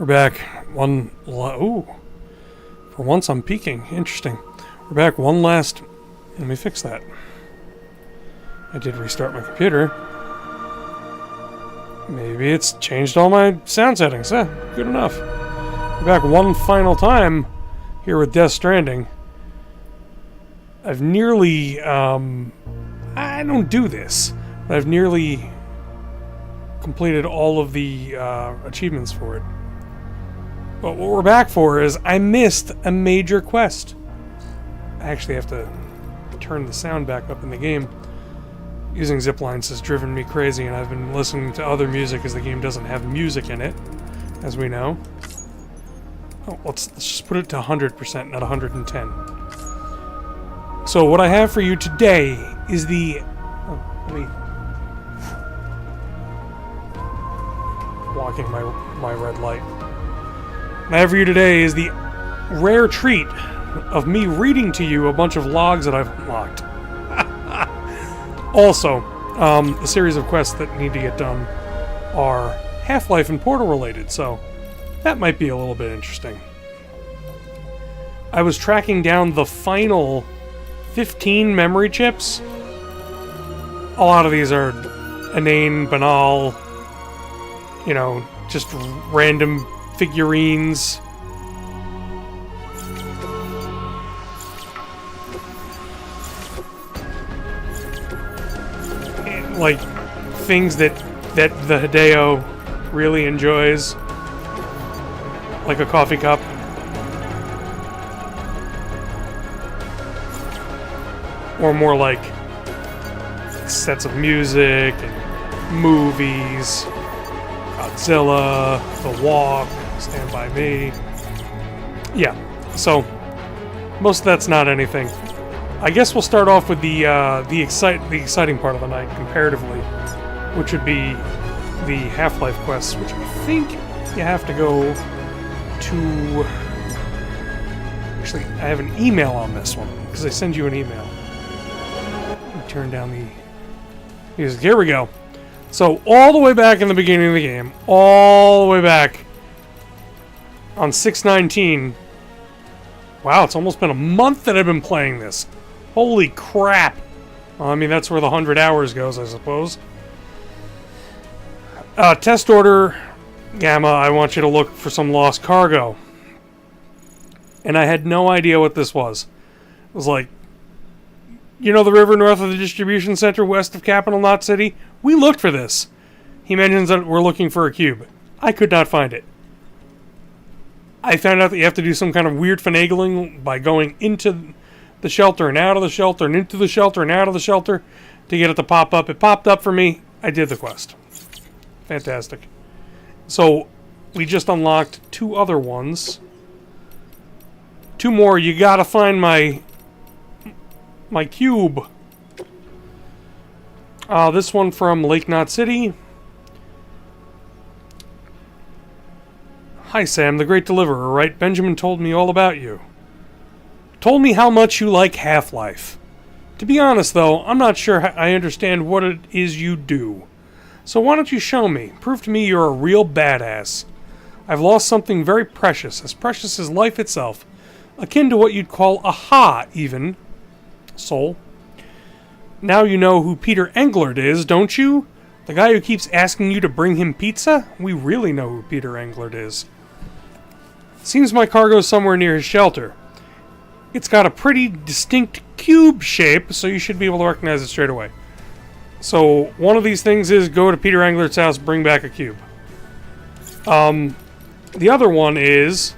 We're back. Ooh. For once I'm peeking. Interesting. We're back one last... Let me fix that. I did restart my computer. Maybe it's changed all my sound settings. Good enough. We're back one final time here with Death Stranding. I've nearly... I don't do this. But I've nearly completed all of the achievements for it. But what we're back for is I missed a major quest. I actually have to turn the sound back up in the game. Using ziplines has driven me crazy, and I've been listening to other music as the game doesn't have music in it, as we know. Oh, let's just put it to 100%, not 110. So what I have for you today is the... Oh, let me... Blocking my red light. What I have for you today is the rare treat of me reading to you a bunch of logs that I've unlocked. Also, the series of quests that need to get done are Half-Life and Portal related, so that might be a little bit interesting. I was tracking down the final 15 memory chips. A lot of these are inane, banal, you know, just random figurines. And, like, things that the Hideo really enjoys. Like a coffee cup. Or more like sets of music and movies. Godzilla, The Walk, Stand By Me. Yeah, so most of that's not anything. I guess we'll start off with the exciting part of the night comparatively, which would be the Half-Life quests, which I think you have to go to... Actually, I have an email on this one, because I send you an email. Let me turn down the music. Here we go. So, all the way back in the beginning of the game, all the way back on 6/19, wow, it's almost been a month that I've been playing this. Holy crap. Well, I mean, that's where the 100 hours goes, I suppose. Test order, Gamma, I want you to look for some lost cargo. And I had no idea what this was. It was like, you know the river north of the distribution center west of Capital Knot City? We looked for this. He mentions that we're looking for a cube. I could not find it. I found out that you have to do some kind of weird finagling by going into the shelter and out of the shelter and into the shelter and out of the shelter to get it to pop up. It popped up for me. I did the quest. Fantastic. So, we just unlocked 2 other ones. 2 more. You gotta find my cube. This one from Lake Knot City. Hi Sam, the Great Deliverer, right? Benjamin told me all about you. Told me how much you like Half-Life. To be honest though, I'm not sure I understand what it is you do. So why don't you show me? Prove to me you're a real badass. I've lost something very precious as life itself. Akin to what you'd call aha, even. Soul. Now you know who Peter Englert is, don't you? The guy who keeps asking you to bring him pizza? We really know who Peter Englert is. Seems my cargo's somewhere near his shelter. It's got a pretty distinct cube shape, so you should be able to recognize it straight away. So, one of these things is go to Peter Englert's house, bring back a cube. The other one is...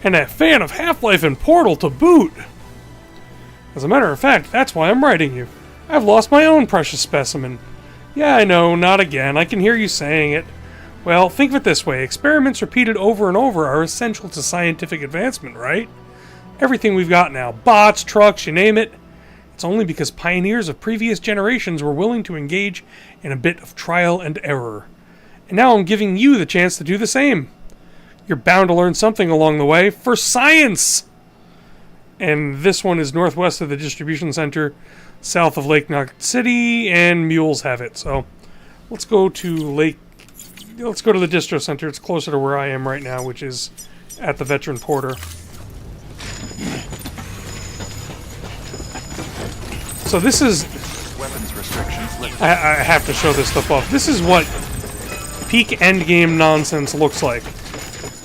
and a fan of Half-Life and Portal to boot. As a matter of fact, that's why I'm writing you. I've lost my own precious specimen. Yeah, I know, not again. I can hear you saying it. Well, think of it this way. Experiments repeated over and over are essential to scientific advancement, right? Everything we've got now, bots, trucks, you name it. It's only because pioneers of previous generations were willing to engage in a bit of trial and error. And now I'm giving you the chance to do the same. You're bound to learn something along the way for science! And this one is northwest of the distribution center, south of Lake Knot City, and mules have it. So, let's go to Lake let's go to the distro center. It's closer to where I am right now, which is at the Veteran Porter. So this is... Weapons restrictions lifted. I have to show this stuff off. This is what peak endgame nonsense looks like.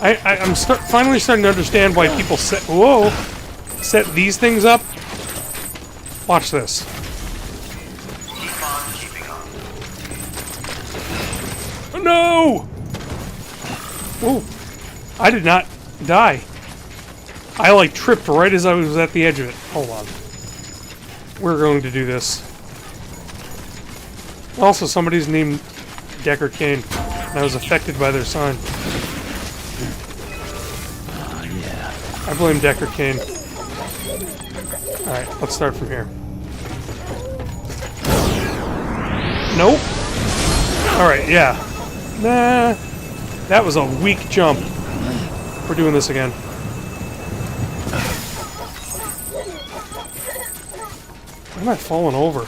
I'm finally starting to understand why people set these things up. Watch this. Keep on keeping on. Oh, no! Oh, I did not die. I like tripped right as I was at the edge of it. Hold on. We're going to do this. Also, somebody's named Decker Kane, and I was affected by their sign. Yeah. I blame Decker Kane. Alright, let's start from here. Nope. Alright, yeah. Nah. That was a weak jump. We're doing this again. Why am I falling over?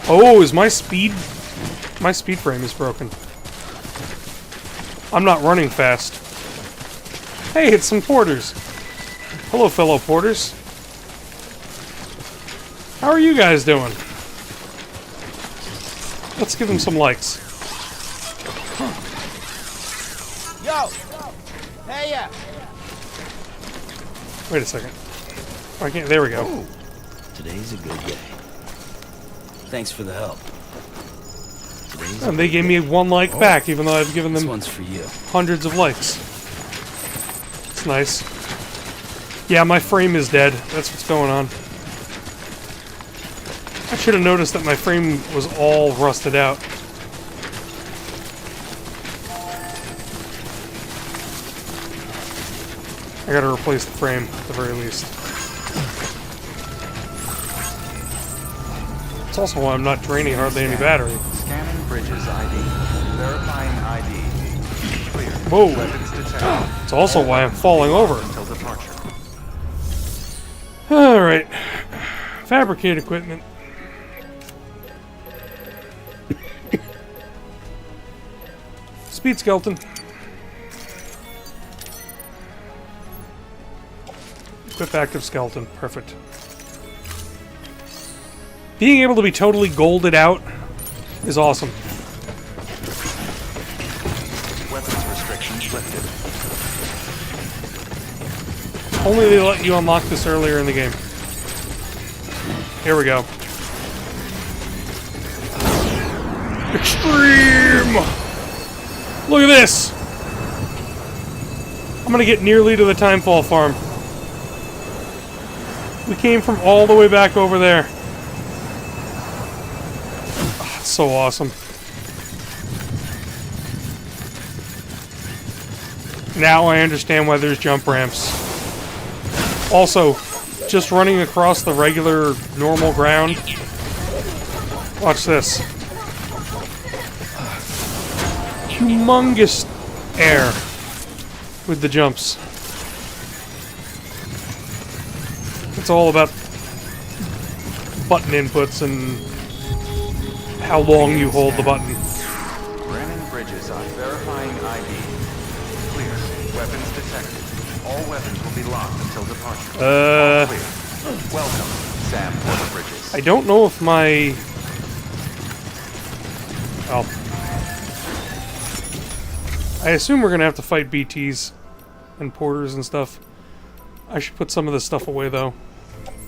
Oh, is my speed frame is broken. I'm not running fast. Hey, it's some porters. Hello, fellow porters. How are you guys doing? Let's give them some likes. Yo! Hey, yeah! Wait a second. I can't. There we go. Oh, today's a good day. Thanks for the help. And they gave me one like back, even though I've given This them one's for you. hundreds of likes. It's nice. Yeah, my frame is dead. That's what's going on. I should have noticed that my frame was all rusted out. I gotta replace the frame, at the very least. It's also why I'm not draining hardly any battery. Scanning bridges ID. Verifying ID. Clear. Whoa! Weapons detected. It's also why I'm falling over. Until departure. Alright. Fabricate equipment. Speed skeleton. Equip active skeleton. Perfect. Being able to be totally golded out is awesome. Weapons restrictions lifted. Only they let you unlock this earlier in the game. Here we go. Extreme! Look at this! I'm gonna get nearly to the Timefall farm. We came from all the way back over there. Oh, it's so awesome. Now I understand why there's jump ramps. Also, just running across the regular, normal ground. Watch this. Humongous air with the jumps. It's all about button inputs and how long you hold the button. Running bridges on verifying ID. Clear. Weapons detected. All weapons will be locked until departure. All clear. Welcome, Sam Porter Bridges. I don't know if my... Oh. I assume we're gonna have to fight BTs and porters and stuff. I should put some of this stuff away, though.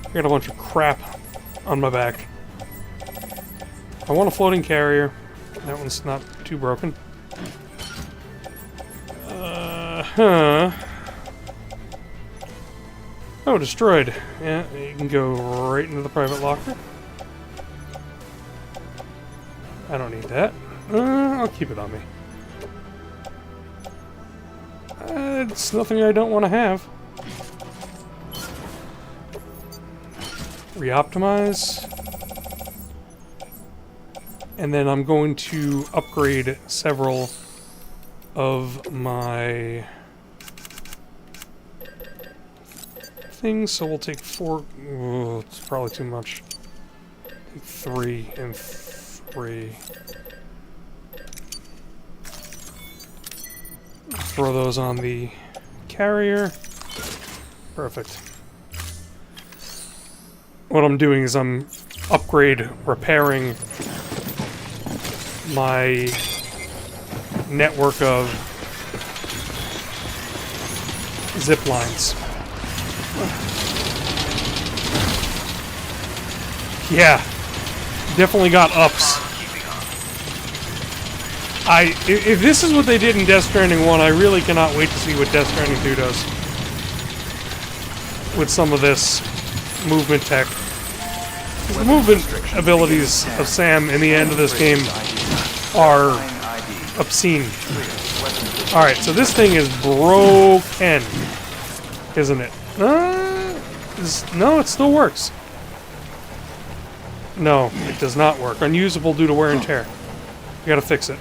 I got a bunch of crap on my back. I want a floating carrier. That one's not too broken. Huh. Oh, destroyed. Yeah, you can go right into the private locker. I don't need that. I'll keep it on me. It's nothing I don't want to have. Reoptimize. And then I'm going to upgrade several of my things, so we'll take 4. Ooh, it's probably too much. Take 3 and 3. Throw those on the carrier. Perfect. What I'm doing is I'm repairing my network of zip lines. Yeah, definitely got ups. If this is what they did in Death Stranding 1, I really cannot wait to see what Death Stranding 2 does with some of this movement tech. The movement abilities of Sam in the end of this game are obscene. Alright, so this thing is broken, isn't it? No, it still works. No, it does not work. Unusable due to wear and tear. You gotta fix it.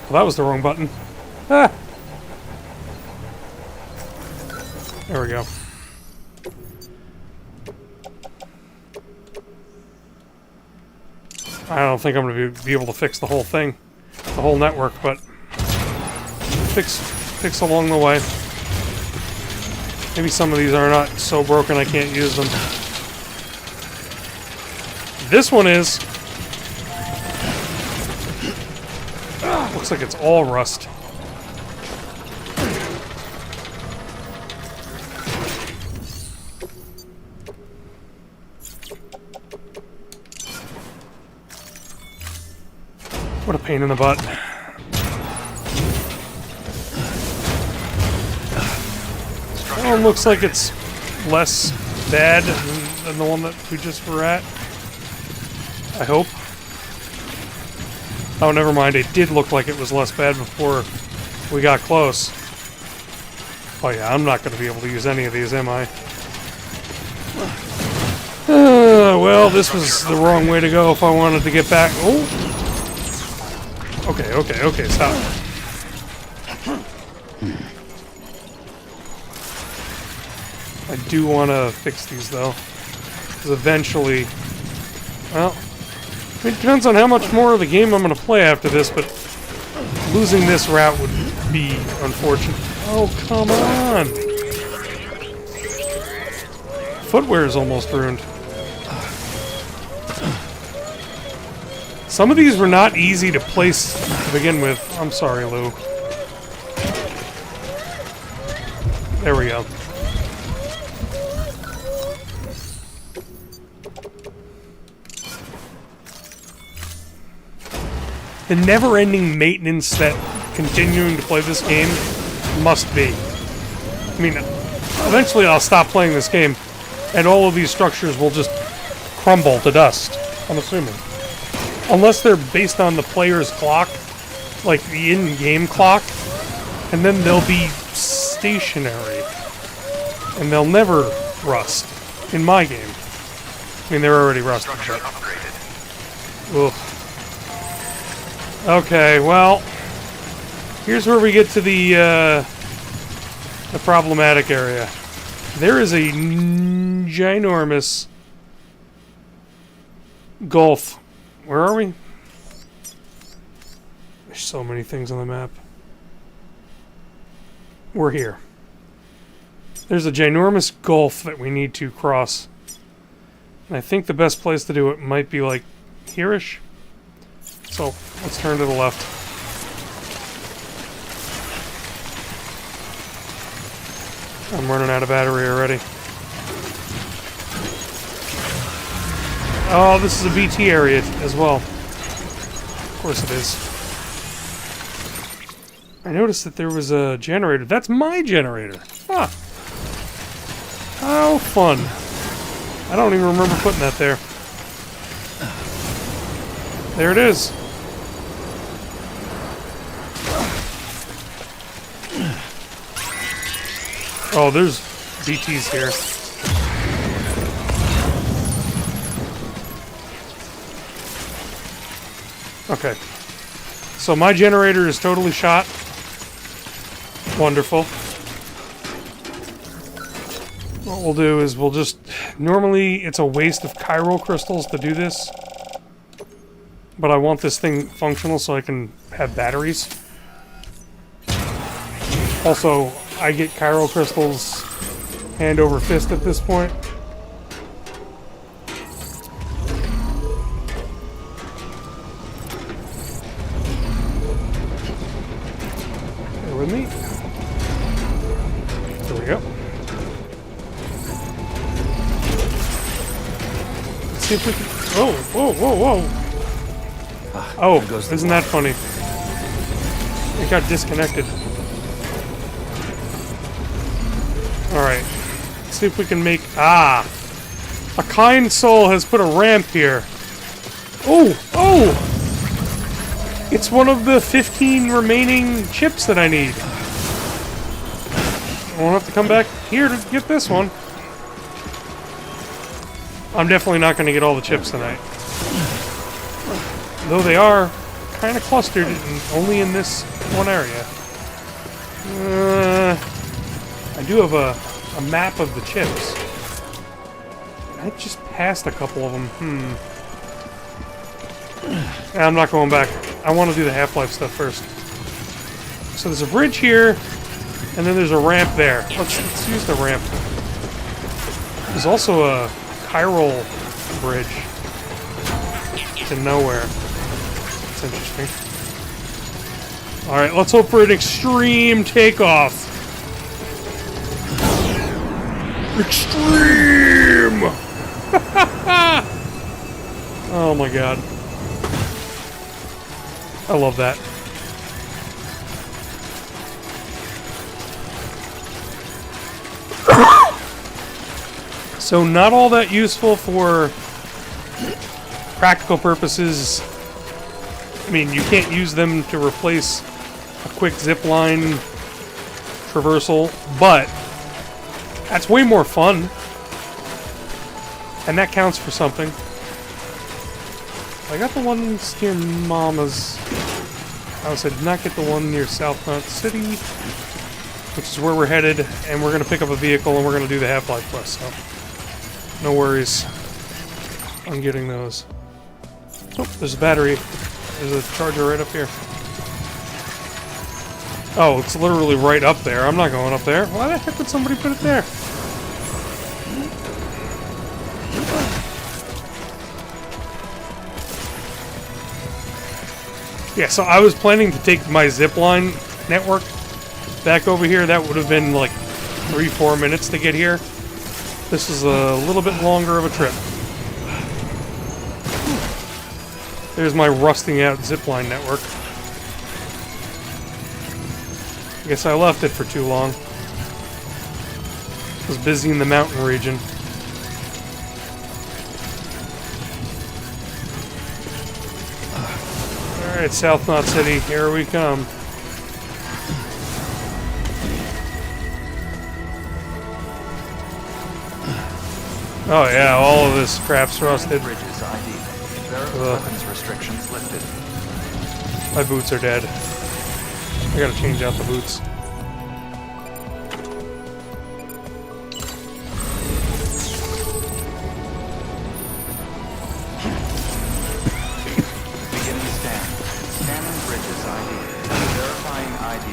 Well, that was the wrong button. Ah! There we go. I don't think I'm going to be able to fix the whole thing, the whole network, but fix along the way. Maybe some of these are not so broken I can't use them. This one is. Looks like it's all rust. What a pain in the butt. That one looks like it's less bad than the one that we just were at. I hope. Oh, never mind. It did look like it was less bad before we got close. Oh yeah, I'm not going to be able to use any of these, am I? Well, this was the wrong way to go if I wanted to get back. Oh! Okay, stop. I do want to fix these, though. Because eventually... Well... It depends on how much more of the game I'm going to play after this, but losing this route would be unfortunate. Oh, come on! Footwear is almost ruined. Some of these were not easy to place to begin with. I'm sorry, Lou. There we go. The never-ending maintenance that continuing to play this game must be. I mean, eventually I'll stop playing this game, and all of these structures will just crumble to dust, I'm assuming. Unless they're based on the player's clock, like the in-game clock, and then they'll be stationary. And they'll never rust, in my game. I mean, they're already rusted, but... Ugh. Okay, well, here's where we get to the problematic area. There is a ginormous gulf. Where are we? There's so many things on the map. We're here. There's a ginormous gulf that we need to cross. And I think the best place to do it might be like here-ish. So, let's turn to the left. I'm running out of battery already. Oh, this is a BT area as well. Of course it is. I noticed that there was a generator. That's my generator! Huh. How fun. I don't even remember putting that there. There it is. Oh, there's BTs here. Okay. So my generator is totally shot. Wonderful. What we'll do is we'll just... Normally, it's a waste of chiral crystals to do this. But I want this thing functional so I can have batteries. Also, I get chiral crystals hand over fist at this point. Bear with me. There we go. Let's see if we can... Oh, whoa, whoa, whoa! Oh, isn't that funny? It got disconnected. Alright. Let's see if we can make... Ah! A kind soul has put a ramp here. Oh! Oh! It's one of the 15 remaining chips that I need. I won't have to come back here to get this one. I'm definitely not going to get all the chips tonight. Though they are kind of clustered only in this one area. I do have a map of the chips. I just passed a couple of them. I'm not going back. I want to do the Half-Life stuff first. So there's a bridge here, and then there's a ramp there. Let's use the ramp. There's also a chiral bridge to nowhere. That's interesting. Alright, let's hope for an extreme takeoff. Extreme! Oh my god. I love that. So not all that useful for practical purposes. I mean, you can't use them to replace a quick zipline traversal, but that's way more fun. And that counts for something. I got the ones near Mama's house. I did not get the one near South Mount City, which is where we're headed, and we're going to pick up a vehicle and we're going to do the Half-Life quest, so no worries on getting those. Oh, there's a battery. There's a charger right up here. Oh, it's literally right up there. I'm not going up there. Why the heck would somebody put it there? Yeah, so I was planning to take my zipline network back over here. That would have been like 3-4 minutes to get here. This is a little bit longer of a trip. There's my rusting out zipline network. I guess I left it for too long. I was busy in the mountain region. Alright, South Knot City, here we come. Oh yeah, all of this crap's rusted. Bridges ID. Weapons restrictions lifted. My boots are dead. I gotta change out the boots. Beginning scan. Scanning bridges ID. Verifying ID.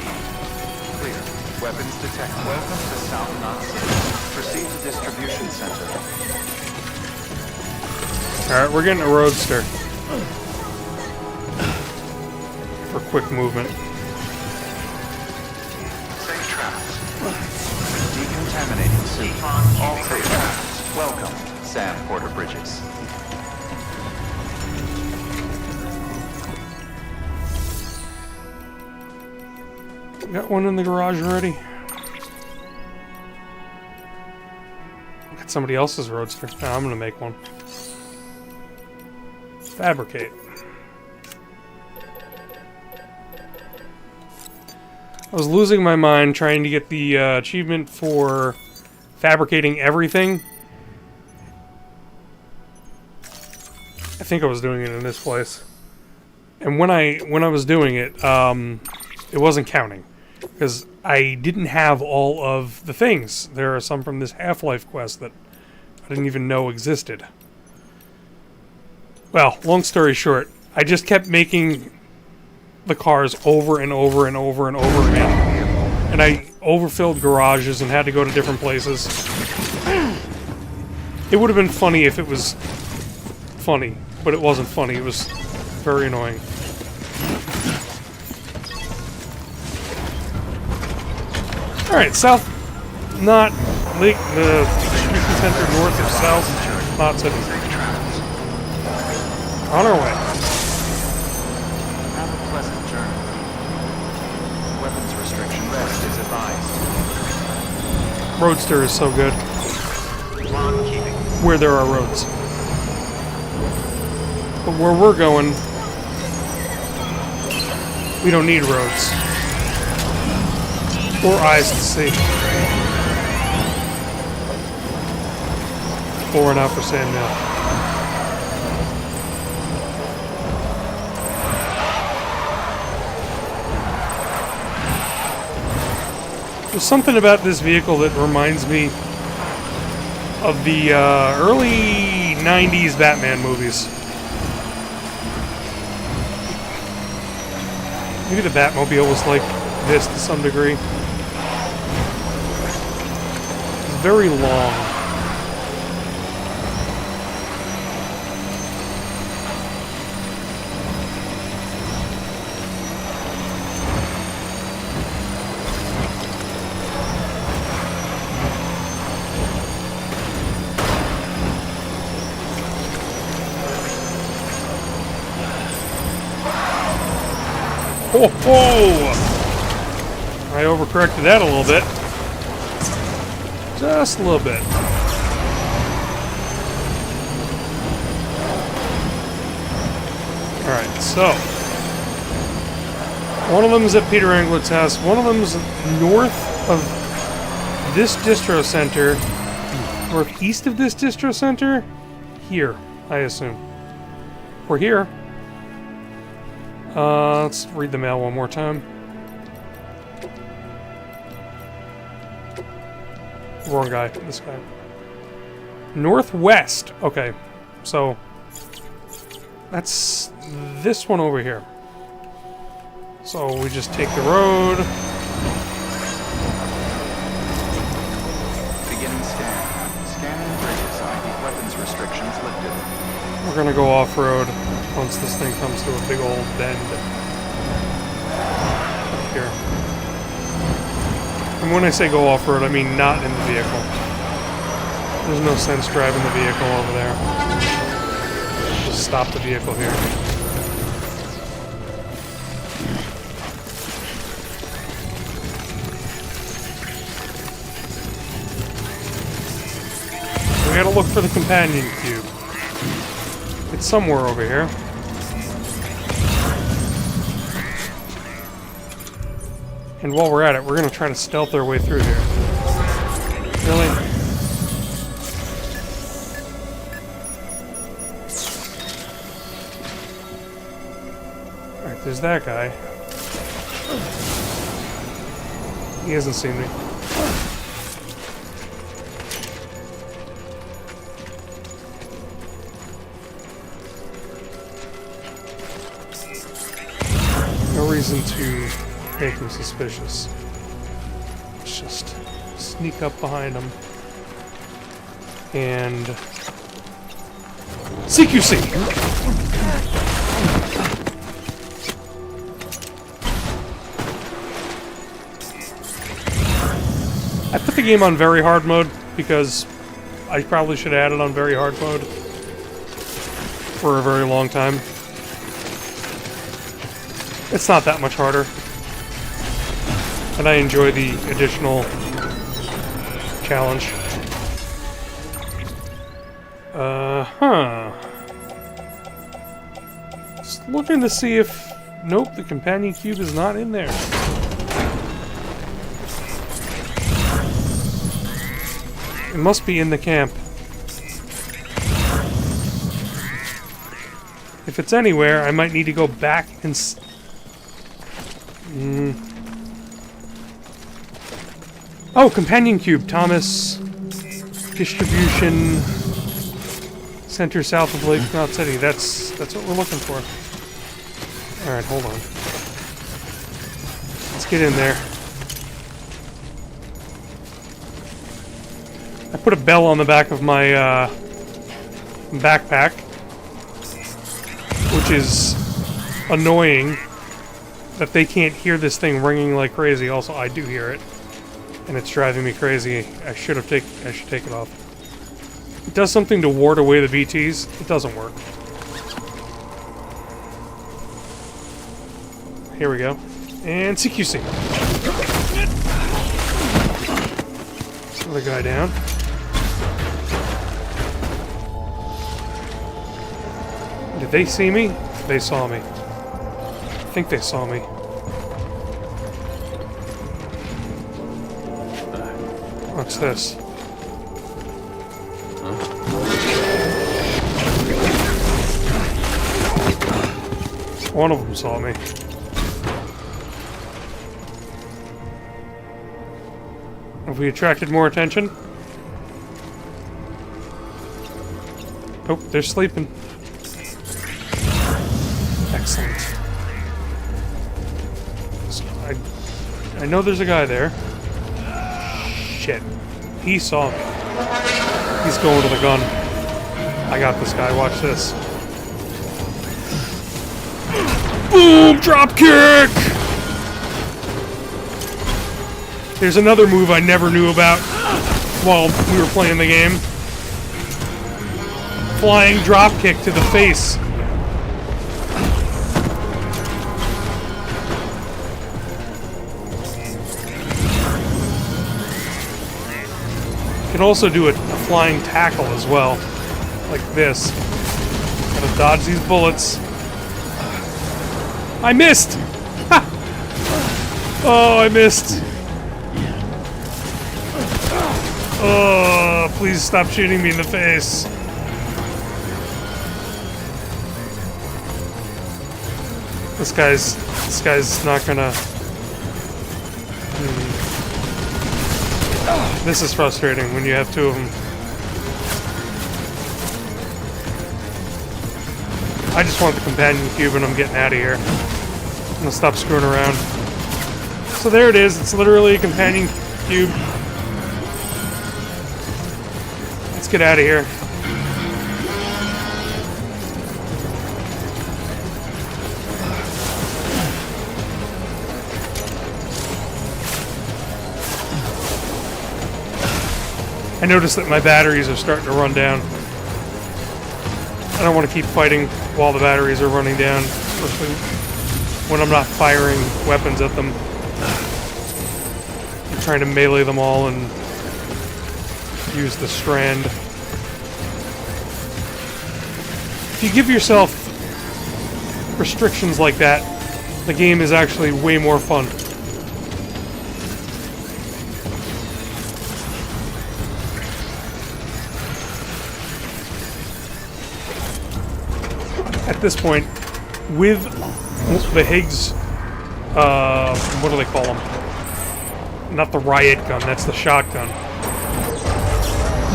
Clear. Weapons detected. Welcome to South Knot City. Proceed to distribution center. Alright, we're getting a roadster. For quick movement. Safe travels. Decontaminating suit. All safe travels. Welcome, Sam Porter Bridges. Got one in the garage already. Got somebody else's roadster. No, I'm gonna make one. Fabricate. I was losing my mind trying to get the achievement for fabricating everything. I think I was doing it in this place. And when I was doing it, it wasn't counting. Because I didn't have all of the things. There are some from this Half-Life quest that I didn't even know existed. Well, long story short, I just kept making the cars over and over and over and over again. And I overfilled garages and had to go to different places. It would have been funny if it was funny, but it wasn't funny. It was very annoying. Alright, south, not Lake, the distribution center north of south, not city. On our way. Have a pleasant journey. Weapons restriction rest is advised. Roadster is so good. Where there are roads. But where we're going, we don't need roads. Or eyes to see. For and out for sandmill. There's something about this vehicle that reminds me of the early 90s Batman movies. Maybe the Batmobile was like this to some degree. It's very long. Oh, oh! I overcorrected that a little bit. Just a little bit. Alright, so. One of them is at Peter Englett's house. One of them is north of this distro center. Northeast of this distro center? Here, I assume. We're here. Let's read the mail one more time. Wrong guy. This guy. Northwest. Okay. So, that's this one over here. So, we just take the road. Beginning scan. Scanning bridges ID weapons restrictions lifted. We're gonna go off-road once this thing comes to a big old bend. Up here. And when I say go off-road, I mean not in the vehicle. There's no sense driving the vehicle over there. Just stop the vehicle here. We gotta look for the companion cube. It's somewhere over here. And while we're at it, we're gonna try to stealth our way through here. Really? Alright, there's that guy. He hasn't seen me. No reason to make him suspicious. Let's just sneak up behind him. And CQC! I put the game on very hard mode because I probably should have had it on very hard mode for a very long time. It's not that much harder. And I enjoy the additional challenge. Just looking to see if... Nope, the companion cube is not in there. It must be in the camp. If it's anywhere, I might need to go back and... Oh, companion cube, Thomas. Distribution. Center south of Lake Knot City. That's what we're looking for. Alright, hold on. Let's get in there. I put a bell on the back of my backpack, which is annoying that they can't hear this thing ringing like crazy. Also, I do hear it, and it's driving me crazy. I should take it off. It does something to ward away the BTs. It doesn't work. Here we go. And CQC. Another guy down. Did they see me? They saw me. I think they saw me. What's this? One of them saw me. Have we attracted more attention? Oh, they're sleeping. Excellent. So I know there's a guy there. Shit. He saw me. He's going to the gun. I got this guy. Watch this. Boom! Drop kick! There's another move I never knew about while we were playing the game. Flying drop kick to the face. You can also do a flying tackle as well, like this. Gotta dodge these bullets. I missed! Ha! Oh, I missed. Oh, please stop shooting me in the face. This guy's not gonna... This is frustrating when you have two of them. I just want the companion cube and I'm getting out of here. I'm gonna stop screwing around. So there it is, it's literally a companion cube. Let's get out of here. I noticed that my batteries are starting to run down. I don't want to keep fighting while the batteries are running down, especially when I'm not firing weapons at them. I'm trying to melee them all and use the strand. If you give yourself restrictions like that, the game is actually way more fun. At this point, with the Higgs, what do they call them? Not the riot gun, that's the shotgun.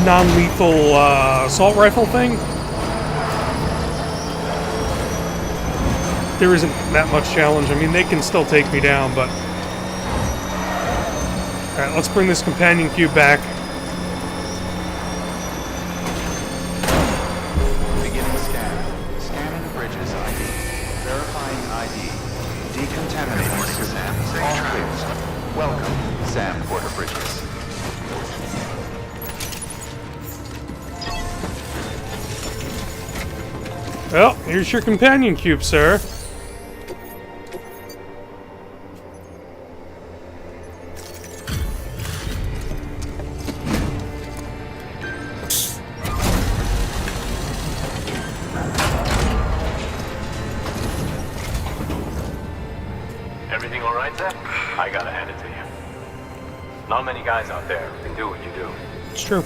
Non-lethal assault rifle thing? There isn't that much challenge. I mean, they can still take me down, but... Alright, let's bring this companion cube back. Beginning scan. Scanning bridges ID. Verifying ID. Decontaminating system. All clear. Welcome, Sam Porter Bridges. Well, here's your companion cube, sir. Everything all right, Zach? I gotta hand it to you. Not many guys out there who can do what you do. It's true.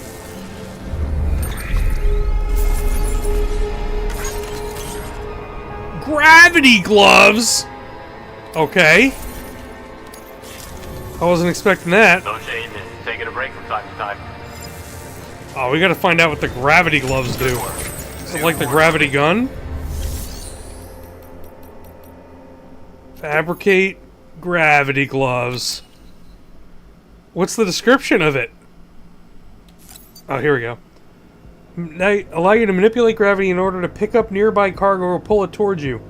Gravity gloves? Okay. I wasn't expecting that. No shame in taking a break from time to time. Oh, we gotta find out what the gravity gloves do. Is it like the gravity gun? Fabricate gravity gloves. What's the description of it? Oh, here we go. Now, allow you to manipulate gravity in order to pick up nearby cargo or pull it towards you.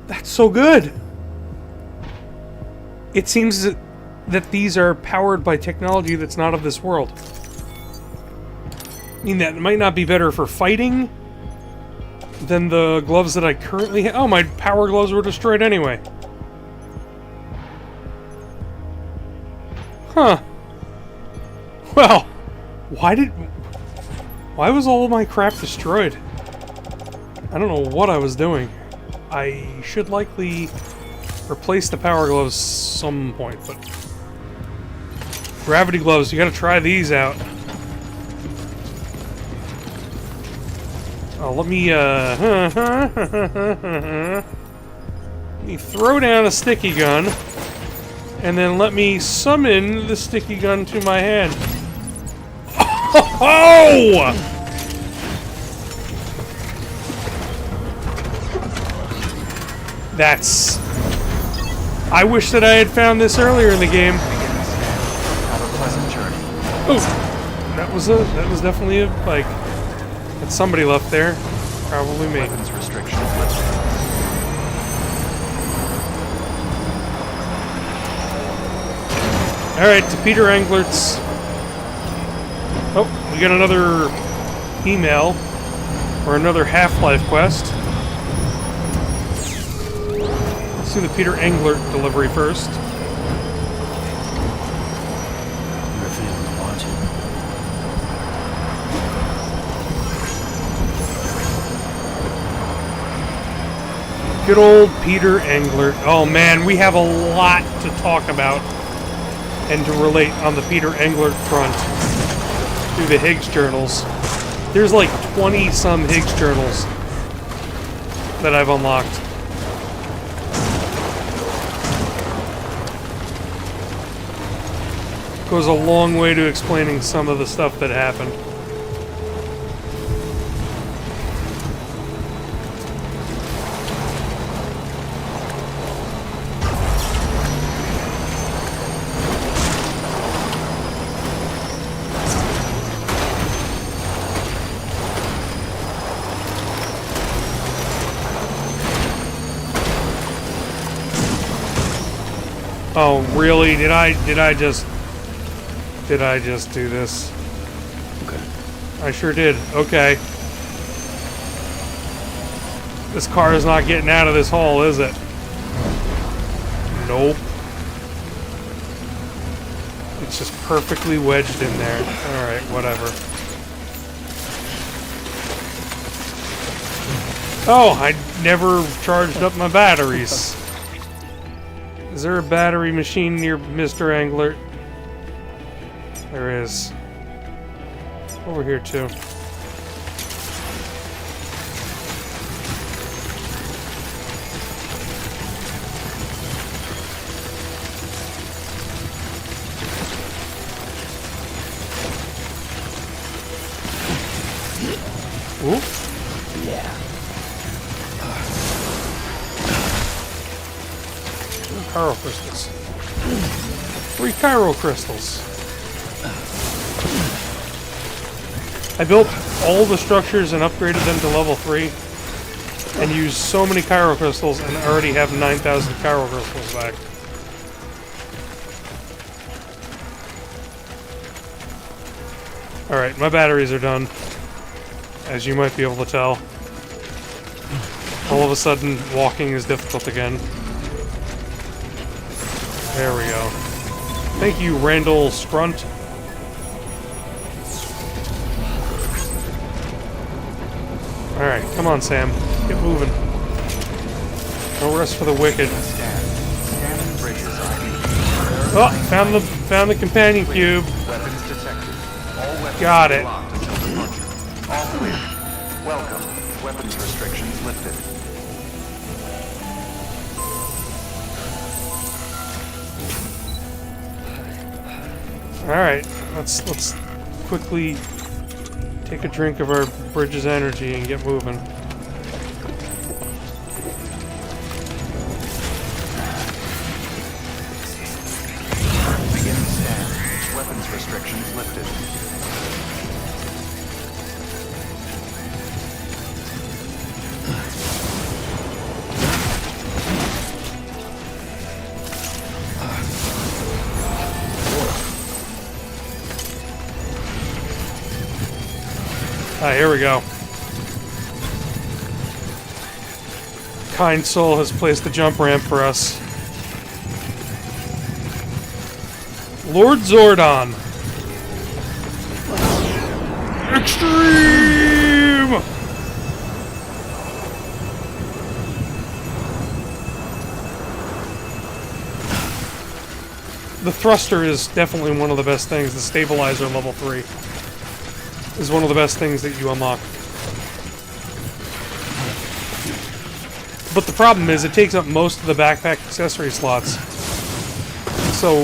That's so good! It seems that these are powered by technology that's not of this world. I mean, that might not be better for fighting than the gloves that I currently have. Oh, my power gloves were destroyed anyway. Huh. Well, why was all of my crap destroyed? I don't know what I was doing. I should likely replace the power gloves some point, but gravity gloves, you gotta try these out. Oh, let me throw down a sticky gun, and then let me summon the sticky gun to my hand. Oh! That's... I wish that I had found this earlier in the game. Have a pleasant journey. Oh, that was definitely a, like, that somebody left there. Probably me. Weapons restrictions lifted. Alright, to Peter Englert's... Oh, we got another email. Or another Half-Life quest. Let's do the Peter Englert delivery first. Your family's watching. Good old Peter Englert. Oh man, we have a lot to talk about and to relate on the Peter Englert front through the Higgs journals. There's like 20-some Higgs journals that I've unlocked. Goes a long way to explaining some of the stuff that happened. Oh, really? Did I just do this? Okay. I sure did. Okay. This car is not getting out of this hole, is it? Nope. It's just perfectly wedged in there. Alright, whatever. Oh, I never charged up my batteries. Is there a battery machine near Mr. Englert? There is. Over here, too. Ooh. Yeah. Chiral crystals. 3 chiral crystals. I built all the structures and upgraded them to level 3 and used so many chiral crystals and already have 9,000 chiral crystals back. Alright, my batteries are done. As you might be able to tell. All of a sudden, walking is difficult again. There we go. Thank you, Randall Scrunt. Alright, come on, Sam. Get moving. No rest for the wicked. Scanning bridges ID. Oh, found the companion cube. Weapons detected. All weapons Got it. locked until departure. All clear. Welcome. weapons restrictions lifted. Alright, let's quickly take a drink of our bridge's energy and get moving. Beginning scan. Weapons restrictions lifted. Ah, here we go. Kind Soul has placed the jump ramp for us. Lord Zordon. Extreme! The thruster is definitely one of the best things. The stabilizer level 3 is one of the best things that you unlock. But the problem is it takes up most of the backpack accessory slots. So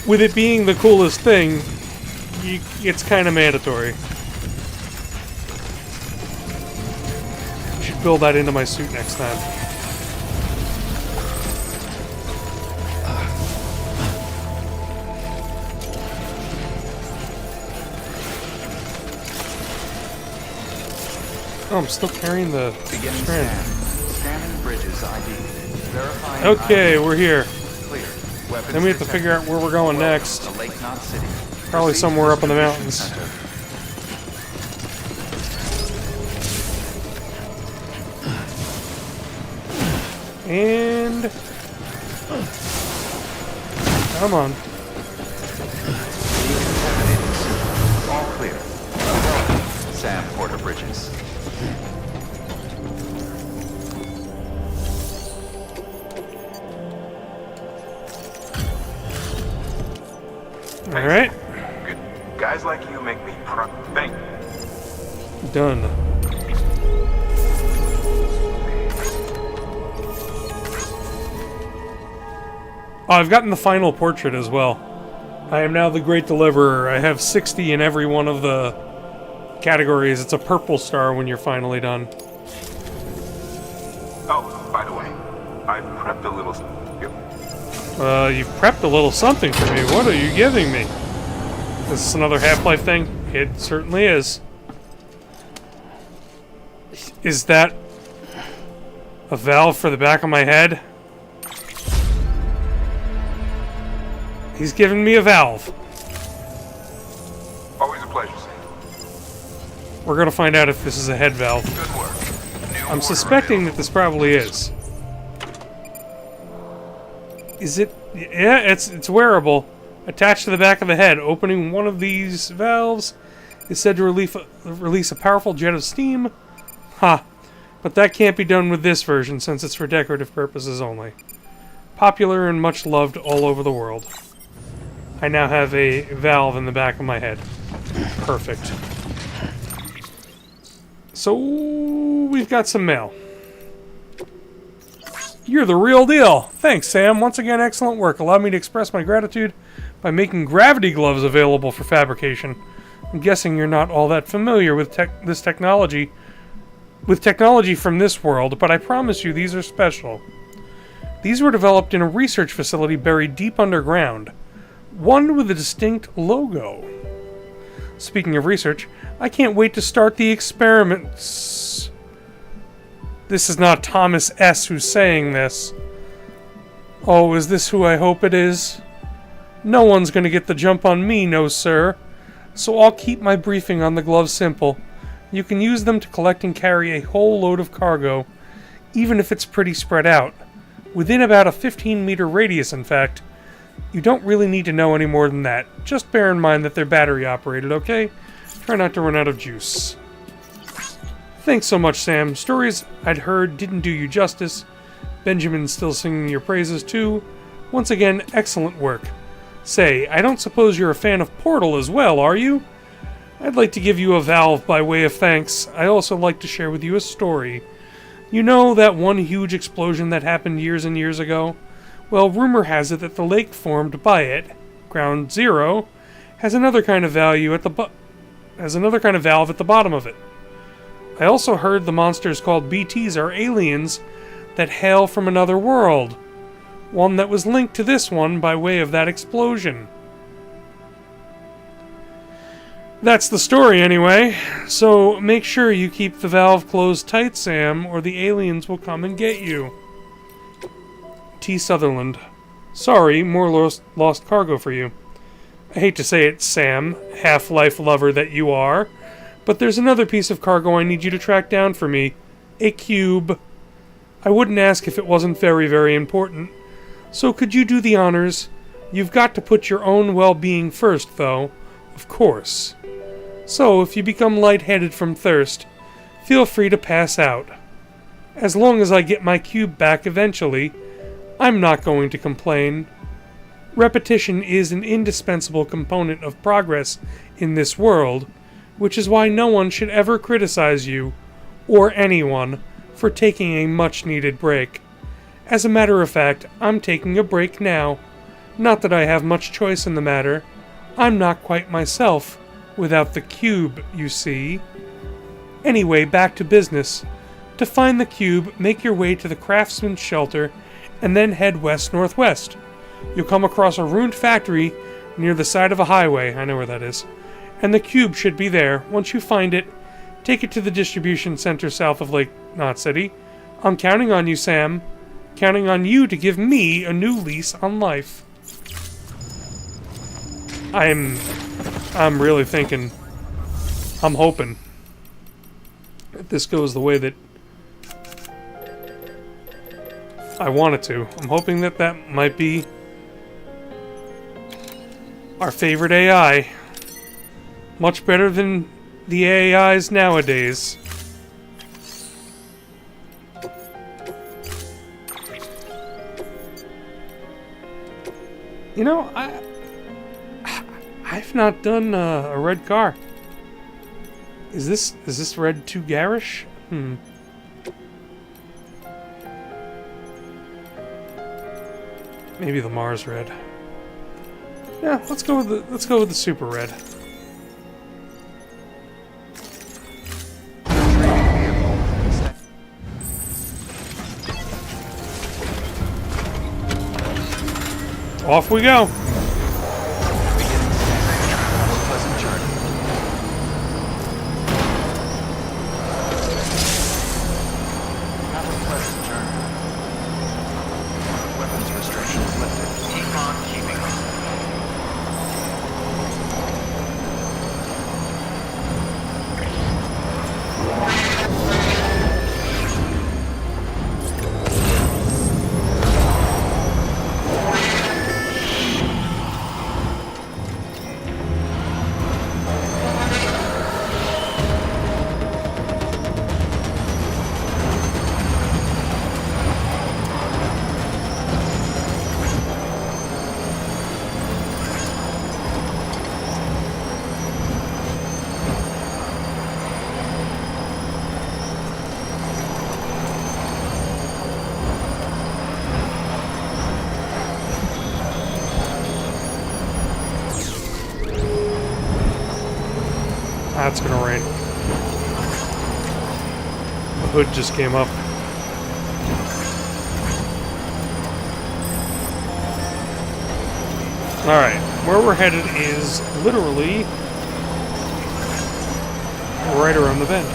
with it being the coolest thing, it's kind of mandatory. I should build that into my suit next time. Oh, I'm still carrying the Beginning strand. scan. Scanning bridges ID. Verifying Okay, ID. we're here. Clear. Weapons Then we have to detected. figure out where we're going Welcome next. to Lake Knot City. Probably Proceed somewhere to up in the distribution mountains. center. And come on. Decontaminating suit. All clear. Welcome, Sam Porter Bridges. All right, Good. Guys like you make me proud. Thank done. Oh, I've gotten the final portrait as well. I am now the Great Deliverer. I have 60 in every one of the categories. It's a purple star when you're finally done. Oh, by the way, I prepped a little. You've prepped a little something for me. What are you giving me? Is this another Half-Life thing? It certainly is. Is that a valve for the back of my head? He's giving me a valve. Always a pleasure, Sam. We're gonna find out if this is a head valve. Good work. New I'm order suspecting that this probably is. Is it? Yeah, it's wearable. Attached to the back of the head. Opening one of these valves is said to release a powerful jet of steam. Ha! But that can't be done with this version since it's for decorative purposes only. Popular and much loved all over the world. I now have a valve in the back of my head. Perfect. So, we've got some mail. You're the real deal. Thanks, Sam. Once again, excellent work. Allow me to express my gratitude by making gravity gloves available for fabrication. I'm guessing you're not all that familiar with this technology. With technology from this world, but I promise you these are special. These were developed in a research facility buried deep underground. One with a distinct logo. Speaking of research, I can't wait to start the experiments. This is not Thomas S. who's saying this. Oh, is this who I hope it is? No one's gonna get the jump on me, no sir. So I'll keep my briefing on the gloves simple. You can use them to collect and carry a whole load of cargo, even if it's pretty spread out. Within about a 15-meter radius, in fact. You don't really need to know any more than that. Just bear in mind that they're battery operated, okay? Try not to run out of juice. Thanks so much, Sam. Stories I'd heard didn't do you justice. Benjamin's still singing your praises, too. Once again, excellent work. Say, I don't suppose you're a fan of Portal as well, are you? I'd like to give you a valve by way of thanks. I also like to share with you a story. You know that one huge explosion that happened years and years ago? Well, rumor has it that the lake formed by it, Ground Zero, has another kind of valve at the bottom of it. I also heard the monsters called BTs are aliens that hail from another world, one that was linked to this one by way of that explosion. That's the story anyway, so make sure you keep the valve closed tight, Sam, or the aliens will come and get you. T. Sutherland. Sorry, more lost cargo for you. I hate to say it, Sam, Half-Life lover that you are, but there's another piece of cargo I need you to track down for me. A cube. I wouldn't ask if it wasn't very, very important. So could you do the honors? You've got to put your own well-being first, though. Of course. So, if you become lightheaded from thirst, feel free to pass out. As long as I get my cube back eventually, I'm not going to complain. Repetition is an indispensable component of progress in this world, which is why no one should ever criticize you, or anyone, for taking a much-needed break. As a matter of fact, I'm taking a break now. Not that I have much choice in the matter. I'm not quite myself without the cube, you see. Anyway, back to business. To find the cube, make your way to the craftsman's shelter and then head west-northwest. You'll come across a ruined factory near the side of a highway. I know where that is. And the cube should be there. Once you find it, take it to the distribution center south of Lake Knot City. I'm counting on you, Sam. Counting on you to give me a new lease on life. I'm really thinking, I'm hoping that this goes the way that I want it to. I'm hoping that that might be our favorite AI. Much better than the AIs nowadays. You know, I've not done a red car. Is this red too garish? Maybe the Mars red. Yeah, let's go with the super red. Off we go. It's gonna rain. The hood just came up. Alright, where we're headed is literally right around the bend.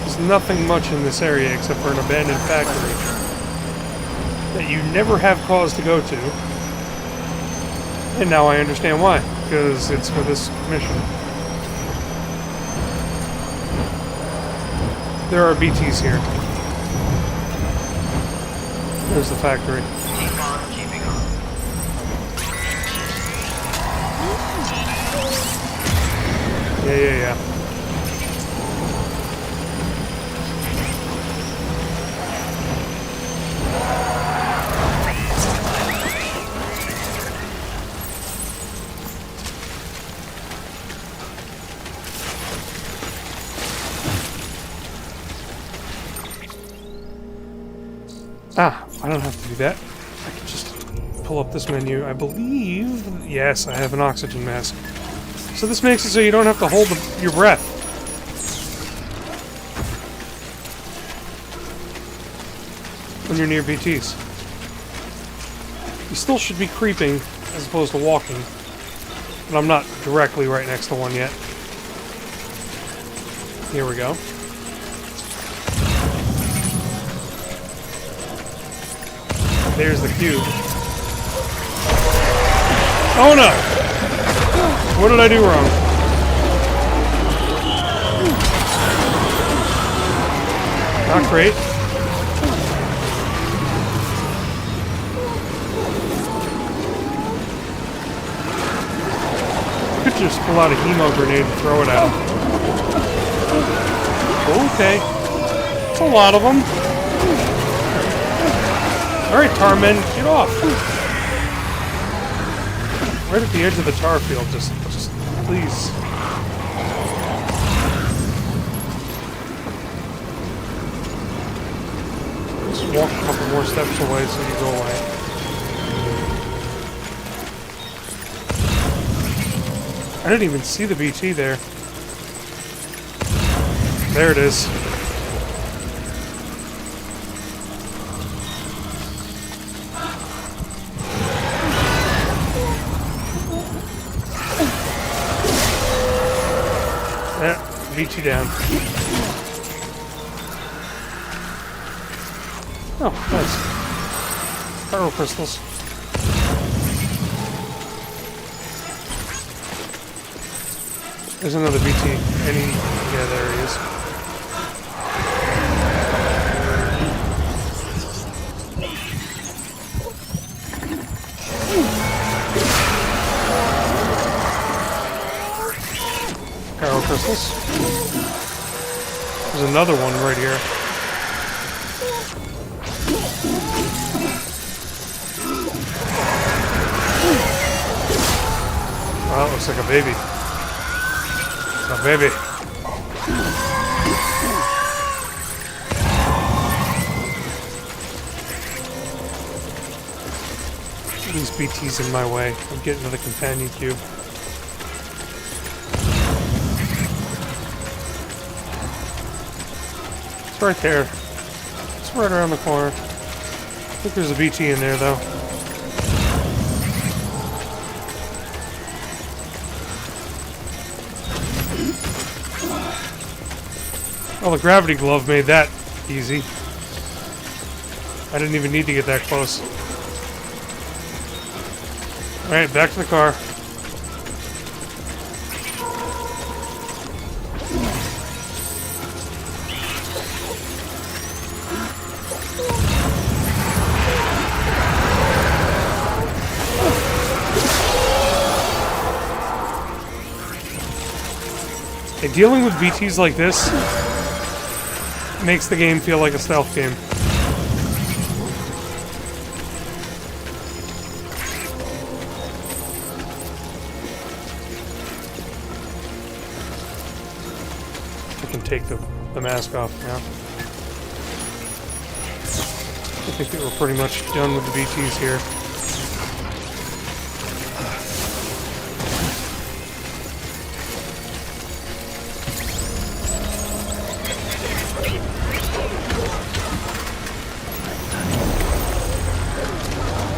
There's nothing much in this area except for an abandoned factory that you never have cause to go to. And now I understand why, because it's for this mission. There are BTs here. There's the factory. Keep on keeping on. Yeah. Ah, I don't have to do that. I can just pull up this menu. I believe... Yes, I have an oxygen mask. So this makes it so you don't have to hold your breath. When you're near BTs. You still should be creeping as opposed to walking. But I'm not directly right next to one yet. Here we go. There's the cube. Oh no! What did I do wrong? Not great. I could just pull out a hemo grenade and throw it at him. Okay. That's a lot of them. Alright, tar men, get off! Right at the edge of the tar field, just please. Just walk a couple more steps away so you go away. I didn't even see the BT there. There it is. Beat you down. Oh, nice. Pyro crystals. There's another BT. Yeah, there he is. Pyro crystals. There's another one right here. Oh, it looks like a baby. It's a baby. These BTs in my way. I'm getting to the companion cube. It's right there. It's right around the corner. I think there's a BT in there, though. Well, the gravity glove made that easy. I didn't even need to get that close. Alright, back to the car. And dealing with BTs like this makes the game feel like a stealth game. I can take the mask off now. I think that we're pretty much done with the BTs here.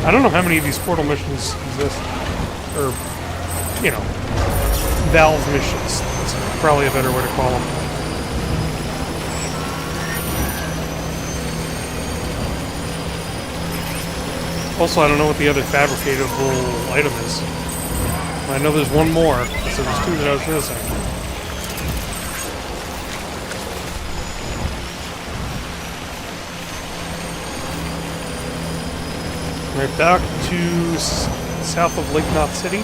I don't know how many of these portal missions exist. Or, you know, Valve missions. That's probably a better way to call them. Also, I don't know what the other fabricatable item is. I know there's one more, so there's two that I was missing. Right back to south of Lake Knot City.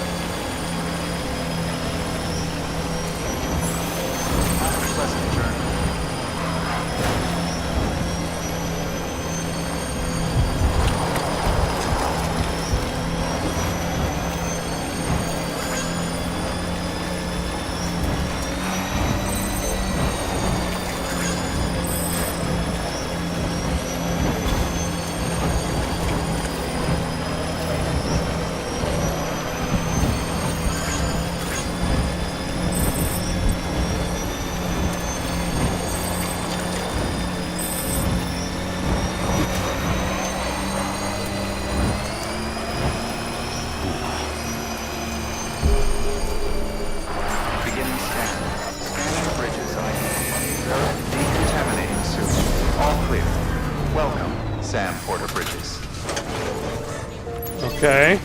Okay.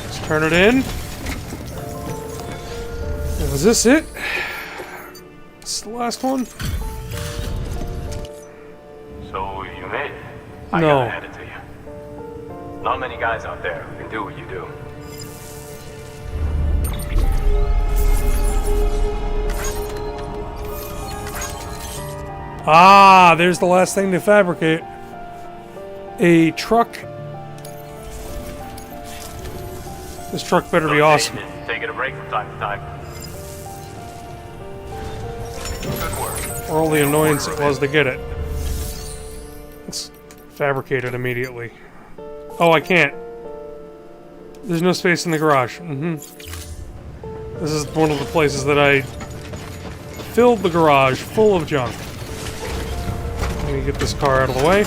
Let's turn it in. Was this it? This is the last one? So you made it. No. I gotta hand it to you. Not many guys out there who can do what you do. Ah, there's the last thing to fabricate. A truck. This truck better be awesome. Taking a break from time to time. Good work. For all the annoyance it was to get it. Let's fabricate it immediately. Oh, I can't. There's no space in the garage. This is one of the places that I filled the garage full of junk. Let me get this car out of the way.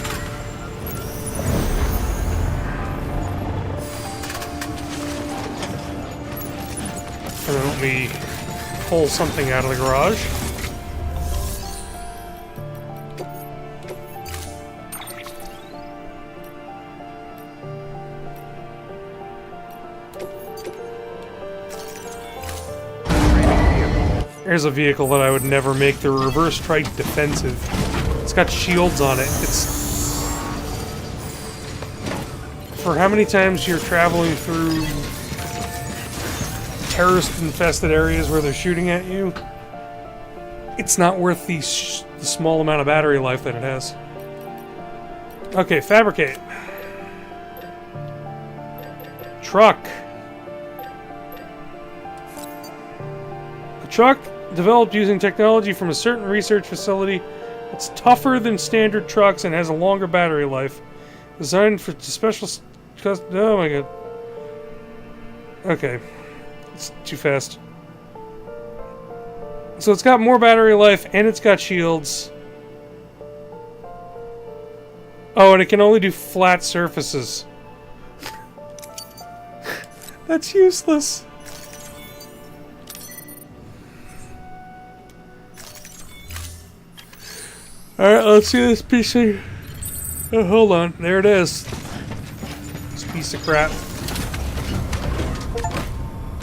And then let me pull something out of the garage. Here's a vehicle that I would never make the reverse trike defensive. It's got shields on it. It's... For how many times you're traveling through terrorist-infested areas where they're shooting at you, it's not worth the small amount of battery life that it has. Okay, fabricate. Truck. A truck developed using technology from a certain research facility. It's tougher than standard trucks and has a longer battery life. Designed for special... Oh my god. Okay. It's too fast. So it's got more battery life and it's got shields. Oh, and it can only do flat surfaces. That's useless. Alright, let's see this piece of... Oh, hold on. There it is. This piece of crap.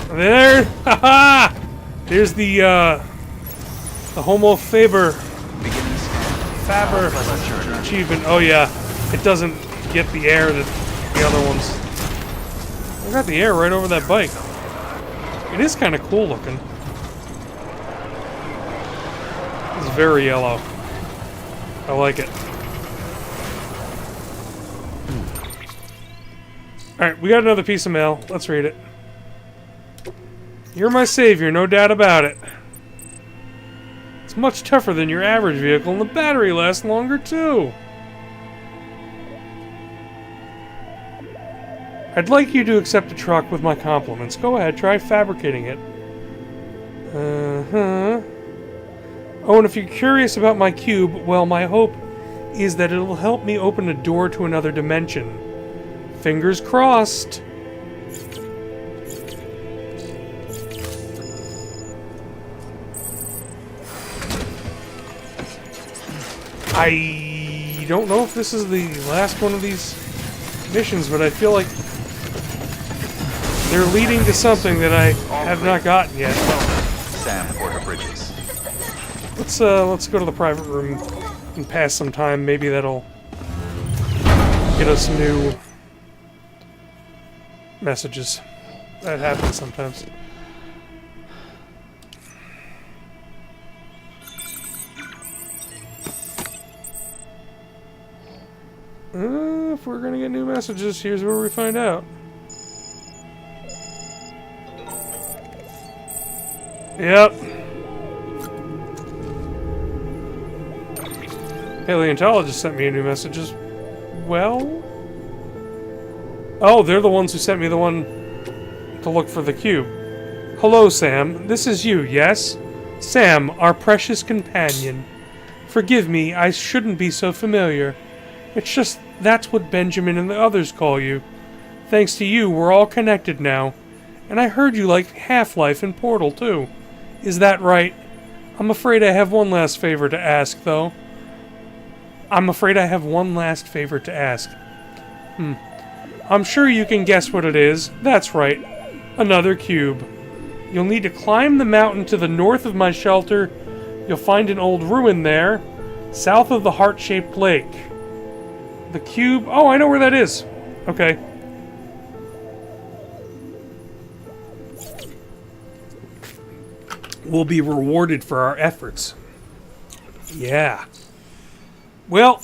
There! Haha! Here's the Homo Faber achievement. Oh yeah. It doesn't get the air that the other ones... I got the air right over that bike. It is kind of cool looking. It's very yellow. I like it. Alright, we got another piece of mail. Let's read it. You're my savior, no doubt about it. It's much tougher than your average vehicle, and the battery lasts longer, too. I'd like you to accept the truck with my compliments. Go ahead, try fabricating it. Oh, and if you're curious about my cube, well, my hope is that it'll help me open a door to another dimension. Fingers crossed. I don't know if this is the last one of these missions, but I feel like they're leading to something that I have not gotten yet. Sam Porter Bridges. Let's go to the private room and pass some time. Maybe that'll get us new messages. That happens sometimes. If we're gonna get new messages, here's where we find out. Yep. Paleontologist sent me a new message as well. Oh, they're the ones who sent me the one to look for the cube. Hello, Sam. This is you, yes? Sam, our precious companion. Forgive me, I shouldn't be so familiar. It's just that's what Benjamin and the others call you. Thanks to you, we're all connected now. And I heard you like Half-Life and Portal, too. Is that right? I'm afraid I have one last favor to ask, though. I'm sure you can guess what it is. That's right. Another cube. You'll need to climb the mountain to the north of my shelter. You'll find an old ruin there, south of the heart-shaped lake. The cube... Oh, I know where that is. Okay. We'll be rewarded for our efforts. Yeah. Well,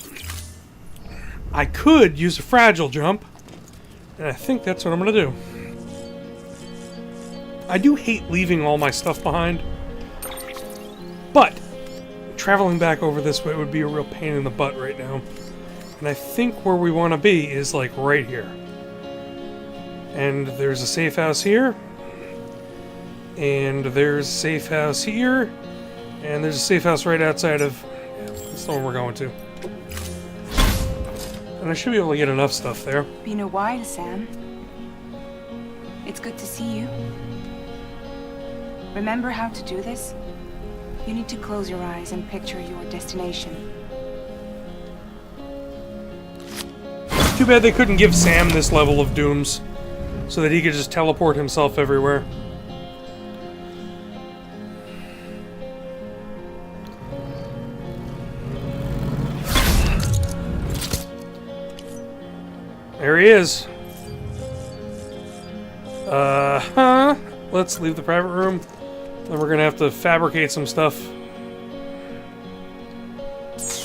I could use a fragile jump, and I think that's what I'm going to do. I do hate leaving all my stuff behind, but traveling back over this way would be a real pain in the butt right now. And I think where we want to be is, like, right here. And there's a safe house here. And there's a safe house here. And there's a safe house right outside of... Yeah, that's the one we're going to. And I should be able to get enough stuff there. Been a while, Sam. It's good to see you. Remember how to do this? You need to close your eyes and picture your destination. Too bad they couldn't give Sam this level of dooms, so that he could just teleport himself everywhere. There he is. Let's leave the private room. Then we're gonna have to fabricate some stuff.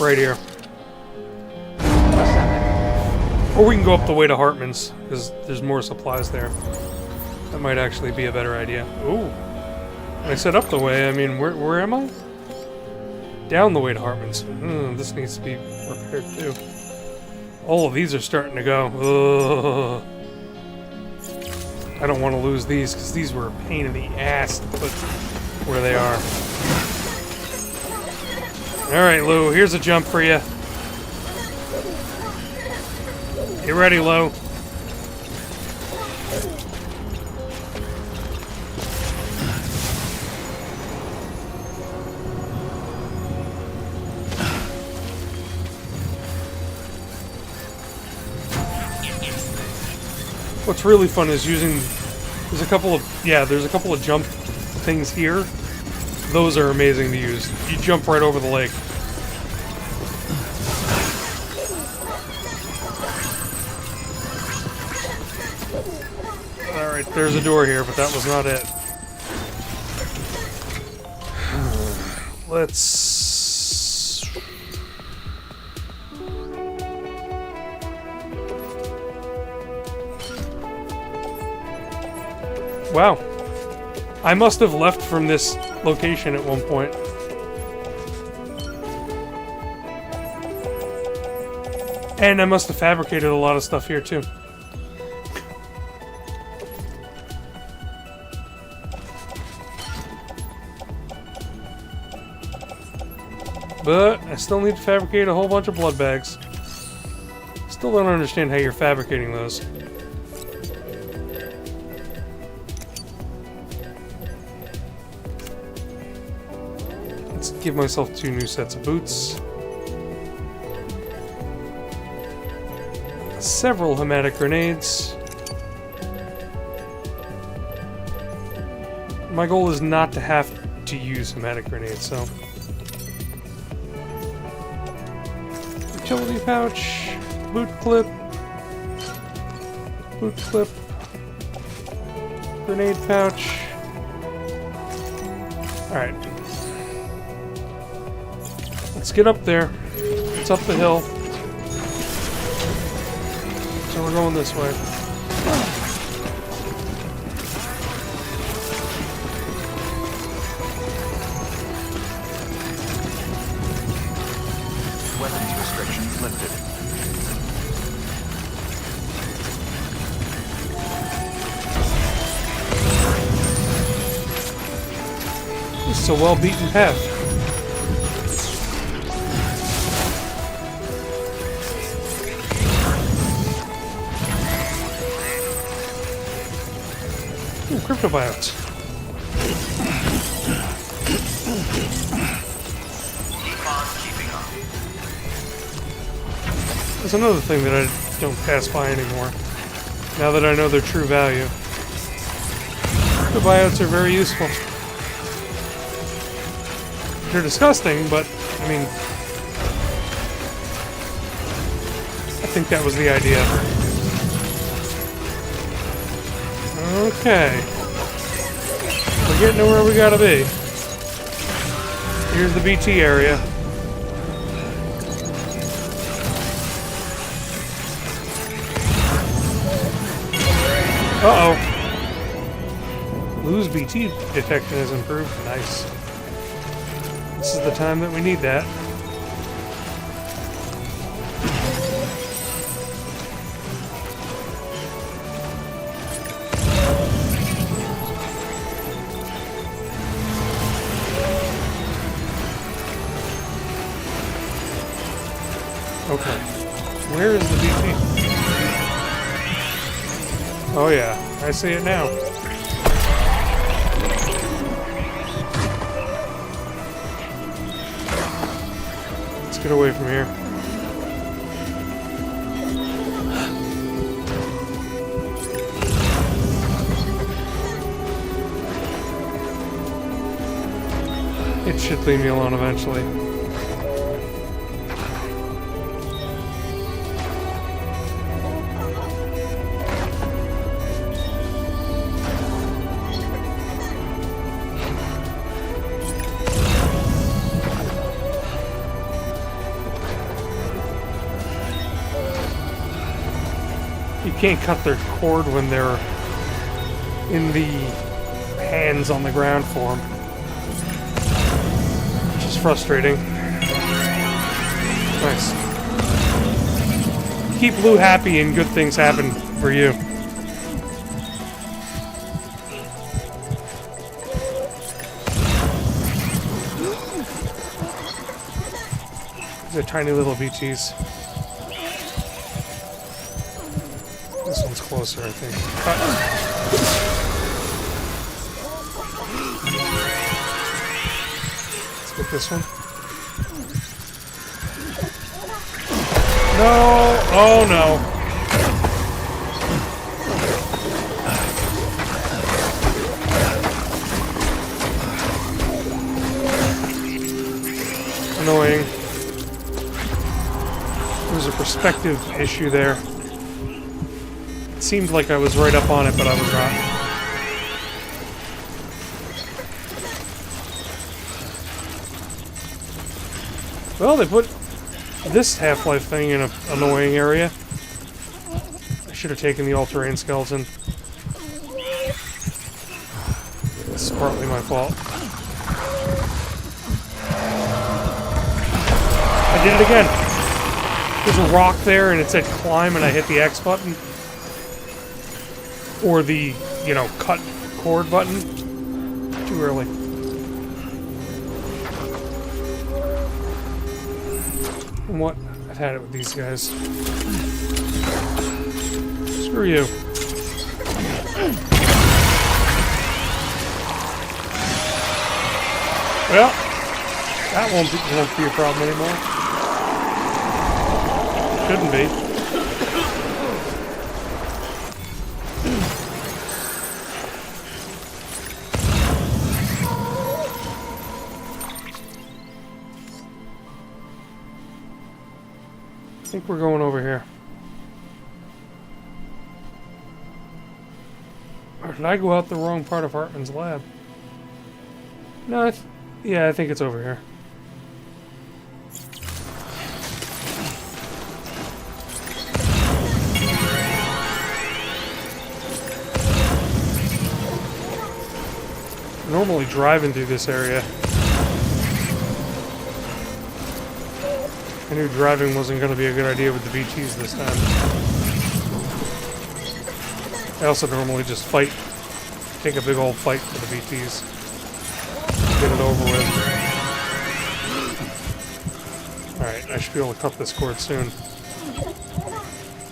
Right here. Or we can go up the way to Hartman's, because there's more supplies there. That might actually be a better idea. Ooh. When I said up the way, I mean, where am I? Down the way to Hartman's. This needs to be repaired too. All of these are starting to go. Ugh. I don't want to lose these, because these were a pain in the ass to put where they are. Alright, Lou, here's a jump for you. You ready, Lo? What's really fun is using... There's a couple of jump things here. Those are amazing to use. You jump right over the lake. Alright, there's a door here, but that was not it. Let's... Wow. I must have left from this location at one point. And I must have fabricated a lot of stuff here too. But I still need to fabricate a whole bunch of blood bags. Still don't understand how you're fabricating those. Let's give myself 2 new sets of boots. Several hematic grenades. My goal is not to have to use hematic grenades, so... Utility pouch, boot clip, grenade pouch. Alright. Let's get up there. It's up the hill. So we're going this way. Weapons restrictions lifted. This is a well-beaten path. Ooh, cryptobiotes. That's another thing that I don't pass by anymore. Now that I know their true value. The buyouts are very useful. They're disgusting, but, I mean... I think that was the idea. Okay. We're getting to where we gotta be. Here's the BT area. Uh-oh. Lou's BT detection has improved. Nice. This is the time that we need that. Okay. Where is the BT? Oh yeah, I see it now. Let's get away from here. It should leave me alone eventually. You can't cut their cord when they're in the hands on the ground form, which is frustrating. Nice. Keep Lou happy and good things happen for you. These are tiny little BTs. This one's closer, I think. Let's get this one. No! Oh no! Annoying. There's a perspective issue there. It seemed like I was right up on it, but I was not. Well, they put this Half-Life thing in an annoying area. I should have taken the all-terrain skeleton. This is partly my fault. I did it again. There's a rock there and it said climb and I hit the X button. Or the, you know, cut cord button. Too early. And what? I've had it with these guys. Screw you. Well, that won't be a problem anymore. Shouldn't be. I think we're going over here. Or did I go out the wrong part of Hartman's lab? No, yeah, I think it's over here. Normally driving through this area. I knew driving wasn't going to be a good idea with the BTs this time. I also normally just fight. Take a big old fight for the BTs. Get it over with. Alright, I should be able to cut this cord soon.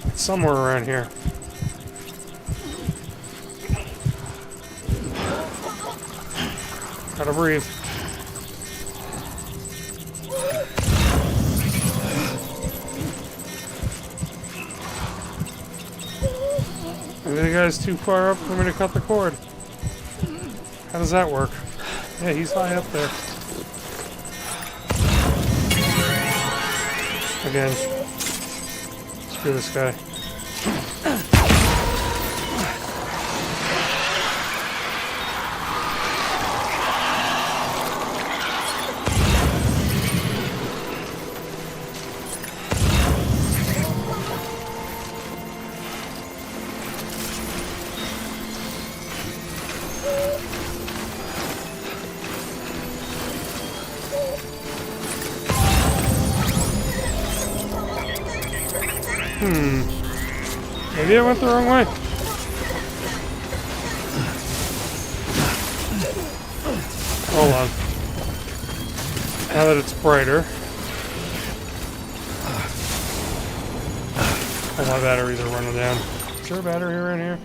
It's somewhere around here. Gotta breathe. Maybe the guy's too far up for me to cut the cord. How does that work? Yeah, he's high up there. Again. Screw this guy. Maybe I went the wrong way. Hold on. Now that it's brighter. Oh, my batteries are running down. Is there a battery around here?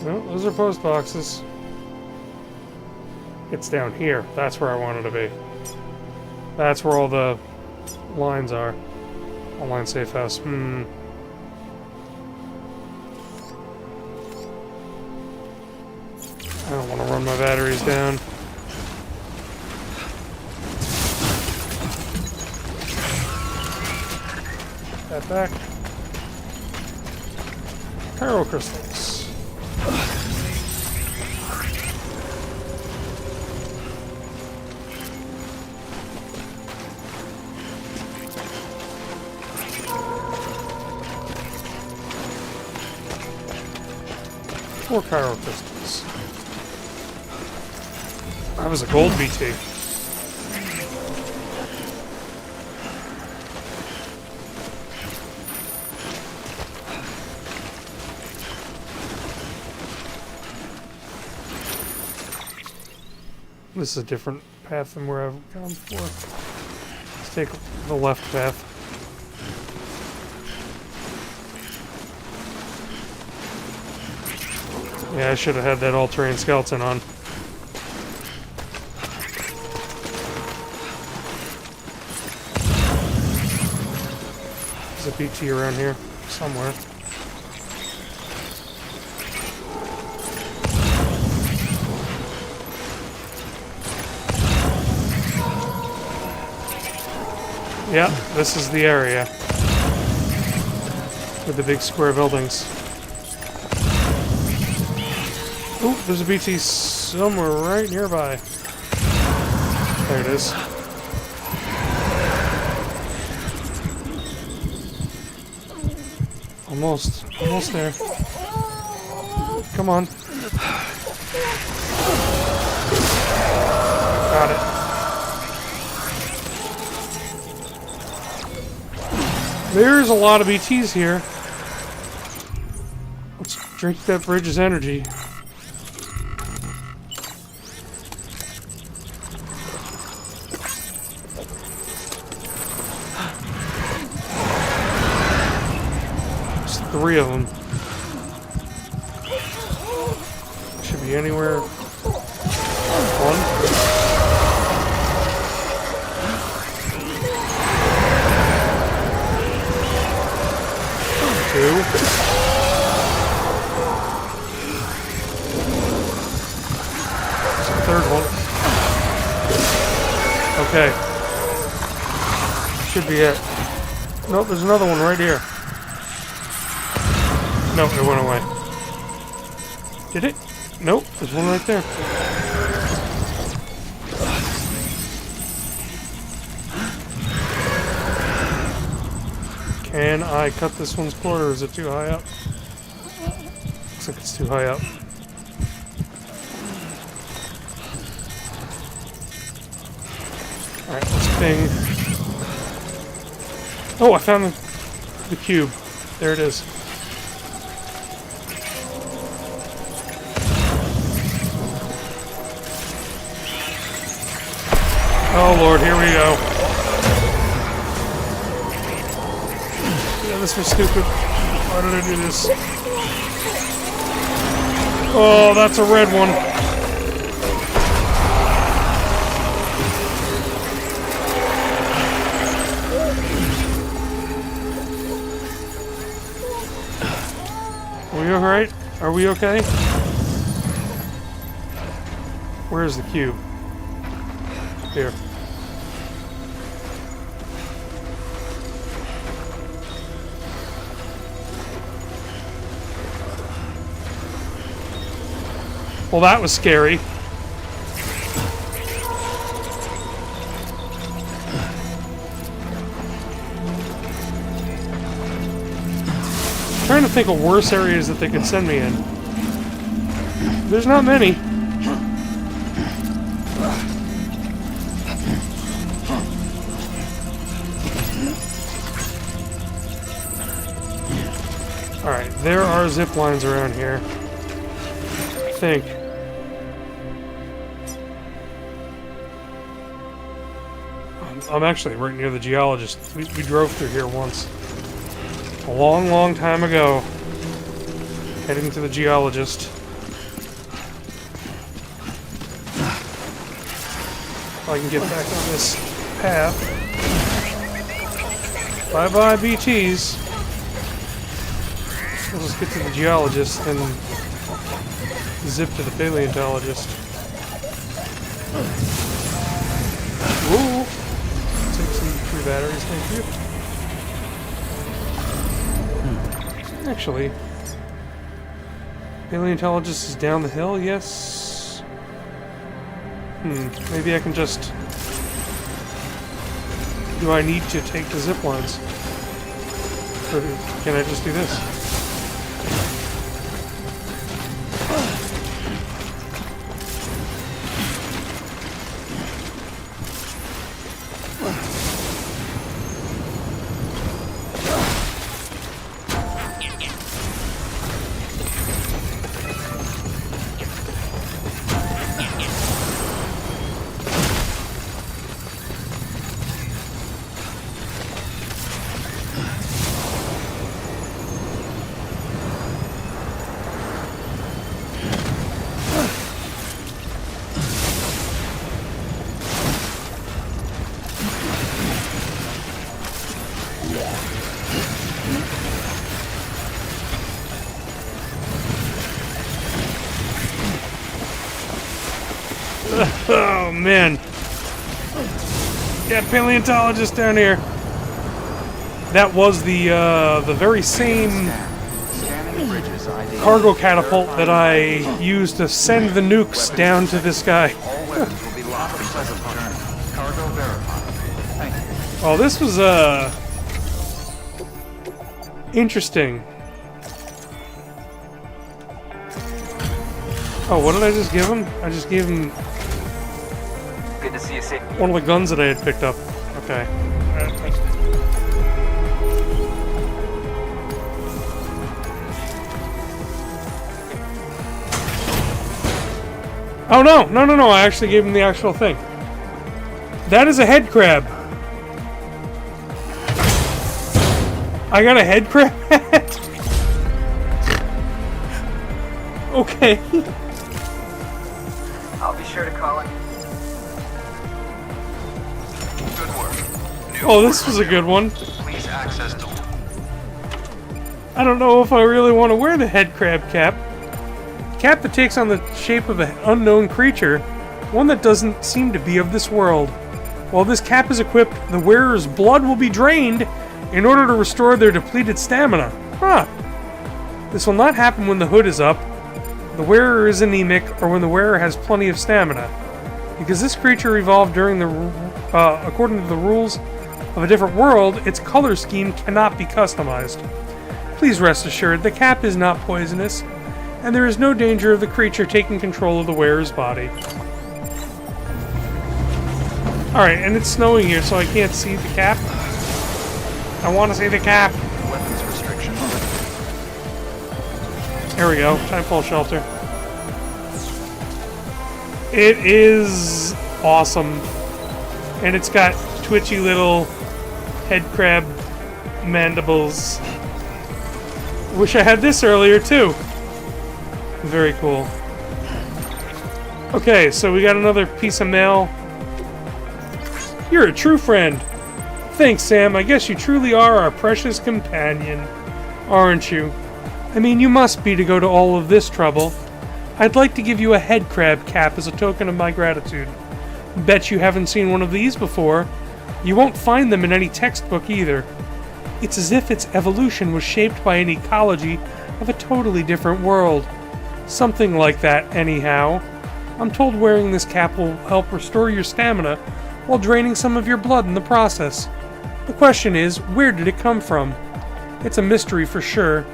No, those are post boxes. It's down here. That's where I wanted to be. That's where all the lines are. Online safe house. I don't want to run my batteries down. That back. Pyro crystals. Four pyro crystals. That was a gold BT. This is a different path than where I've gone before. Let's take the left path. Yeah, I should have had that all-terrain skeleton on. There's a BT around here somewhere. Yeah, this is the area with the big square buildings. Oh, there's a BT somewhere right nearby. There it is. Almost there. Come on. Got it. There's a lot of BTs here. Let's drink that bridge's energy. There's 3 of them. Should be anywhere. 1. There's a 3rd one. Okay. Should be it. Nope, there's another one right here. Nope, it went away. Did it? Nope, there's one right there. Can I cut this one's cord, or is it too high up? Looks like it's too high up. Alright, let's ping. Oh, I found the cube. There it is. Oh Lord, here we go. This was stupid. Why did I do this? Oh, that's a red one. Are we okay? Where's the cube? Here. Well, that was scary. I'm trying to think of worse areas that they could send me in. There's not many. Alright, there are zip lines around here. I think. I'm actually right near the geologist. We drove through here once. A long, long time ago. Heading to the geologist. If I can get back on this path. Bye-bye, BTs. We'll just get to the geologist and zip to the paleontologist. Ooh! Take some free batteries, thank you. Actually, paleontologist is down the hill, yes? Maybe I can just... Do I need to take the zip lines? Or can I just do this? Oh man. Yeah, paleontologist down here. That was the very same cargo catapult that I used to send the nukes down to this guy. Oh, this was interesting. Oh, what did I just give him? I just gave him Good to see you safe. one of the guns that I had picked up. Okay. Oh no! No, I actually gave him the actual thing. That is a head crab. I got a head crab? Okay. I'll be sure to call it. Good work. Oh, this was a good one. Please access the... I don't know if I really want to wear the head crab cap. Cap that takes on the shape of an unknown creature, one that doesn't seem to be of this world. While this cap is equipped, the wearer's blood will be drained in order to restore their depleted stamina. Huh. This will not happen when the hood is up, the wearer is anemic, or when the wearer has plenty of stamina. Because this creature evolved during the, according to the rules of a different world, its color scheme cannot be customized. Please rest assured, the cap is not poisonous, and there is no danger of the creature taking control of the wearer's body. Alright, and it's snowing here, so I can't see the cap. I want to see the cap. Weapons restriction. There we go. Timefall shelter. It is awesome. And it's got twitchy little head crab mandibles. Wish I had this earlier too. Very cool. Okay, so we got another piece of mail. You're a true friend. Thanks, Sam. I guess you truly are our precious companion, aren't you? I mean, you must be to go to all of this trouble. I'd like to give you a head crab cap as a token of my gratitude. Bet you haven't seen one of these before. You won't find them in any textbook either. It's as if its evolution was shaped by an ecology of a totally different world. Something like that, anyhow. I'm told wearing this cap will help restore your stamina while draining some of your blood in the process. The question is, where did it come from? It's a mystery for sure.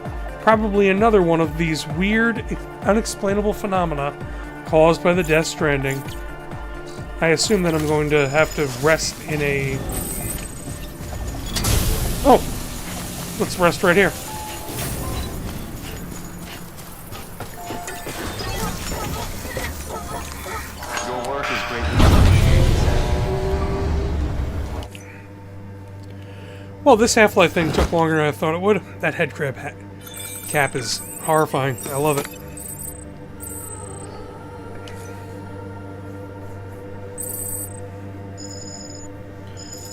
Probably another one of these weird, unexplainable phenomena caused by the Death Stranding. I assume that I'm going to have to rest in a... Oh! Let's rest right here. Your work is greatly appreciated, Sam. Well, this Half-Life thing took longer than I thought it would. That head crab cap is horrifying. I love it.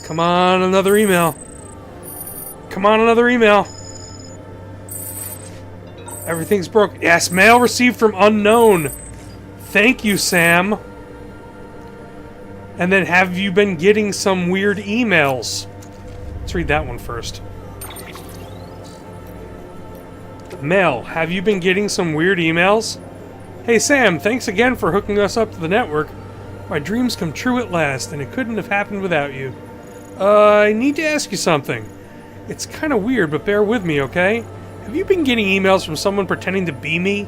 Come on, another email. Come on, another email. Everything's broken. Yes, mail received from unknown. Thank you, Sam. And then, have you been getting some weird emails? Let's read that one first. Mail, have you been getting some weird emails? Hey Sam, thanks again for hooking us up to the network. My dreams come true at last, and it couldn't have happened without you. I need to ask you something. It's kind of weird, but bear with me, okay? Have you been getting emails from someone pretending to be me?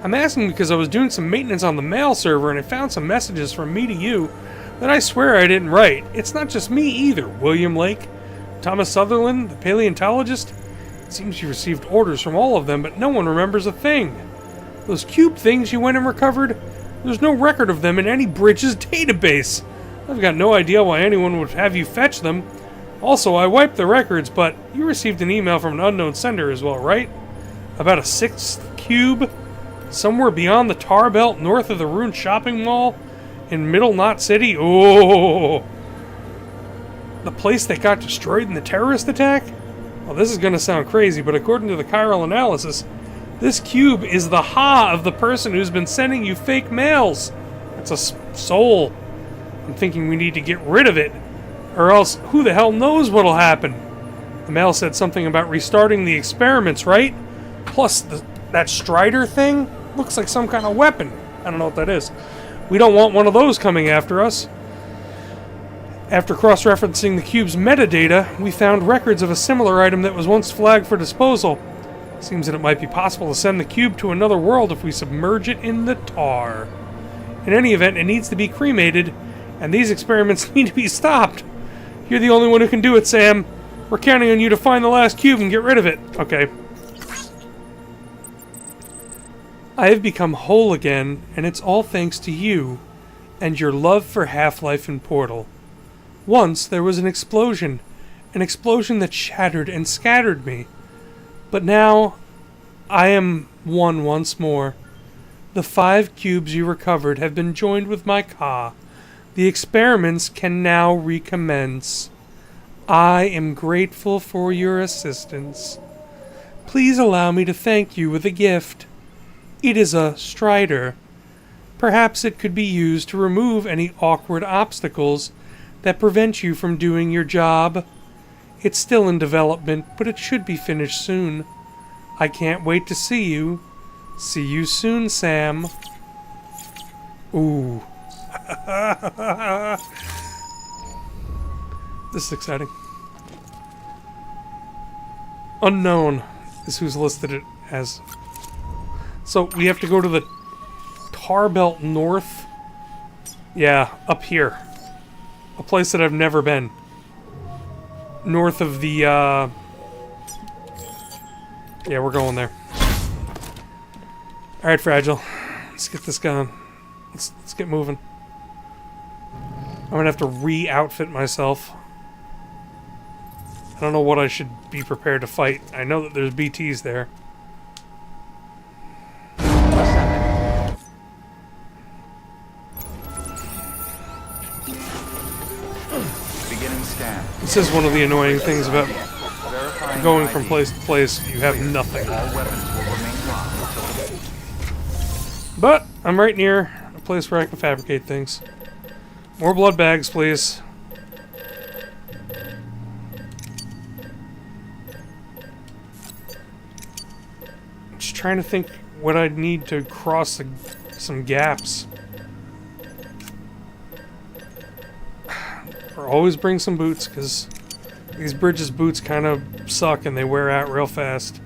I'm asking because I was doing some maintenance on the mail server and I found some messages from me to you that I swear I didn't write. It's not just me either. William Lake, Thomas Sutherland, the paleontologist. It seems you received orders from all of them, but no one remembers a thing. Those cube things you went and recovered? There's no record of them in any Bridges database. I've got no idea why anyone would have you fetch them. Also, I wiped the records, but you received an email from an unknown sender as well, right? About a 6th cube? Somewhere beyond the tar belt north of the ruined shopping mall in Middle Knot City? Oh! The place that got destroyed in the terrorist attack? Well, this is going to sound crazy, but according to the chiral analysis, this cube is the Ha of the person who's been sending you fake mails. It's a soul. I'm thinking we need to get rid of it, or else who the hell knows what'll happen. The mail said something about restarting the experiments, right? Plus, that Strider thing looks like some kind of weapon. I don't know what that is. We don't want one of those coming after us. After cross-referencing the cube's metadata, we found records of a similar item that was once flagged for disposal. Seems that it might be possible to send the cube to another world if we submerge it in the tar. In any event, it needs to be cremated, and these experiments need to be stopped. You're the only one who can do it, Sam. We're counting on you to find the last cube and get rid of it. Okay. I have become whole again, and it's all thanks to you and your love for Half-Life and Portal. Once there was an explosion that shattered and scattered me. But now I am one once more. The 5 cubes you recovered have been joined with my Ka. The experiments can now recommence. I am grateful for your assistance. Please allow me to thank you with a gift. It is a Strider. Perhaps it could be used to remove any awkward obstacles that prevent you from doing your job. It's still in development, but it should be finished soon. I can't wait to see you. See you soon, Sam. Ooh. This is exciting. Unknown is who's listed it as. So we have to go to the tar belt north. Yeah, up here. A place that I've never been. North of the, yeah, we're going there. Alright, Fragile. Let's get this going. Let's get moving. I'm gonna have to re-outfit myself. I don't know what I should be prepared to fight. I know that there's BTs there. Beginning scan. This is one of the annoying things about Verifying going from ID. place to place. You have nothing. All weapons will But I'm right near a place where I can fabricate things. More blood bags, please. Just trying to think what I'd need to cross some gaps. Or always bring some boots, because these bridges boots kind of suck and they wear out real fast.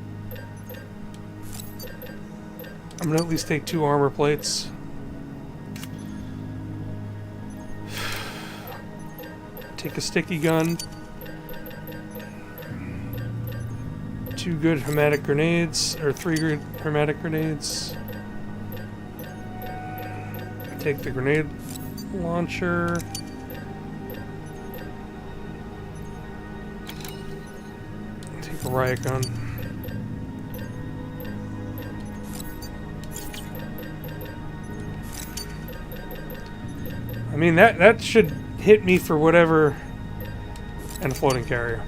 I'm gonna at least take 2 armor plates. Take a sticky gun. 2 good hermetic grenades, or 3 good hermetic grenades. Take the grenade launcher. Take a riot gun. I mean, that should hit me for whatever... And a floating carrier.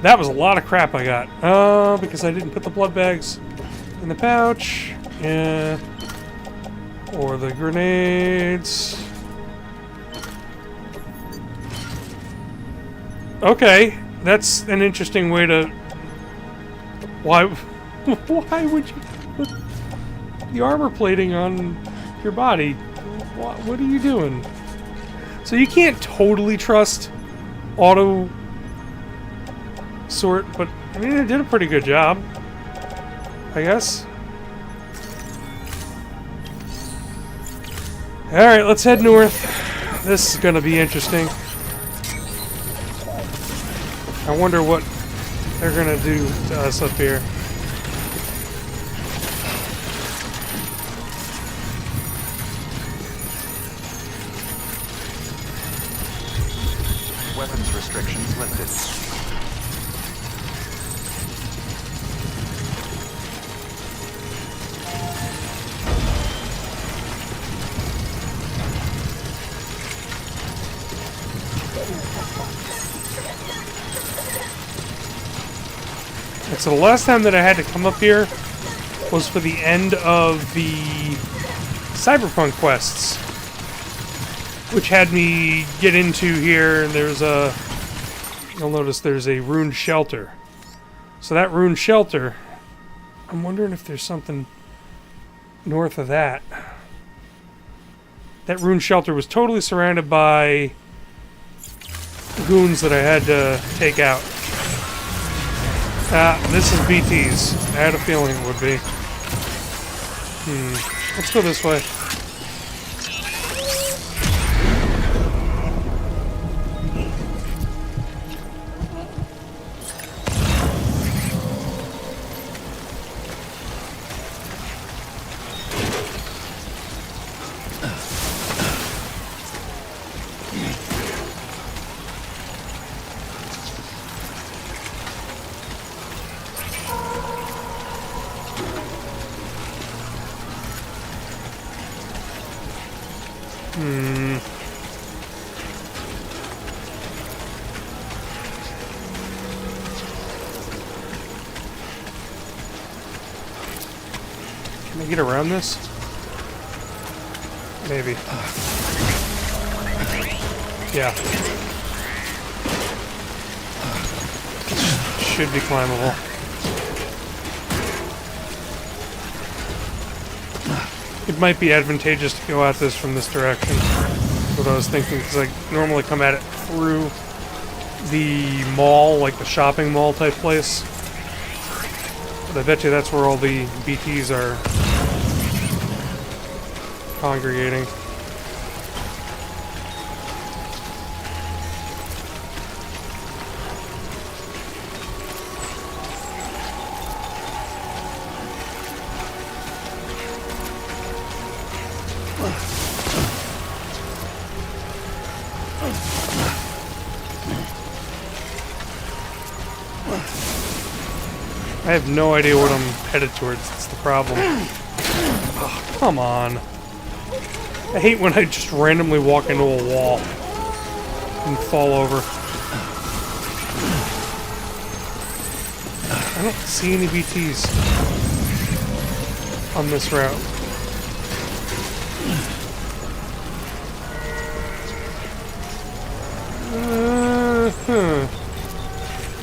That was a lot of crap I got. Because I didn't put the blood bags in the pouch. Yeah. Or the grenades. Okay, that's an interesting way to... Why would you put the armor plating on your body? What are you doing? So you can't totally trust auto sort, but I mean, it did a pretty good job, I guess. Alright, let's head north. This is gonna be interesting. I wonder what they're gonna do to us up here. Weapons restrictions lifted. So the last time that I had to come up here was for the end of the Cyberpunk quests, which had me get into here, and there's a... You'll notice there's a ruined shelter. So that ruined shelter, I'm wondering if there's something north of that. That ruined shelter was totally surrounded by goons that I had to take out. This is BT's. I had a feeling it would be. Let's go this way. Can I get around this? Maybe. Yeah. Should be climbable. It might be advantageous to go at this from this direction. That's what I was thinking, because I normally come at it through the mall, like the shopping mall type place. But I bet you that's where all the BTs are congregating. I have no idea what I'm headed towards. That's the problem. come on. I hate when I just randomly walk into a wall and fall over. I don't see any BTs on this route.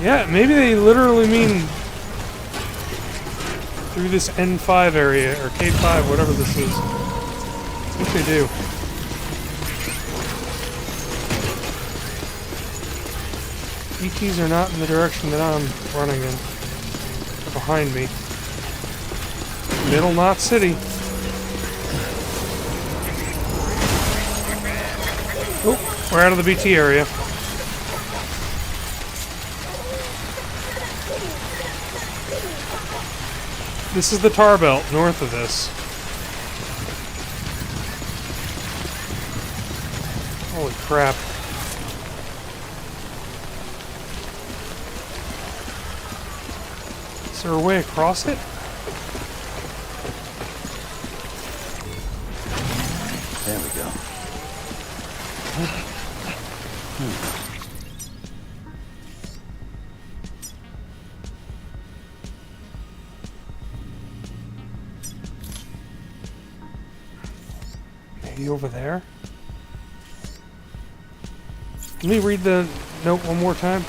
Yeah, maybe they literally mean through this N5 area, or K5, whatever this is. I think they do. ETs are not in the direction that I'm running in. They're behind me. Middle Knot City. Oh, we're out of the BT area. This is the tar belt north of this. Holy crap. Is there a way across it? There we go. Maybe over there? Let me read the note one more time.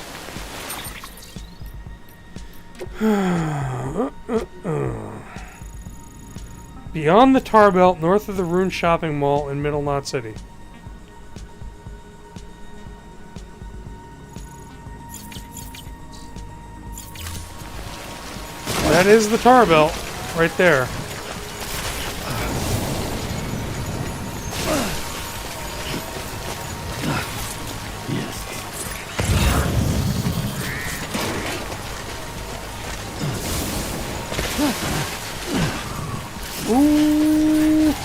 Beyond the tar belt, north of the Rune Shopping Mall in Middle Knot City. That is the tar belt, right there.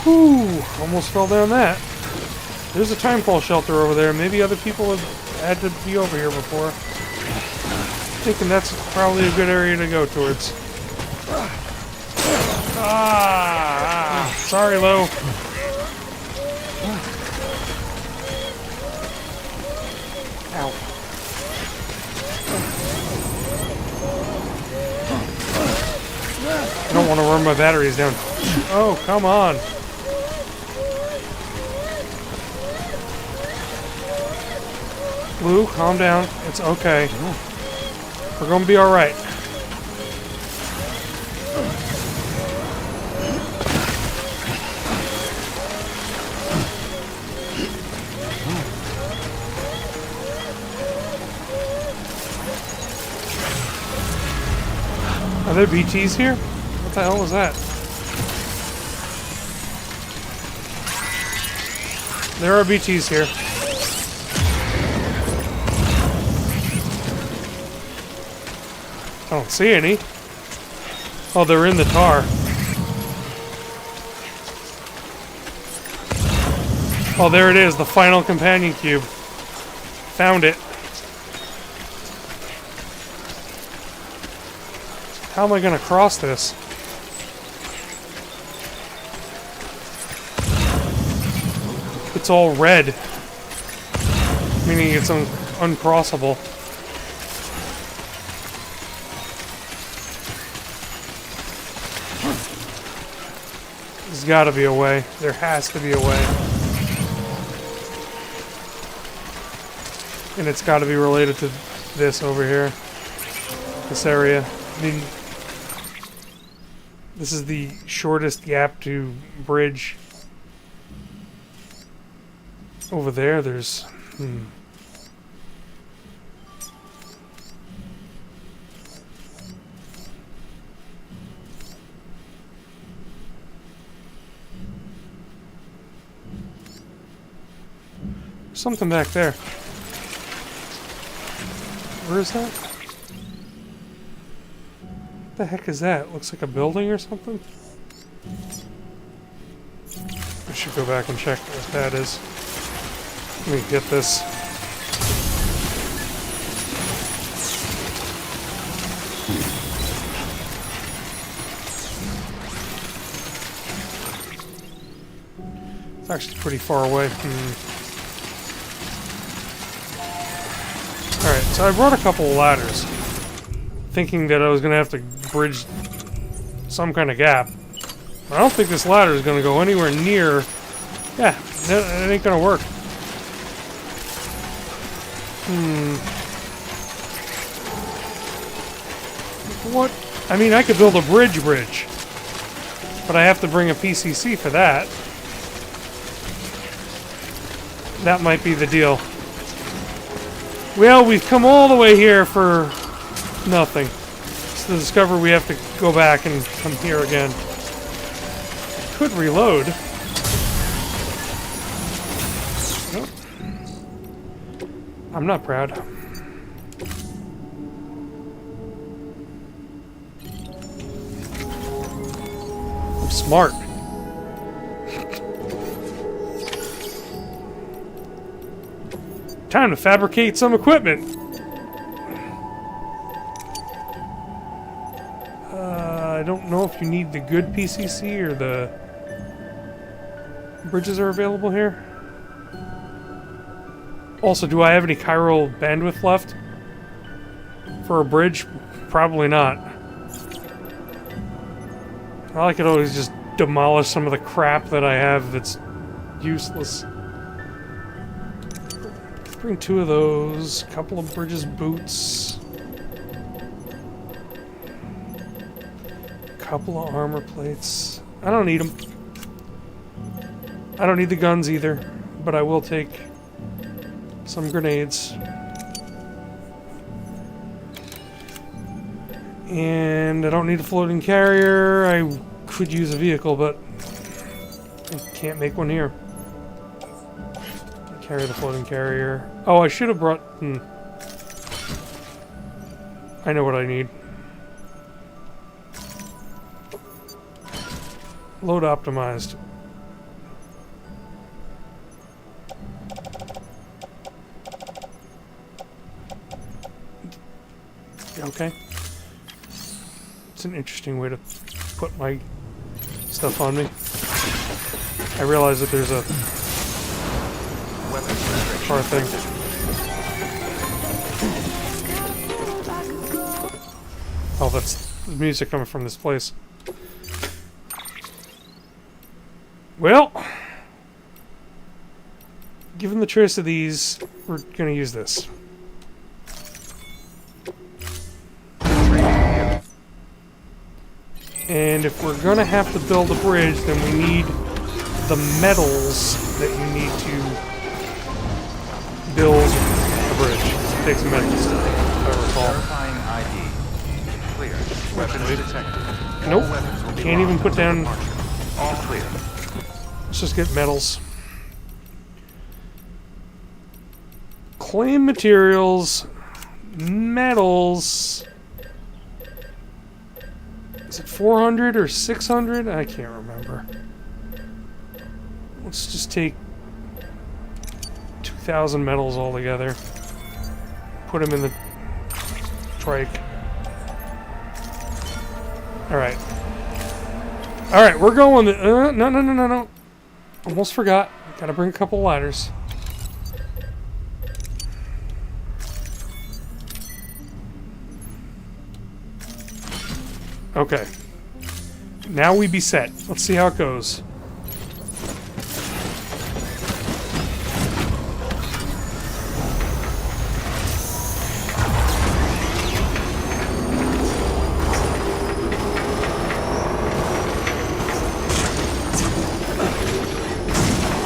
Ooh, almost fell down that. There's a timefall shelter over there. Maybe other people have had to be over here before. Thinking that's probably a good area to go towards. Sorry, Lo. Ow. I don't want to run my batteries down. Oh, come on. Blue, calm down. It's okay. We're gonna be alright. Are there BTs here? What the hell was that? There are BTs here. I don't see any. Oh, they're in the tar. Oh, there it is, the final companion cube. Found it. How am I gonna cross this? It's all red. Meaning it's uncrossable. There's gotta be a way. There has to be a way. And it's gotta be related to this over here. This area. I mean, this is the shortest gap to bridge. Over there, there's... something back there. Where is that? What the heck is that? Looks like a building or something? I should go back and check what that is. Let me get this. actually pretty far away. Alright, so I brought a couple of ladders, thinking that I was going to have to bridge some kind of gap. I don't think this ladder is going to go anywhere near... Yeah, it ain't going to work. What? I mean, I could build a bridge, but I have to bring a PCC for that. That might be the deal. Well, we've come all the way here for nothing. It's to discover we have to go back and come here again. Could reload. Nope. I'm not proud. I'm smart. Time to fabricate some equipment. I don't know if you need the good PCC or the bridges are available here. Also, do I have any chiral bandwidth left for a bridge? Probably not. Well, I could always just demolish some of the crap that I have that's useless. Bring 2 of those, a couple of bridges boots, a couple of armor plates. I don't need them. I don't need the guns either, but I will take some grenades. And I don't need a floating carrier. I could use a vehicle, but I can't make one here. Carry the floating carrier. Oh, I should have brought... I know what I need. Load optimized. Okay. It's an interesting way to put my stuff on me. I realize that there's a car thing. Oh, that's the music coming from this place. Well, given the choice of these, we're gonna use this. And if we're gonna have to build a bridge, then we need the metals that you need to build a bridge. It takes metals, if I recall. Verifying ID. Clear. Weapons detected. Nope. All weapons will be Can't even locked put until down... departure. All clear. Let's just get metals. Claim materials. Metals. Is it 400 or 600? I can't remember. Let's just take 2,000 metals altogether. Put them in the trike. Alright. Alright, we're going... No. Almost forgot. Gotta bring a couple ladders. Okay. Now we be set. Let's see how it goes.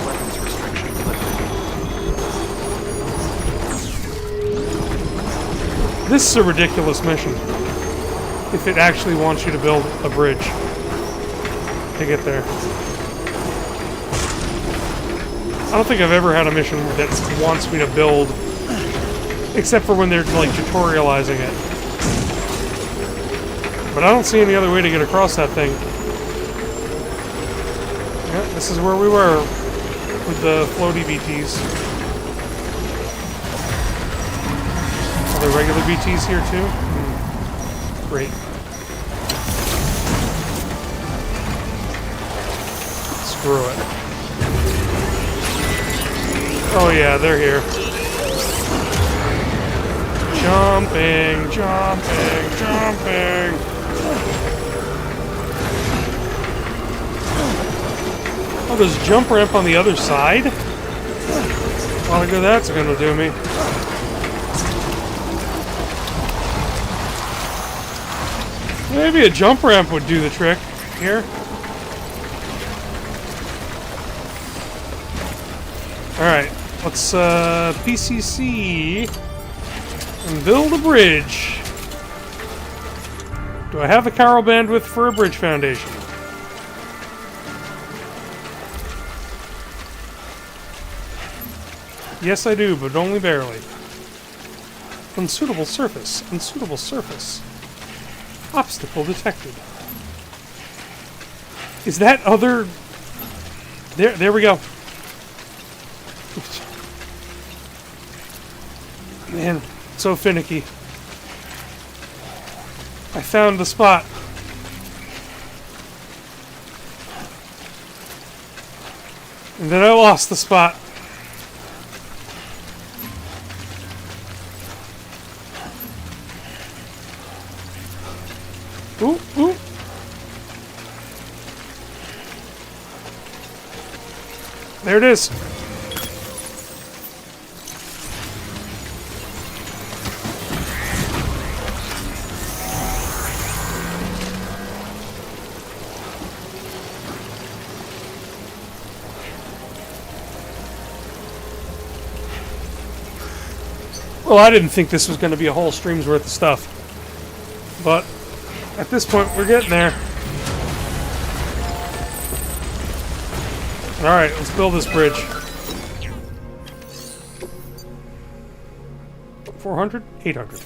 Weapons restrictions lifted. This is a ridiculous mission. If it actually wants you to build a bridge to get there. I don't think I've ever had a mission that wants me to build, except for when they're like tutorializing it. But I don't see any other way to get across that thing. Yeah, this is where we were with the floaty BTs. Are there regular BTs here too? Great. Screw it. Oh yeah, they're here. Jumping, jumping, jumping. Oh, there's a jump ramp on the other side? Well, how good that's gonna do me. Maybe a jump ramp would do the trick here. Alright, let's PCC and build a bridge. Do I have the Carol bandwidth for a bridge foundation? Yes, I do, but only barely. Unsuitable surface. Unsuitable surface. Obstacle detected. Is that other... There we go. Oops. Man, so finicky. I found the spot. And then I lost the spot. Ooh, ooh. There it is. Well, I didn't think this was going to be a whole stream's worth of stuff. But at this point, we're getting there. Alright, let's build this bridge. 400? 800.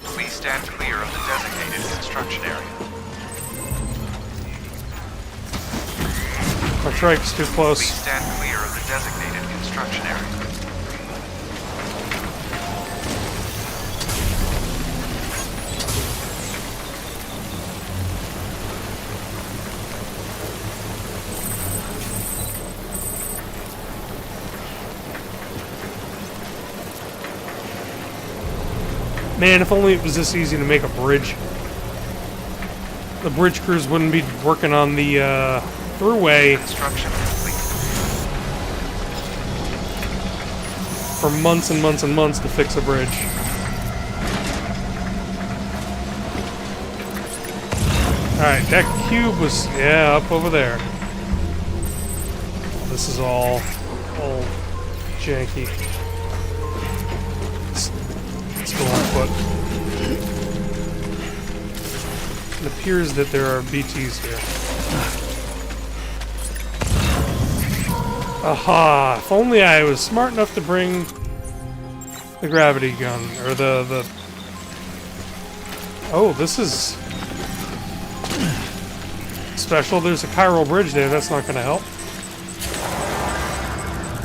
Please stand clear of the designated construction area. My trike's too close. Please stand clear of the designated construction area. Man, if only it was this easy to make a bridge. The bridge crews wouldn't be working on the throughway Construction complete. for months and months and months to fix a bridge. Alright, that cube was, yeah, up over there. This is all janky. Let's go on foot. It appears that there are BTs here. Aha! If only I was smart enough to bring the gravity gun, or the... Oh, this is... special. There's a chiral bridge there. That's not going to help.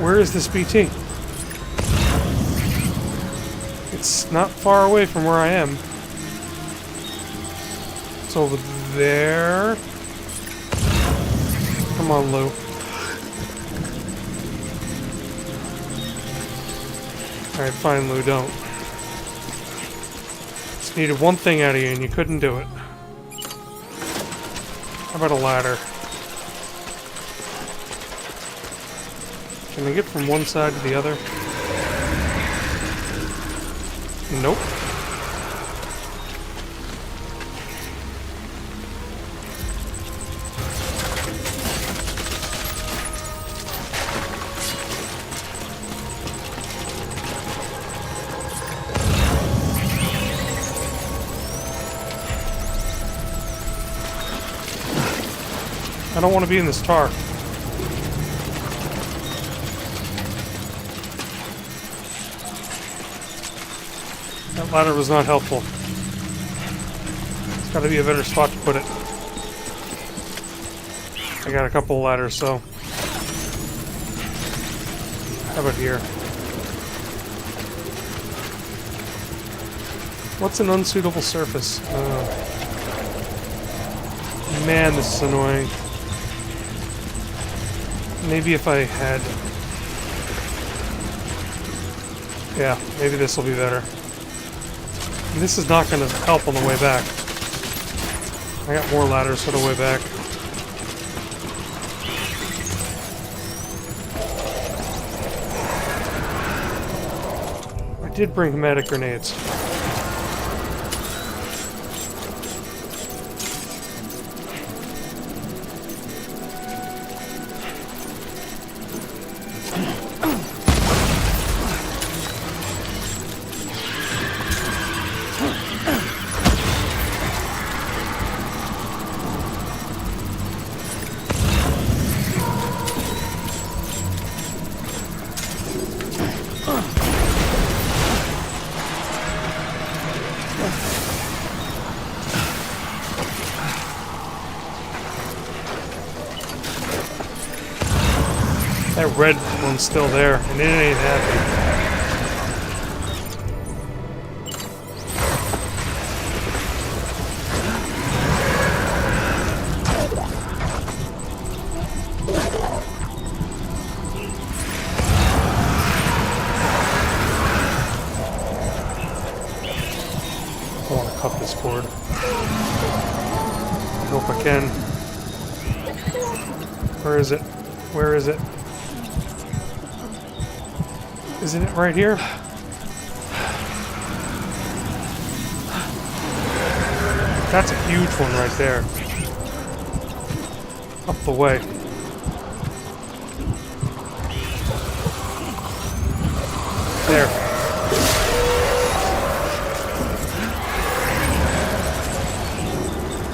Where is this BT? It's not far away from where I am. It's over there. Come on, Lou. Alright, fine, Lou, don't. Just needed one thing out of you and you couldn't do it. How about a ladder? Can I get from one side to the other? Nope. I don't want to be in this tar. That ladder was not helpful. There's got to be a better spot to put it. I got a couple of ladders, so... How about here? What's an unsuitable surface? Man, this is annoying. Maybe if I had... Yeah, maybe this will be better. And this is not going to help on the way back. I got more ladders for the way back. I did bring hematic grenades. That red one's still there, and it ain't happy. I want to cut this cord. I hope I can. Where is it? Where is it? Isn't it right here? That's a huge one right there. Up the way. There.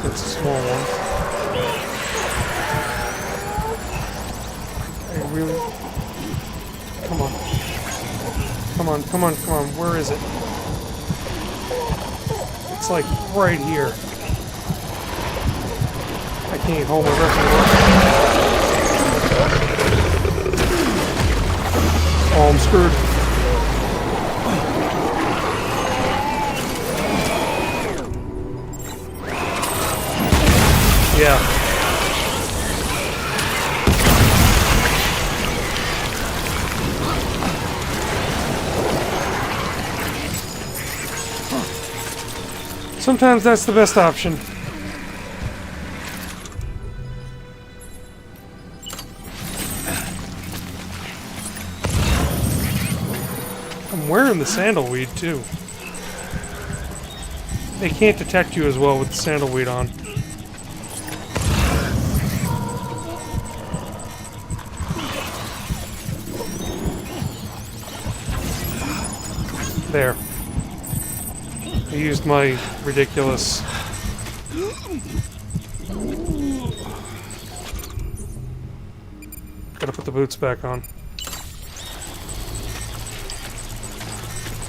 That's a small one. I really... Come on. Come on, come on, come on. Where is it? It's like right here. I can't hold my breath anymore. Oh, I'm screwed. Yeah. Sometimes that's the best option. I'm wearing the sandalweed too. They can't detect you as well with the sandalweed on. There. I used my ridiculous... Gotta put the boots back on.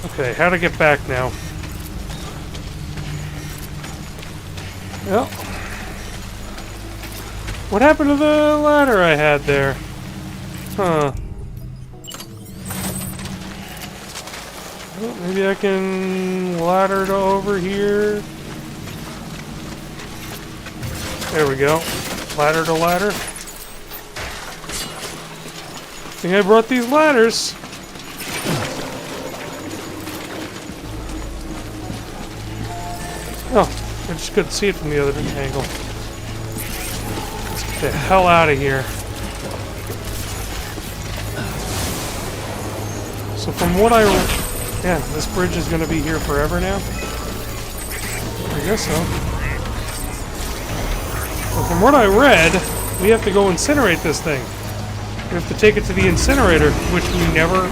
Okay, how to get back now? Well... What happened to the ladder I had there? Huh. Well, maybe I can ladder to over here. There we go. Ladder to ladder. I think I brought these ladders. Oh, I just couldn't see it from the other angle. Let's get the hell out of here. So from what yeah, this bridge is going to be here forever now? I guess so. Well, from what I read, we have to go incinerate this thing. We have to take it to the incinerator, which we never...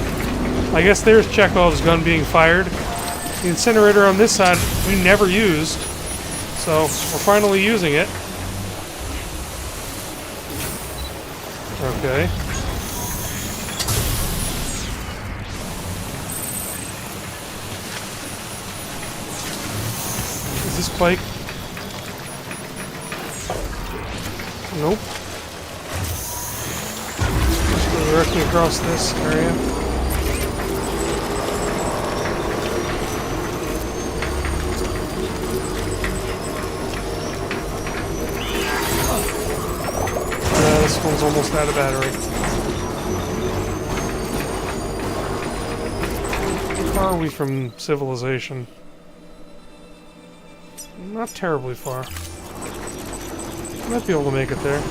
I guess there's Chekhov's gun being fired. The incinerator on this side, we never used. So, we're finally using it. Okay. Is this bike? Nope. Just go directly across this area. one's almost out of battery. How far are we from civilization? Not terribly far. Might be able to make it there.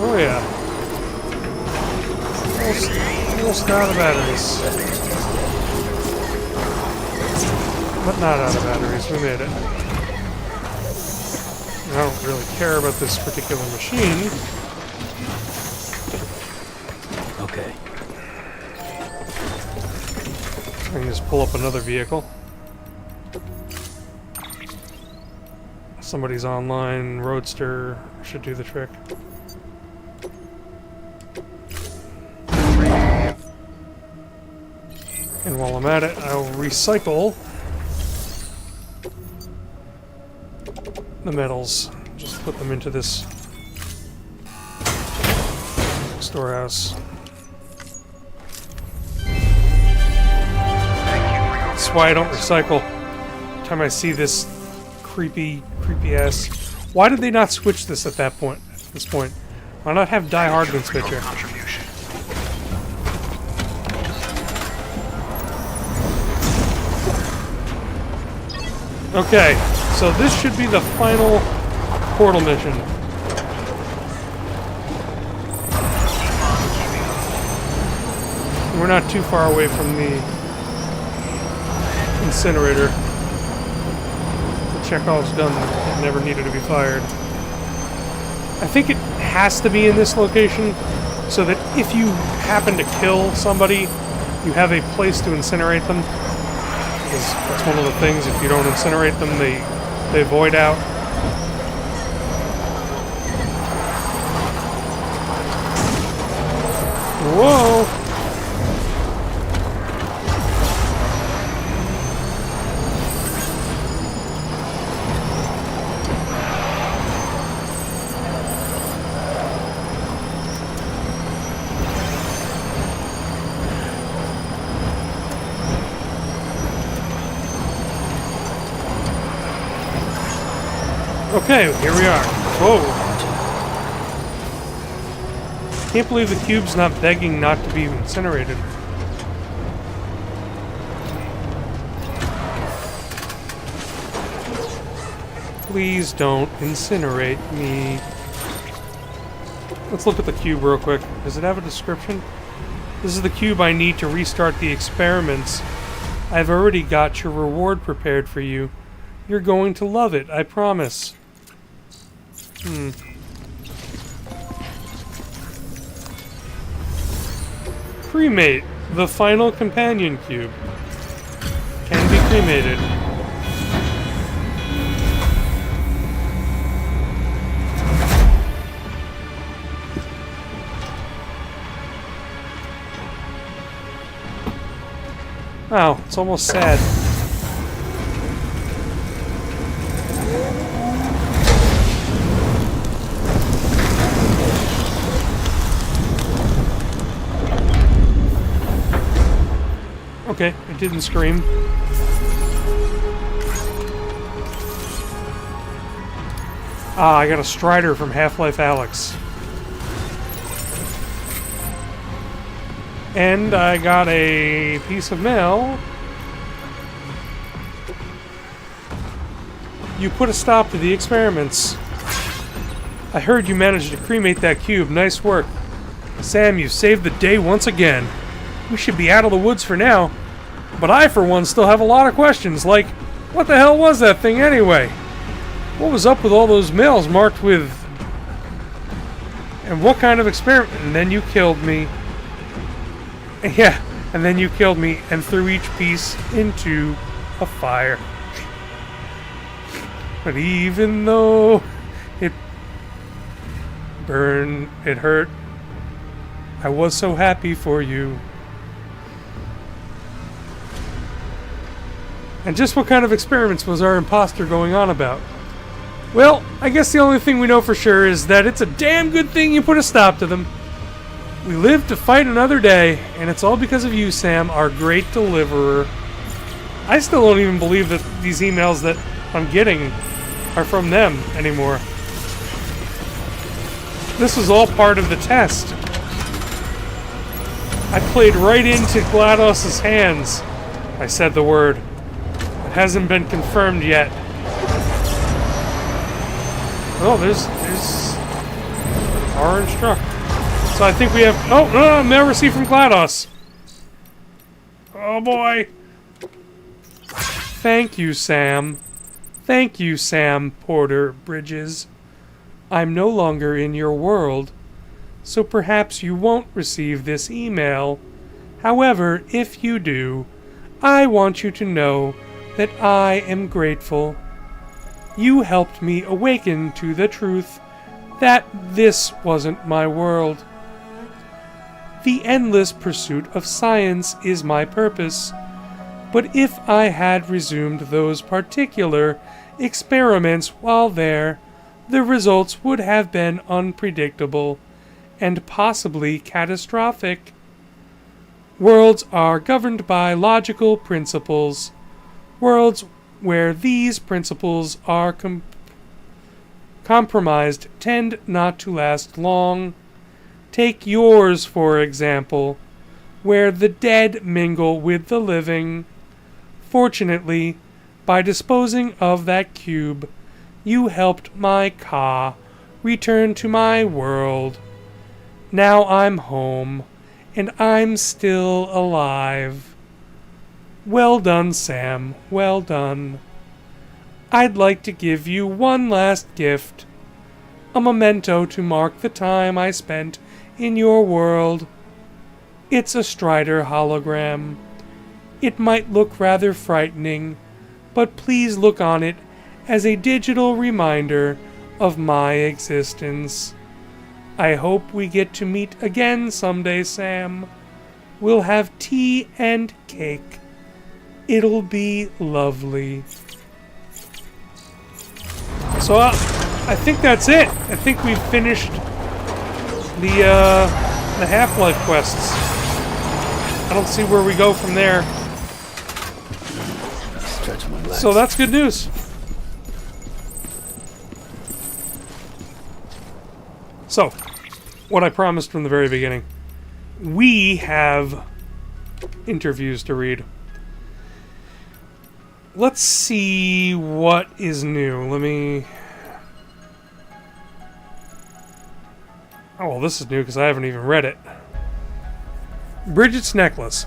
Oh yeah. Almost out of batteries. But not out of batteries, we made it. I don't really care about this particular machine. Okay. I can just pull up another vehicle. Somebody's online, Roadster should do the trick. And while I'm at it, I'll recycle the metals. Just put them into this storehouse. That's why I don't recycle. Every time I see this creepy ass. Why did they not switch this at that point? At this point, why not have Die Hardman switch it? Okay, so this should be the final portal mission. We're not too far away from the incinerator. The Chekhov's gun that never needed to be fired. I think it has to be in this location so that if you happen to kill somebody, you have a place to incinerate them. Because that's one of the things, if you don't incinerate them, they void out. Whoa! Okay, here we are. Whoa. Can't believe the cube's not begging not to be incinerated. Please don't incinerate me. Let's look at the cube real quick. Does it have a description? This is the cube I need to restart the experiments. I've already got your reward prepared for you. You're going to love it, I promise. Cremate, the final companion cube. Can be cremated. Wow, it's almost sad. Okay, it didn't scream. Ah, I got a Strider from Half-Life Alyx. And I got a piece of mail. You put a stop to the experiments. I heard you managed to cremate that cube. Nice work. Sam, you saved the day once again. We should be out of the woods for now. But I, for one, still have a lot of questions, like, what the hell was that thing anyway? What was up with all those mails marked with... And what kind of experiment? And then you killed me. Yeah, and then you killed me and threw each piece into a fire. But even though it burned, it hurt, I was so happy for you. And just what kind of experiments was our imposter going on about? Well, I guess the only thing we know for sure is that it's a damn good thing you put a stop to them. We live to fight another day, and it's all because of you, Sam, our great deliverer. I still don't even believe that these emails that I'm getting are from them anymore. This was all part of the test. I played right into GLaDOS' hands. I said the word. It hasn't been confirmed yet. Oh, there's orange truck. So I think we have... Oh, no, mail received from GLaDOS. Oh, boy. Thank you, Sam. Thank you, Sam Porter Bridges. I'm no longer in your world, so perhaps you won't receive this email. However, if you do, I want you to know that I am grateful. You helped me awaken to the truth that this wasn't my world. The endless pursuit of science is my purpose, but if I had resumed those particular experiments while there, the results would have been unpredictable and possibly catastrophic. Worlds are governed by logical principles. Worlds where these principles are compromised tend not to last long. Take yours, for example, where the dead mingle with the living. Fortunately, by disposing of that cube, you helped my Ka return to my world. Now I'm home, and I'm still alive. Well done, Sam. Well done. I'd like to give you one last gift. A memento to mark the time I spent in your world. It's a Strider hologram. It might look rather frightening, but please look on it as a digital reminder of my existence. I hope we get to meet again someday, Sam. We'll have tea and cake. It'll be lovely. So I think that's it. I think we've finished the Half-Life quests. I don't see where we go from there. Stretch my legs. So that's good news. So, what I promised from the very beginning. We have interviews to read. Let's see what is new. Let me... Oh, well, this is new because I haven't even read it. Bridget's necklace.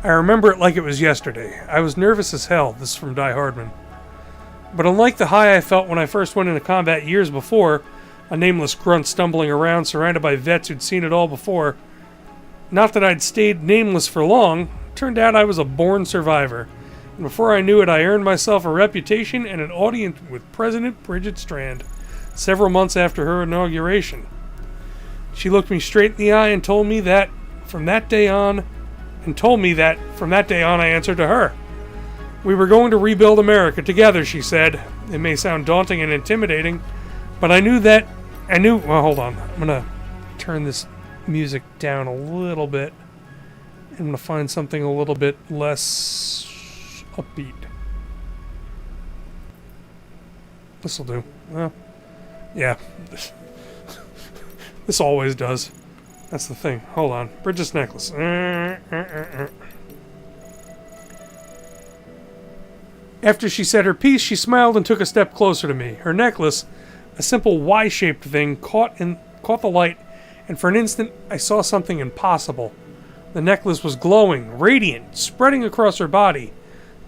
I remember it like it was yesterday. I was nervous as hell. This is from Die Hardman. But unlike the high I felt when I first went into combat years before, a nameless grunt stumbling around surrounded by vets who'd seen it all before, not that I'd stayed nameless for long, turned out I was a born survivor. And before I knew it, I earned myself a reputation and an audience with President Bridget Strand, several months after her inauguration. She looked me straight in the eye and told me that from that day on I answered to her. We were going to rebuild America together, she said. It may sound daunting and intimidating, but well, hold on. I'm going to turn this music down a little bit. I'm going to find something a little bit less upbeat. This'll do. Well, yeah. This always does. That's the thing. Hold on. Bridget's necklace. After she said her piece, she smiled and took a step closer to me. Her necklace, a simple Y-shaped thing, caught the light, and for an instant I saw something impossible. The necklace was glowing, radiant, spreading across her body,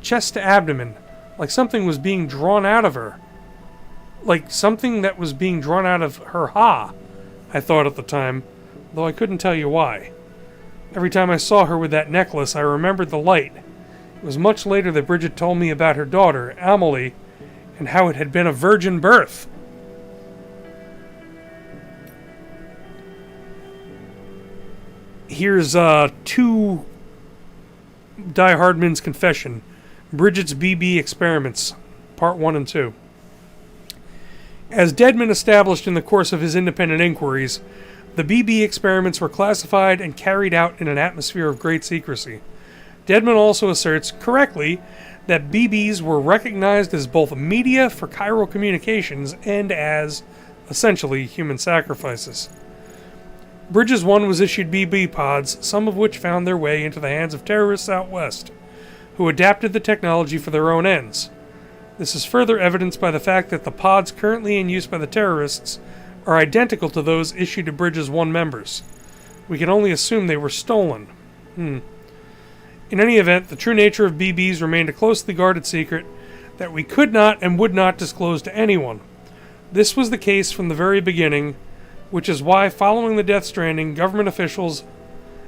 chest to abdomen, like something was being drawn out of her. Like something that was being drawn out of her ha, I thought at the time, though I couldn't tell you why. Every time I saw her with that necklace, I remembered the light. It was much later that Bridget told me about her daughter, Amelie, and how it had been a virgin birth. Here's 2 Die Hardman's confession. Bridget's BB experiments, part 1 and 2. As Deadman established in the course of his independent inquiries, the BB experiments were classified and carried out in an atmosphere of great secrecy. Deadman also asserts, correctly, that BBs were recognized as both media for chiral communications and as, essentially, human sacrifices. Bridges 1 was issued BB pods, some of which found their way into the hands of terrorists out west, who adapted the technology for their own ends. This is further evidenced by the fact that the pods currently in use by the terrorists are identical to those issued to Bridges 1 members. We can only assume they were stolen. In any event, the true nature of BBs remained a closely guarded secret that we could not and would not disclose to anyone. This was the case from the very beginning, which is why, following the Death Stranding, government officials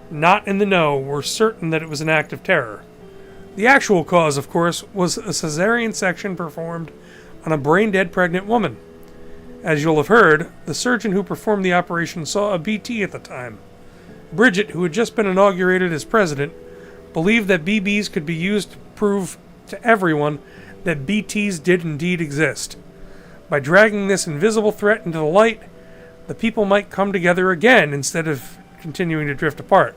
not in the know were certain that it was an act of terror. The actual cause, of course, was a cesarean section performed on a brain-dead pregnant woman. As you'll have heard, the surgeon who performed the operation saw a BT at the time. Bridget, who had just been inaugurated as president, believed that BBs could be used to prove to everyone that BTs did indeed exist. By dragging this invisible threat into the light, the people might come together again instead of continuing to drift apart.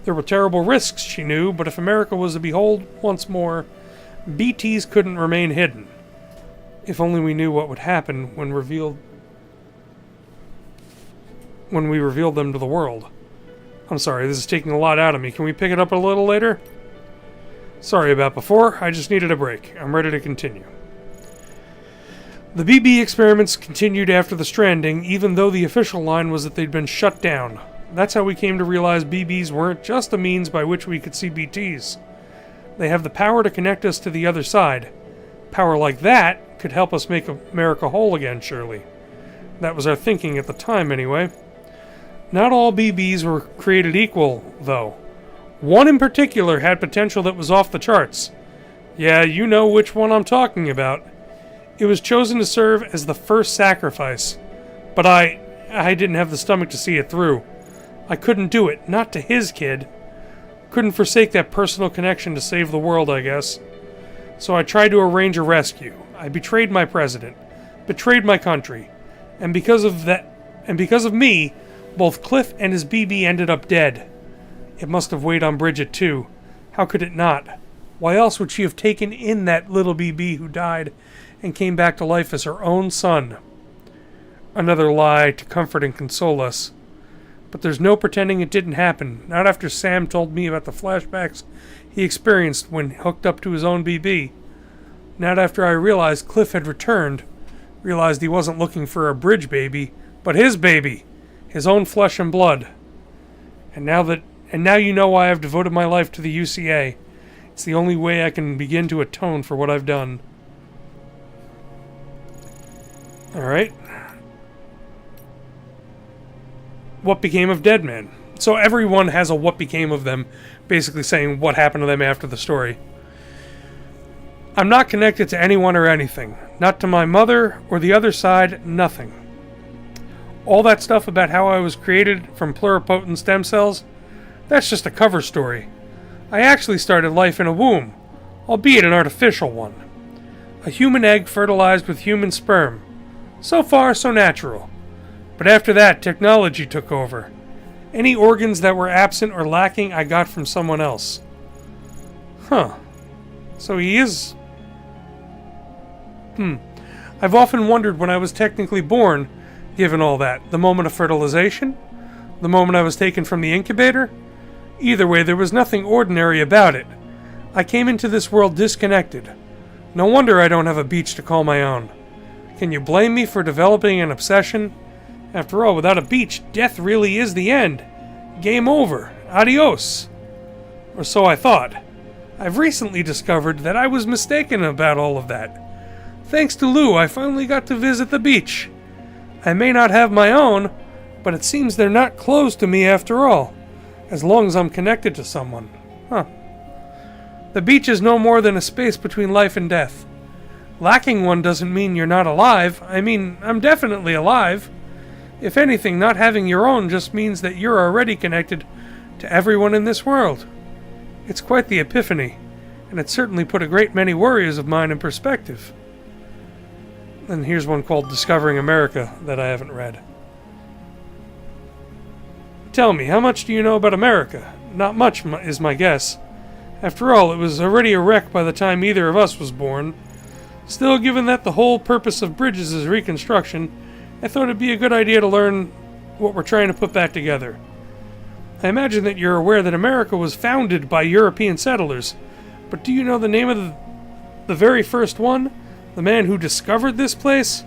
There were terrible risks, she knew, but if America was to behold once more, BTs couldn't remain hidden. If only we knew what would happen when we revealed them to the world. I'm sorry, this is taking a lot out of me. Can we pick it up a little later? Sorry about before, I just needed a break. I'm ready to continue. The BB experiments continued after the Stranding, even though the official line was that they'd been shut down. That's how we came to realize BBs weren't just a means by which we could see BTs. They have the power to connect us to the other side. Power like that could help us make America whole again, surely. That was our thinking at the time, anyway. Not all BBs were created equal, though. One in particular had potential that was off the charts. Yeah, you know which one I'm talking about. It was chosen to serve as the first sacrifice, but I didn't have the stomach to see it through. I couldn't do it, not to his kid. Couldn't forsake that personal connection to save the world, I guess. So I tried to arrange a rescue. I betrayed my president, betrayed my country, and because of me, both Cliff and his BB ended up dead. It must have weighed on Bridget too. How could it not? Why else would she have taken in that little BB who died and came back to life as her own son? Another lie to comfort and console us. But there's no pretending it didn't happen, not after Sam told me about the flashbacks he experienced when hooked up to his own BB. Not after I realized Cliff had returned, realized he wasn't looking for a bridge baby, but his baby, his own flesh and blood. And now you know why I've devoted my life to the UCA. It's the only way I can begin to atone for what I've done. Alright. What became of Deadman? So everyone has a what became of them, basically saying what happened to them after the story. I'm not connected to anyone or anything. Not to my mother or the other side, nothing. All that stuff about how I was created from pluripotent stem cells, that's just a cover story. I actually started life in a womb, albeit an artificial one. A human egg fertilized with human sperm. So far, so natural. But after that, technology took over. Any organs that were absent or lacking, I got from someone else. Huh. So he is... I've often wondered when I was technically born, given all that. The moment of fertilization? The moment I was taken from the incubator? Either way, there was nothing ordinary about it. I came into this world disconnected. No wonder I don't have a beach to call my own. Can you blame me for developing an obsession? After all, without a beach, death really is the end. Game over. Adios. Or so I thought. I've recently discovered that I was mistaken about all of that. Thanks to Lou, I finally got to visit the beach. I may not have my own, but it seems they're not closed to me after all, as long as I'm connected to someone. Huh. The beach is no more than a space between life and death. Lacking one doesn't mean you're not alive. I mean, I'm definitely alive. If anything, not having your own just means that you're already connected to everyone in this world. It's quite the epiphany, and it certainly put a great many worries of mine in perspective. And here's one called Discovering America that I haven't read. Tell me, how much do you know about America? Not much is my guess. After all, it was already a wreck by the time either of us was born. Still, given that the whole purpose of bridges is reconstruction, I thought it'd be a good idea to learn what we're trying to put back together. I imagine that you're aware that America was founded by European settlers, but do you know the name of the very first one? The man who discovered this place?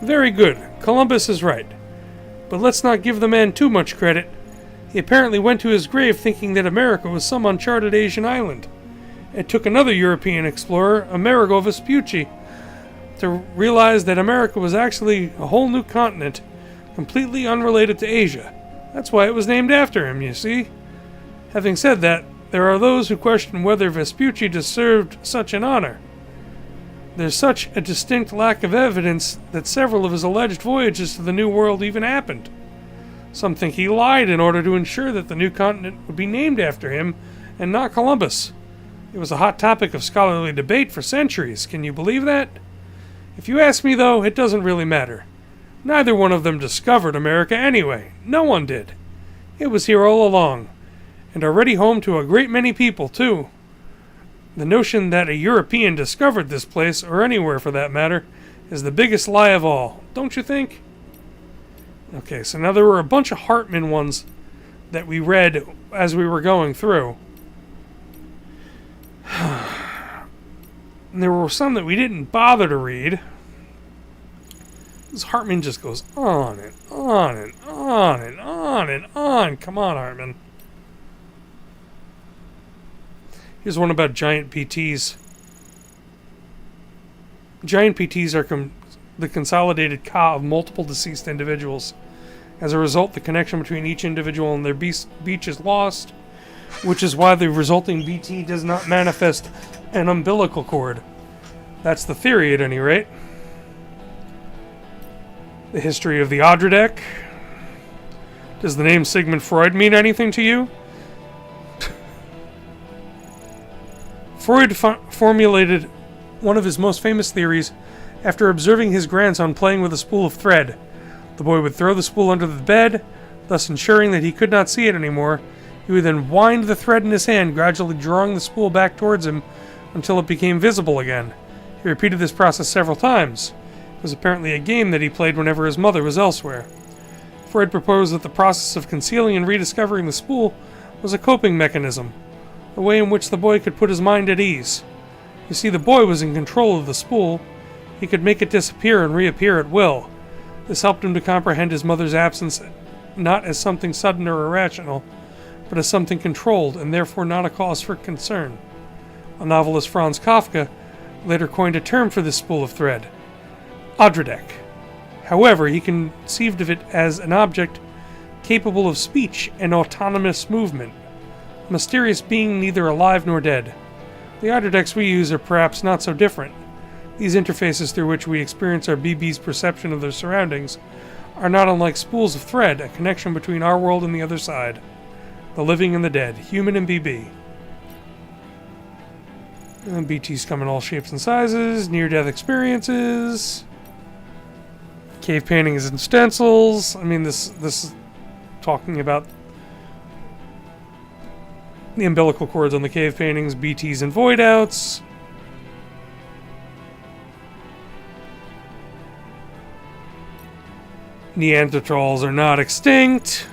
Very good. Columbus is right. But let's not give the man too much credit. He apparently went to his grave thinking that America was some uncharted Asian island. It took another European explorer, Amerigo Vespucci, to realize that America was actually a whole new continent, completely unrelated to Asia. That's why it was named after him, you see. Having said that, there are those who question whether Vespucci deserved such an honor. There's such a distinct lack of evidence that several of his alleged voyages to the New World even happened. Some think he lied in order to ensure that the new continent would be named after him and not Columbus. It was a hot topic of scholarly debate for centuries. Can you believe that? If you ask me, though, it doesn't really matter. Neither one of them discovered America anyway. No one did. It was here all along, and already home to a great many people, too. The notion that a European discovered this place, or anywhere for that matter, is the biggest lie of all, don't you think? Okay, so now there were a bunch of Hartman ones that we read as we were going through. And there were some that we didn't bother to read. This Hartman just goes on and on and on and on and on. Come on, Hartman. Here's one about giant PTs. Giant PTs are the consolidated ka of multiple deceased individuals. As a result, the connection between each individual and their beach is lost, which is why the resulting BT does not manifest an umbilical cord. That's the theory, at any rate. The history of the Odradek. Does the name Sigmund Freud mean anything to you? Freud formulated one of his most famous theories after observing his grandson playing with a spool of thread. The boy would throw the spool under the bed, thus ensuring that he could not see it anymore. He would then wind the thread in his hand, gradually drawing the spool back towards him until it became visible again. He repeated this process several times. It was apparently a game that he played whenever his mother was elsewhere. Freud proposed that the process of concealing and rediscovering the spool was a coping mechanism, a way in which the boy could put his mind at ease. You see, the boy was in control of the spool. He could make it disappear and reappear at will. This helped him to comprehend his mother's absence not as something sudden or irrational, but as something controlled and therefore not a cause for concern. A novelist, Franz Kafka, later coined a term for this spool of thread, Odradek. However, he conceived of it as an object capable of speech and autonomous movement, a mysterious being neither alive nor dead. The Odradeks we use are perhaps not so different. These interfaces through which we experience our BB's perception of their surroundings are not unlike spools of thread, a connection between our world and the other side. The living and the dead, human and BB. And BTs come in all shapes and sizes, near-death experiences, cave paintings and stencils. I mean, this is talking about the umbilical cords on the cave paintings, BTs and void outs. Neanderthals are not extinct.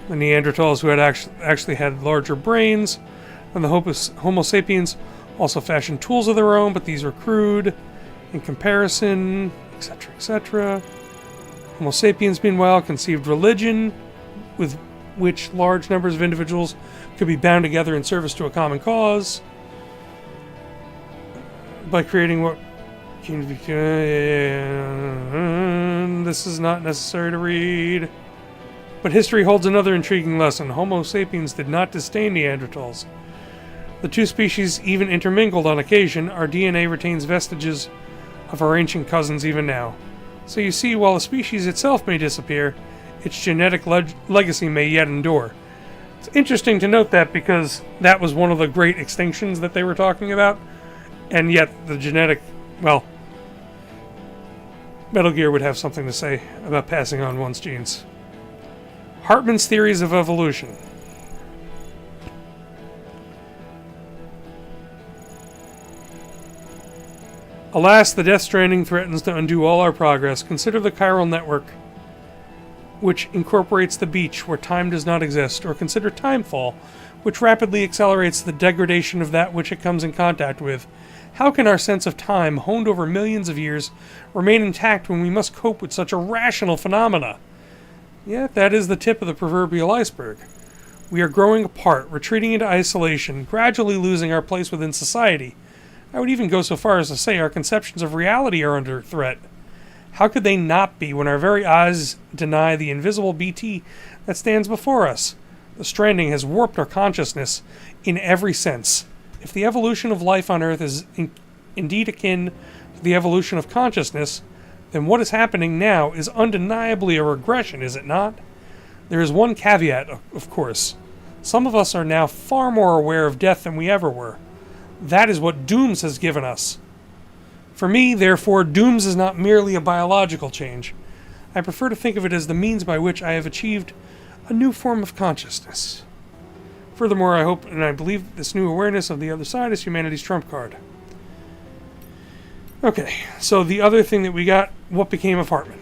The Neanderthals who had actually had larger brains than the Homo sapiens also fashioned tools of their own, but these were crude in comparison, etc., etc. Homo sapiens, meanwhile, conceived religion with which large numbers of individuals could be bound together in service to a common cause by creating what can be... This is not necessary to read. But history holds another intriguing lesson. Homo sapiens did not disdain Neanderthals. The two species even intermingled on occasion. Our DNA retains vestiges of our ancient cousins even now. So you see, while a species itself may disappear, its genetic legacy may yet endure. It's interesting to note that because that was one of the great extinctions that they were talking about, and yet the genetic, well, Metal Gear would have something to say about passing on one's genes. Hartman's theories of evolution. Alas, the Death Stranding threatens to undo all our progress. Consider the chiral network, which incorporates the beach where time does not exist, or consider timefall, which rapidly accelerates the degradation of that which it comes in contact with. How can our sense of time, honed over millions of years, remain intact when we must cope with such irrational phenomena? Yet that is the tip of the proverbial iceberg. We are growing apart, retreating into isolation, gradually losing our place within society. I would even go so far as to say our conceptions of reality are under threat. How could they not be when our very eyes deny the invisible BT that stands before us? The Stranding has warped our consciousness in every sense. If the evolution of life on Earth is indeed akin to the evolution of consciousness, then what is happening now is undeniably a regression, is it not? There is one caveat, of course. Some of us are now far more aware of death than we ever were. That is what Dooms has given us. For me, therefore, Dooms is not merely a biological change. I prefer to think of it as the means by which I have achieved a new form of consciousness. Furthermore, I hope and I believe this new awareness of the other side is humanity's trump card. Okay, so the other thing that we got, what became of Hartman?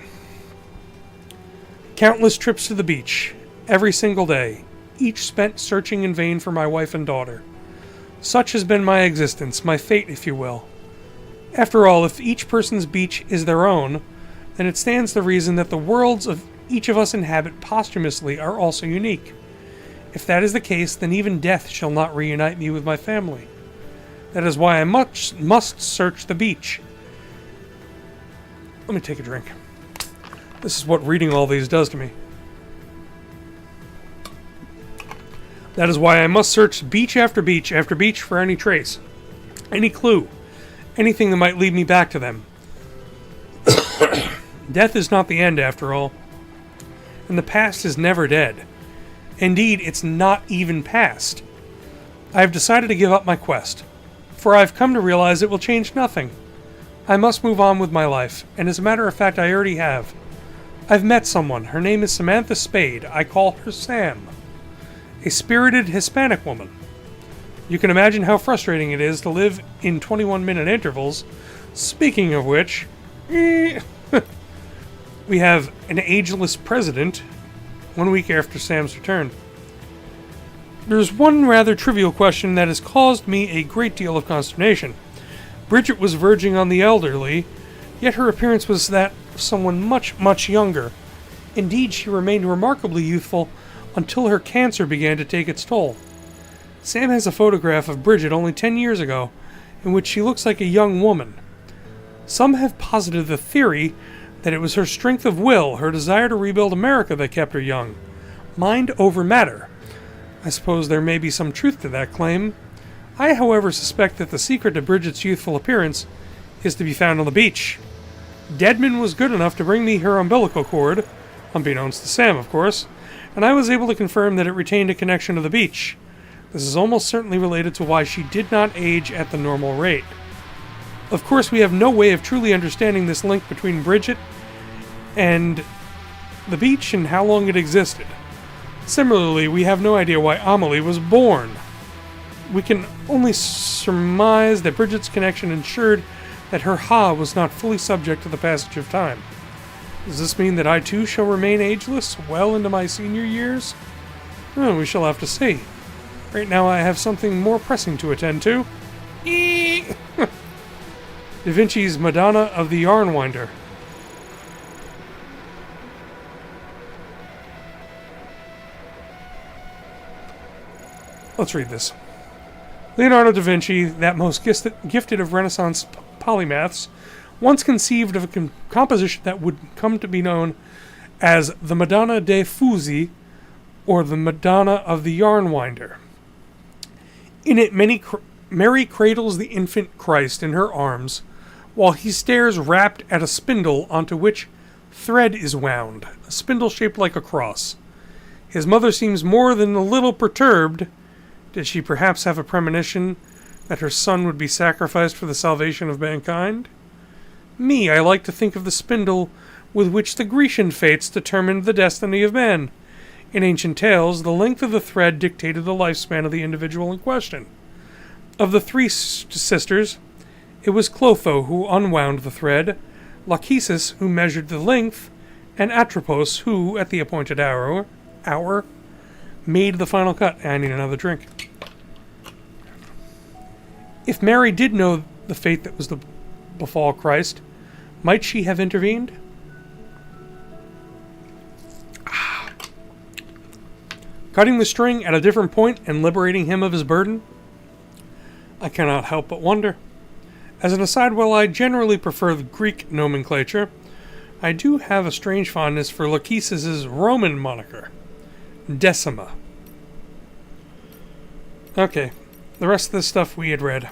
Countless trips to the beach, every single day, each spent searching in vain for my wife and daughter. Such has been my existence, my fate, if you will. After all, if each person's beach is their own, then it stands to reason that the worlds of each of us inhabit posthumously are also unique. If that is the case, then even death shall not reunite me with my family. That is why I must search the beach. Let me take a drink. This is what reading all these does to me. That is why I must search beach after beach after beach for any trace, any clue, anything that might lead me back to them. Death is not the end, after all, and the past is never dead. Indeed, it's not even past. I have decided to give up my quest, for I have come to realize it will change nothing. I must move on with my life, and as a matter of fact, I already have. I've met someone. Her name is Samantha Spade. I call her Sam. A spirited Hispanic woman. You can imagine how frustrating it is to live in 21-minute intervals. Speaking of which, we have an ageless president 1 week after Sam's return. There's one rather trivial question that has caused me a great deal of consternation. Bridget was verging on the elderly, yet her appearance was that of someone much, much younger. Indeed, she remained remarkably youthful until her cancer began to take its toll. Sam has a photograph of Bridget only 10 years ago, in which she looks like a young woman. Some have posited the theory that it was her strength of will, her desire to rebuild America that kept her young. Mind over matter. I suppose there may be some truth to that claim. I, however, suspect that the secret to Bridget's youthful appearance is to be found on the beach. Deadman was good enough to bring me her umbilical cord, unbeknownst to Sam, of course, and I was able to confirm that it retained a connection to the beach. This is almost certainly related to why she did not age at the normal rate. Of course, we have no way of truly understanding this link between Bridget and the beach and how long it existed. Similarly, we have no idea why Amelie was born. We can only surmise that Bridget's connection ensured that her Ha was not fully subject to the passage of time. Does this mean that I too shall remain ageless well into my senior years? We shall have to see. Right now I have something more pressing to attend to. Da Vinci's Madonna of the Yarn Winder. Let's read this. Leonardo da Vinci, that most gifted of Renaissance polymaths, once conceived of a composition that would come to be known as the Madonna dei Fusi, or the Madonna of the Yarn Winder. In it, Mary cradles the infant Christ in her arms, while he stares rapt at a spindle onto which thread is wound, a spindle shaped like a cross. His mother seems more than a little perturbed. Did she perhaps have a premonition that her son would be sacrificed for the salvation of mankind? Me, I like to think of the spindle with which the Grecian fates determined the destiny of man. In ancient tales, the length of the thread dictated the lifespan of the individual in question. Of the three sisters, It was Clotho who unwound the thread, Lachesis who measured the length, and Atropos who, at the appointed hour, made the final cut. I need another drink. If Mary did know the fate that was to befall Christ, might she have intervened? Cutting the string at a different point and liberating him of his burden? I cannot help but wonder. As an aside, while I generally prefer the Greek nomenclature, I do have a strange fondness for Lachesis' Roman moniker, Decima. Okay, the rest of this stuff we had read.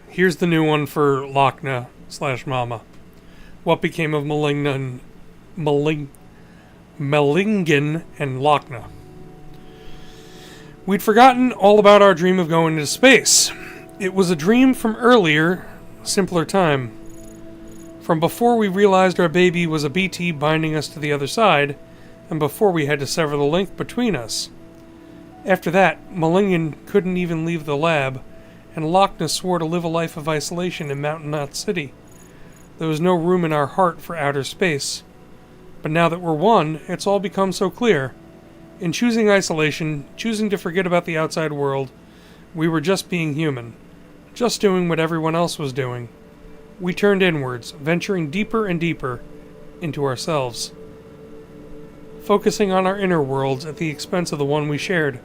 Here's the new one for Lochna/Mama. What became of Mellingen and Lochna? We'd forgotten all about our dream of going into space. It was a dream from earlier, simpler time. From before we realized our baby was a BT binding us to the other side, and before we had to sever the link between us. After that, Mellingen couldn't even leave the lab, and Lochna swore to live a life of isolation in Mountain Knot City. There was no room in our heart for outer space. But now that we're one, it's all become so clear. In choosing isolation, choosing to forget about the outside world, we were just being human, just doing what everyone else was doing. We turned inwards, venturing deeper and deeper into ourselves, focusing on our inner worlds at the expense of the one we shared.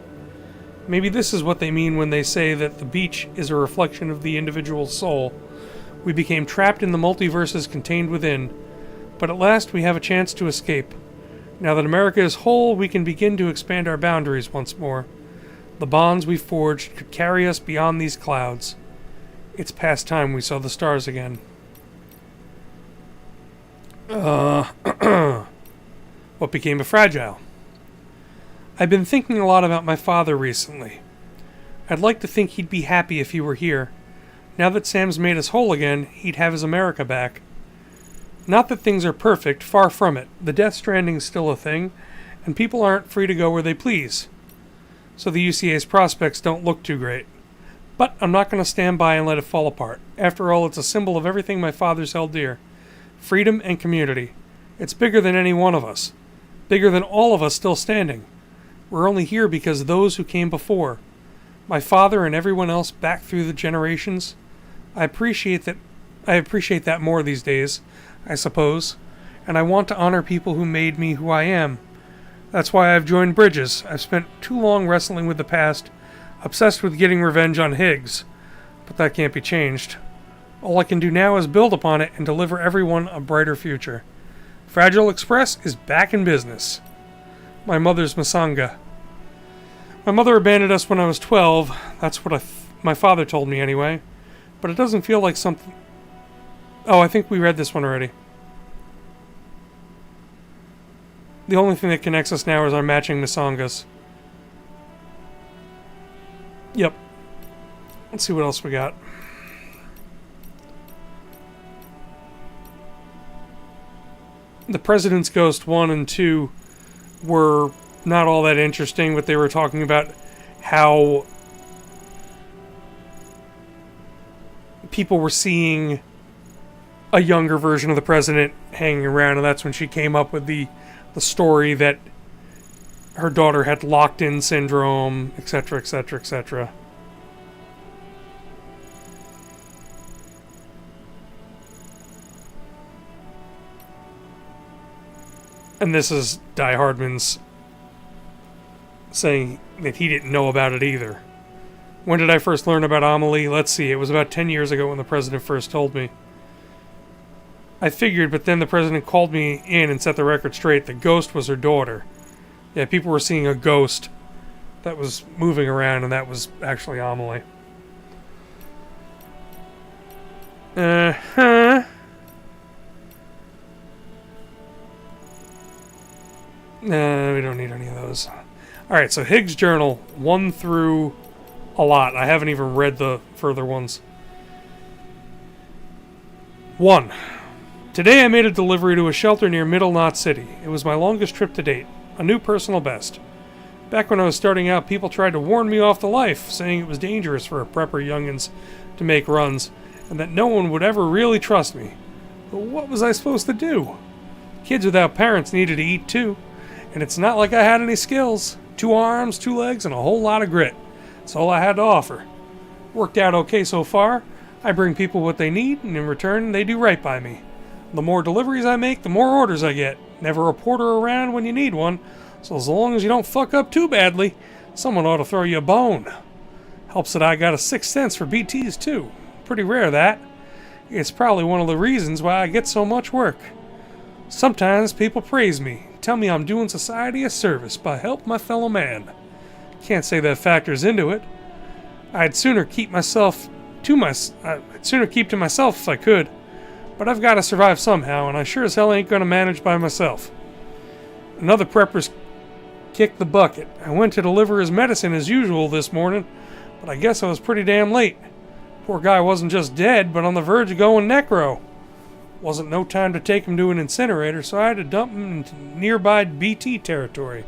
Maybe this is what they mean when they say that the beach is a reflection of the individual soul. We became trapped in the multiverses contained within, but at last we have a chance to escape. Now that America is whole, we can begin to expand our boundaries once more. The bonds we forged could carry us beyond these clouds. It's past time we saw the stars again. What became of Fragile? I've been thinking a lot about my father recently. I'd like to think he'd be happy if he were here. Now that Sam's made us whole again, he'd have his America back. Not that things are perfect, far from it. The Death Stranding's still a thing, and people aren't free to go where they please. So the UCA's prospects don't look too great. But I'm not going to stand by and let it fall apart. After all, it's a symbol of everything my father's held dear. Freedom and community. It's bigger than any one of us. Bigger than all of us still standing. We're only here because those who came before. My father and everyone else back through the generations. I appreciate that more these days, I suppose, and I want to honor people who made me who I am. That's why I've joined Bridges. I've spent too long wrestling with the past, obsessed with getting revenge on Higgs, but that can't be changed. All I can do now is build upon it and deliver everyone a brighter future. Fragile Express is back in business. My mother's Masanga. My mother abandoned us when I was 12. That's what my father told me anyway. But it doesn't feel like something... Oh, I think we read this one already. The only thing that connects us now is our matching Masangas. Yep. Let's see what else we got. The President's Ghost 1 and 2 were not all that interesting, but they were talking about how people were seeing a younger version of the president hanging around, and that's when she came up with the story that her daughter had locked-in syndrome, etc., etc., etc. And this is Die Hardman's saying that he didn't know about it either. When did I first learn about Amelie? Let's see, it was about 10 years ago when the president first told me. I figured, but then the president called me in and set the record straight. The ghost was her daughter. Yeah, people were seeing a ghost that was moving around, and that was actually Amelie. Uh-huh. Nah, we don't need any of those. Alright, so Higgs Journal, 1 through a lot. I haven't even read the further ones. 1. Today I made a delivery to a shelter near Middle Knot City. It was my longest trip to date. A new personal best. Back when I was starting out, people tried to warn me off the life, saying it was dangerous for a prepper youngins to make runs, and that no one would ever really trust me. But what was I supposed to do? Kids without parents needed to eat too, and it's not like I had any skills. 2 arms, 2 legs, and a whole lot of grit. That's all I had to offer. Worked out okay so far. I bring people what they need, and in return, they do right by me. The more deliveries I make, the more orders I get. Never a porter around when you need one, so as long as you don't fuck up too badly, someone ought to throw you a bone. Helps that I got a 6th sense for BTs too. Pretty rare, that. It's probably one of the reasons why I get so much work. Sometimes people praise me, tell me I'm doing society a service by helping my fellow man. Can't say that factors into it. I'd sooner keep to myself if I could, but I've got to survive somehow, and I sure as hell ain't going to manage by myself. Another prepper's kicked the bucket. I went to deliver his medicine as usual this morning, but I guess I was pretty damn late. Poor guy wasn't just dead, but on the verge of going necro. Wasn't no time to take him to an incinerator, so I had to dump him into nearby BT territory.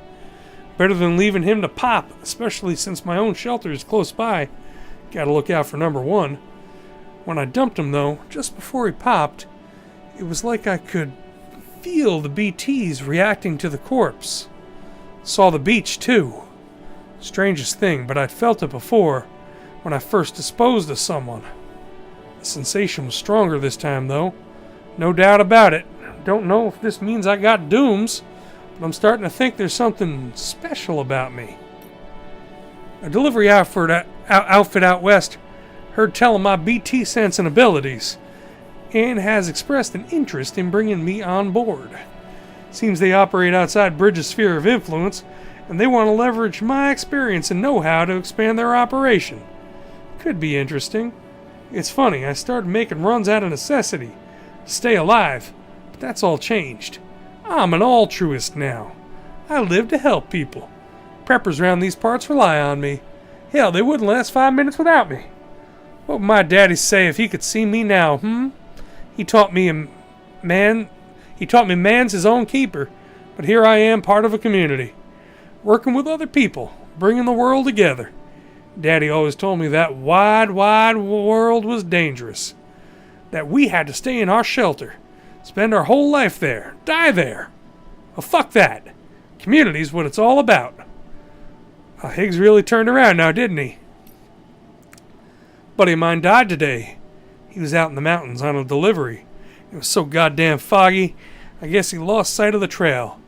Better than leaving him to pop, especially since my own shelter is close by. Gotta look out for number 1. When I dumped him, though, just before he popped, it was like I could feel the BTs reacting to the corpse. Saw the beach, too. Strangest thing, but I'd felt it before, when I first disposed of someone. The sensation was stronger this time, though. No doubt about it. Don't know if this means I got dooms, but I'm starting to think there's something special about me. A delivery outfit out west heard tell of my BT sense and abilities, and has expressed an interest in bringing me on board. Seems they operate outside Bridges' sphere of influence, and they want to leverage my experience and know-how to expand their operation. Could be interesting. It's funny, I started making runs out of necessity to stay alive, but that's all changed. I'm an altruist now. I live to help people. Preppers around these parts rely on me. Hell, they wouldn't last 5 minutes without me. What would my daddy say if he could see me now, He taught me man's his own keeper, but here I am, part of a community, working with other people, bringing the world together. Daddy always told me that wide, wide world was dangerous, that we had to stay in our shelter, spend our whole life there, die there. Well, fuck that. Community's what it's all about. Higgs really turned around now, didn't he? Buddy of mine died today. He was out in the mountains on a delivery. It was so goddamn foggy, I guess he lost sight of the trail.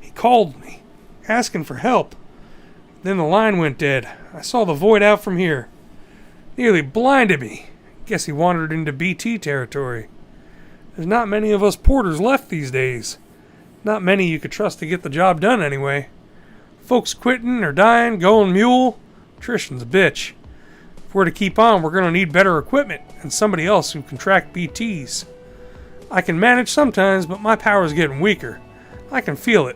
He called me, asking for help. Then the line went dead. I saw the void out from here. Nearly blinded me. Guess he wandered into BT territory. There's not many of us porters left these days. Not many you could trust to get the job done anyway. Folks quitting or dying, going mule. Attrition's a bitch. If we're to keep on, we're going to need better equipment and somebody else who can track BTs. I can manage sometimes, but my power's getting weaker. I can feel it.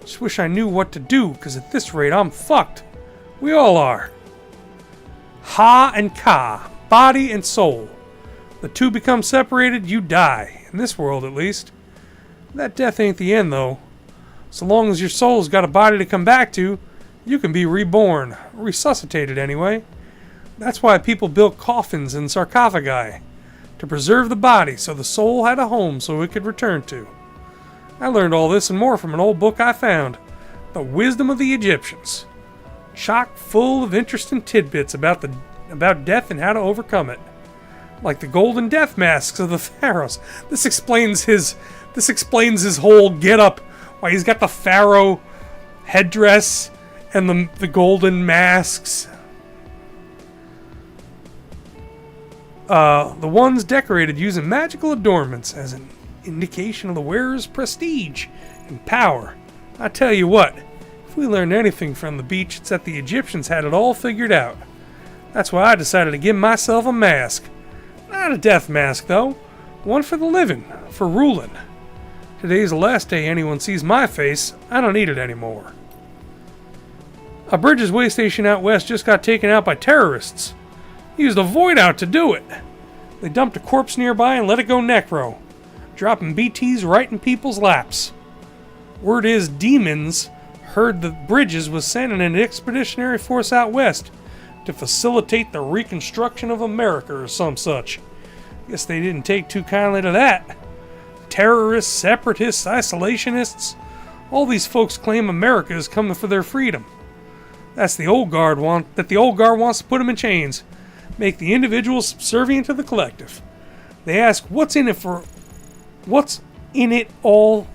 Just wish I knew what to do, because at this rate I'm fucked. We all are. Ha and Ka, body and soul. The two become separated, you die. In this world, at least. That death ain't the end, though. So long as your soul's got a body to come back to, you can be reborn. Resuscitated, anyway. That's why people built coffins and sarcophagi. To preserve the body so the soul had a home so it could return to. I learned all this and more from an old book I found. The Wisdom of the Egyptians. Chock full of interesting tidbits about death and how to overcome it. Like the golden death masks of the pharaohs. This explains his whole get-up. Why he's got the pharaoh headdress and the golden masks. The ones decorated using magical adornments as an indication of the wearer's prestige and power. I tell you what, if we learned anything from the beach, it's that the Egyptians had it all figured out. That's why I decided to give myself a mask. Not a death mask, though. One for the living, for ruling. Today's the last day anyone sees my face. I don't need it anymore. A Bridges way station out west just got taken out by terrorists. Used a void out to do it. They dumped a corpse nearby and let it go necro, dropping BTs right in people's laps. Word is demons Heard that Bridges was sending an expeditionary force out west to facilitate the reconstruction of America or some such. Guess they didn't take too kindly to that. Terrorists, separatists, isolationists, all these folks claim America is coming for their freedom. That's the old guard wants to put them in chains, make the individual subservient to the collective. They ask what's in it all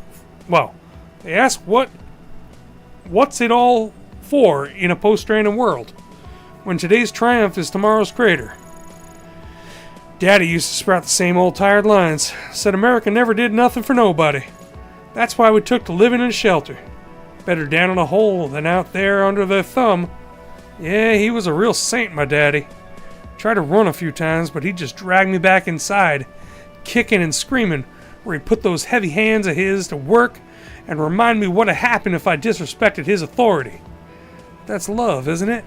for in a post-Stranding world, when today's triumph is tomorrow's crater. Daddy used to sprout the same old tired lines. Said America never did nothing for nobody. That's why we took to living in a shelter. Better down in a hole than out there under their thumb. Yeah, he was a real saint, my daddy. Tried to run a few times, but he'd just drag me back inside, kicking and screaming, where he'd put those heavy hands of his to work and remind me what had happened if I disrespected his authority. That's love, isn't it?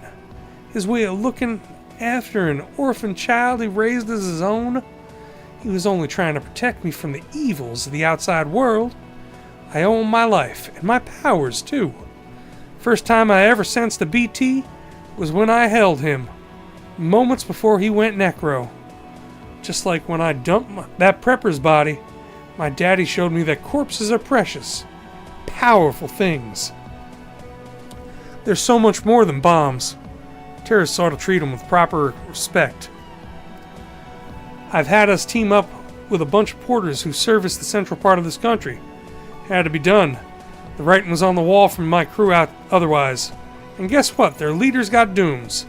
His way of looking after an orphan child he raised as his own. He was only trying to protect me from the evils of the outside world. I owe him my life, and my powers, too. First time I ever sensed a BT was when I held him, moments before he went necro. Just like when I dumped that prepper's body, my daddy showed me that corpses are precious, powerful things. They're so much more than bombs. Terrorists ought to treat them with proper respect. I've had us team up with a bunch of porters who service the central part of this country. Had to be done. The writing was on the wall from my crew out otherwise. And guess what? Their leaders got dooms.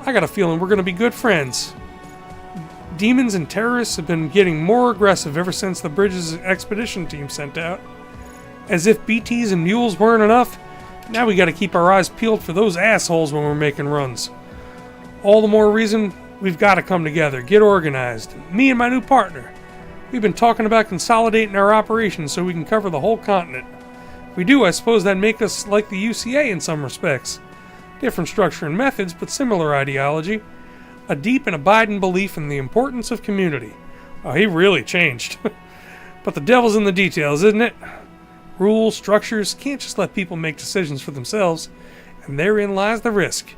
I got a feeling we're going to be good friends. Demons and terrorists have been getting more aggressive ever since the Bridges expedition team sent out. As if BTs and mules weren't enough, now we got to keep our eyes peeled for those assholes when we're making runs. All the more reason we've got to come together, get organized. Me and my new partner. We've been talking about consolidating our operations so we can cover the whole continent. If we do, I suppose that'd make us like the UCA in some respects. Different structure and methods, but similar ideology. A deep and abiding belief in the importance of community. Oh, he really changed. But the devil's in the details, isn't it? Rules, structures, can't just let people make decisions for themselves, and therein lies the risk.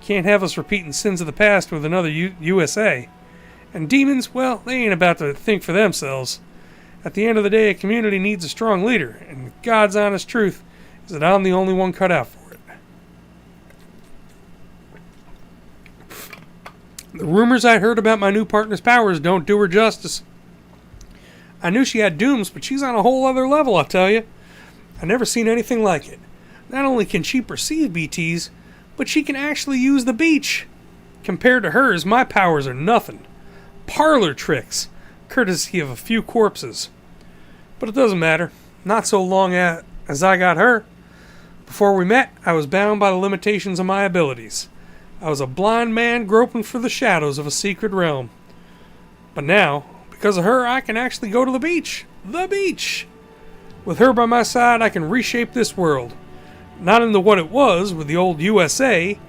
Can't have us repeating sins of the past with another USA. And demons, well, they ain't about to think for themselves. At the end of the day, a community needs a strong leader, and God's honest truth is that I'm the only one cut out for it. The rumors I heard about my new partner's powers don't do her justice. I knew she had dooms, but she's on a whole other level, I tell you. I've never seen anything like it. Not only can she perceive BTs, but she can actually use the beach. Compared to hers, my powers are nothing. Parlor tricks, courtesy of a few corpses. But it doesn't matter. Not so long as I got her. Before we met, I was bound by the limitations of my abilities. I was a blind man groping for the shadows of a secret realm. But now, because of her, I can actually go to the beach. The beach! With her by my side, I can reshape this world. Not into what it was with the old USA.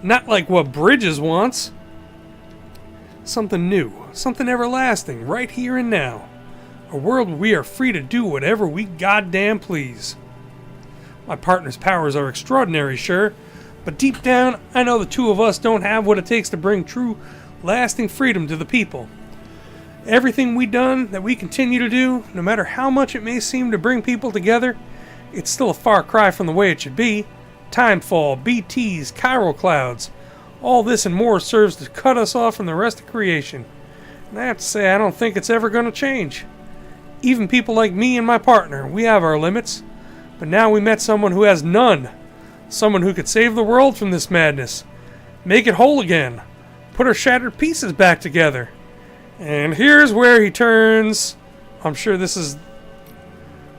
Not like what Bridges wants. Something new. Something everlasting, right here and now. A world where we are free to do whatever we goddamn please. My partner's powers are extraordinary, sure. But deep down, I know the two of us don't have what it takes to bring true, lasting freedom to the people. Everything we done, that we continue to do, no matter how much it may seem to bring people together, it's still a far cry from the way it should be. Timefall, BTs, chiral clouds, all this and more serves to cut us off from the rest of creation. And I have to say, I don't think it's ever going to change. Even people like me and my partner, we have our limits. But now we met someone who has none. Someone who could save the world from this madness. Make it whole again. Put our shattered pieces back together. And here's where he turns. I'm sure this is...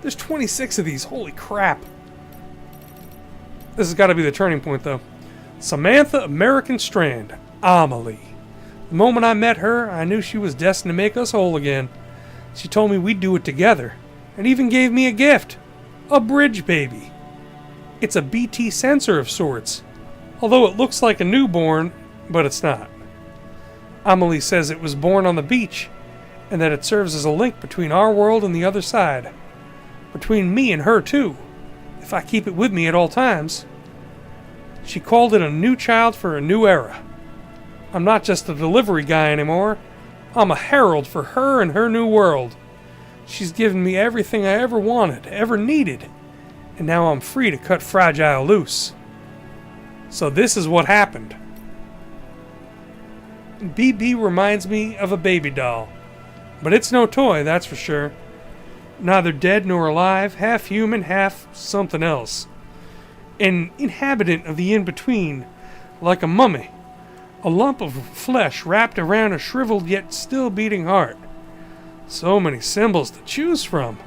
There's 26 of these. Holy crap. This has got to be the turning point, though. Samantha American Strand. Amelie. The moment I met her, I knew she was destined to make us whole again. She told me we'd do it together. And even gave me a gift. A bridge baby. It's a BT sensor of sorts. Although it looks like a newborn, but it's not. Amelie says it was born on the beach, and that it serves as a link between our world and the other side. Between me and her, too. if I keep it with me at all times. She called it a new child for a new era. I'm not just a delivery guy anymore. I'm a herald for her and her new world. She's given me everything I ever wanted, ever needed, and now I'm free to cut Fragile loose. So this is what happened. BB reminds me of a baby doll, but it's no toy, that's for sure. Neither dead nor alive, half human, half something else. An inhabitant of the in-between, like a mummy. A lump of flesh wrapped around a shriveled yet still beating heart. So many symbols to choose from,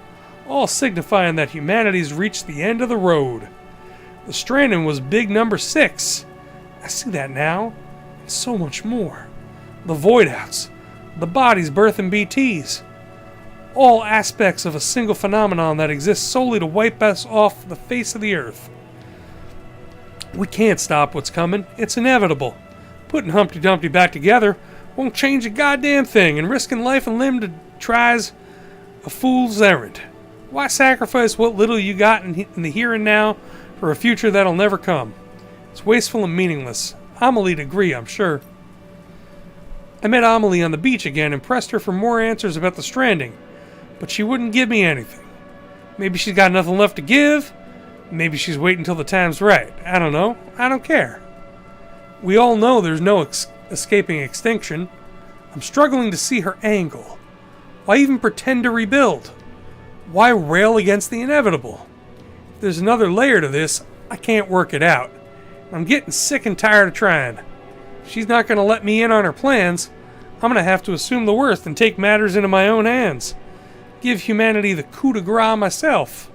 all signifying that humanity's reached the end of the road. The Stranding was big number 6. I see that now, and so much more. The void outs, the bodies birthing BTs. All aspects of a single phenomenon that exists solely to wipe us off the face of the earth. We can't stop what's coming. It's inevitable. Putting Humpty Dumpty back together won't change a goddamn thing, and risking life and limb to try's a fool's errand. Why sacrifice what little you got in the here and now for a future that'll never come? It's wasteful and meaningless. Amelie'd agree, I'm sure. I met Amelie on the beach again and pressed her for more answers about the Stranding, but she wouldn't give me anything. Maybe she's got nothing left to give. Maybe she's waiting till the time's right. I don't know. I don't care. We all know there's no escaping extinction. I'm struggling to see her angle. Why even pretend to rebuild? Why rail against the inevitable? If there's another layer to this, I can't work it out. I'm getting sick and tired of trying. If she's not going to let me in on her plans, I'm going to have to assume the worst and take matters into my own hands. Give humanity the coup de grace myself.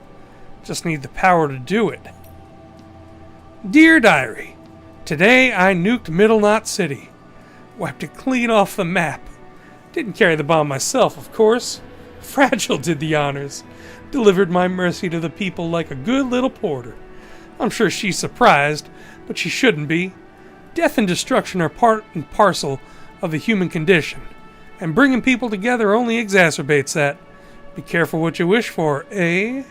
Just need the power to do it. Dear Diary, today I nuked Middle Knot City. Wiped it clean off the map. Didn't carry the bomb myself, of course. Fragile did the honors. Delivered my mercy to the people like a good little porter. I'm sure she's surprised, but she shouldn't be. Death and destruction are part and parcel of the human condition, and bringing people together only exacerbates that. Be careful what you wish for, eh?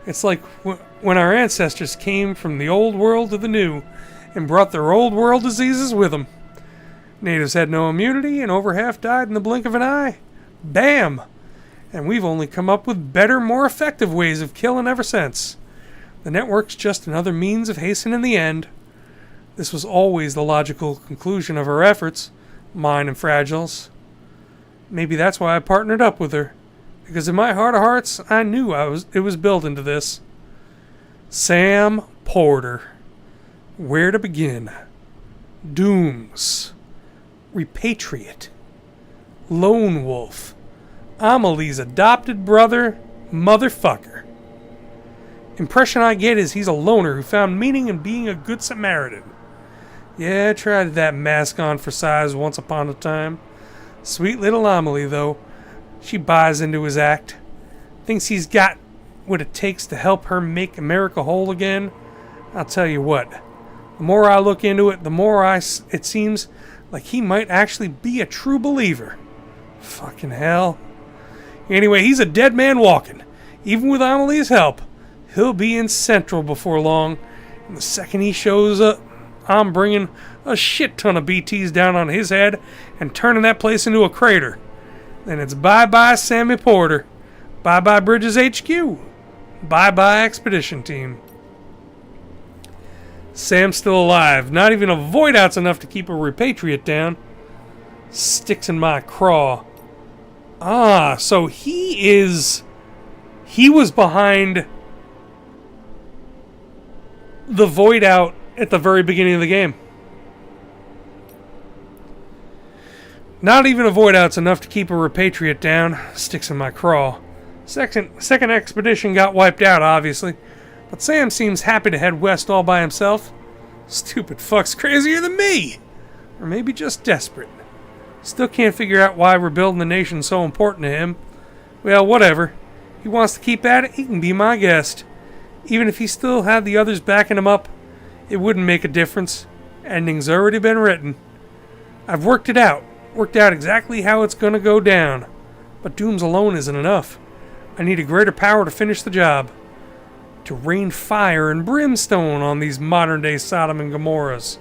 It's like when our ancestors came from the old world to the new and brought their old world diseases with them. Natives had no immunity and over half died in the blink of an eye. Bam! And we've only come up with better, more effective ways of killing ever since. The network's just another means of hastening the end. This was always the logical conclusion of her efforts, mine and Fragile's. Maybe that's why I partnered up with her. Because in my heart of hearts, I knew it was built into this. Sam Porter. Where to begin? Dooms. Repatriate. Lone Wolf. Amelie's adopted brother, motherfucker. Impression I get is he's a loner who found meaning in being a good Samaritan. Yeah, I tried that mask on for size once upon a time. Sweet little Amelie, though. She buys into his act. Thinks he's got what it takes to help her make America whole again. I'll tell you what. The more I look into it, the more it seems like he might actually be a true believer. Fucking hell. Anyway, he's a dead man walking. Even with Amelie's help, he'll be in Central before long. And the second he shows up, I'm bringing a shit ton of BTs down on his head and turning that place into a crater. Then it's bye-bye Sammy Porter. Bye-bye Bridges HQ. Bye-bye Expedition Team. Sam's still alive. Not even a void out's enough to keep a repatriate down. Sticks in my craw. Ah, so he was behind the void out at the very beginning of the game. Not even a void out's enough to keep a repatriate down. Sticks in my craw. Second expedition got wiped out, obviously. But Sam seems happy to head west all by himself. Stupid fuck's crazier than me! Or maybe just desperate. Still can't figure out why rebuilding the nation's so important to him. Well, whatever. He wants to keep at it, he can be my guest. Even if he still had the others backing him up, it wouldn't make a difference. Ending's already been written. I've worked it out. Worked out exactly how it's gonna go down. But Dooms alone isn't enough. I need a greater power to finish the job. to rain fire and brimstone on these modern-day Sodom and Gomorrahs.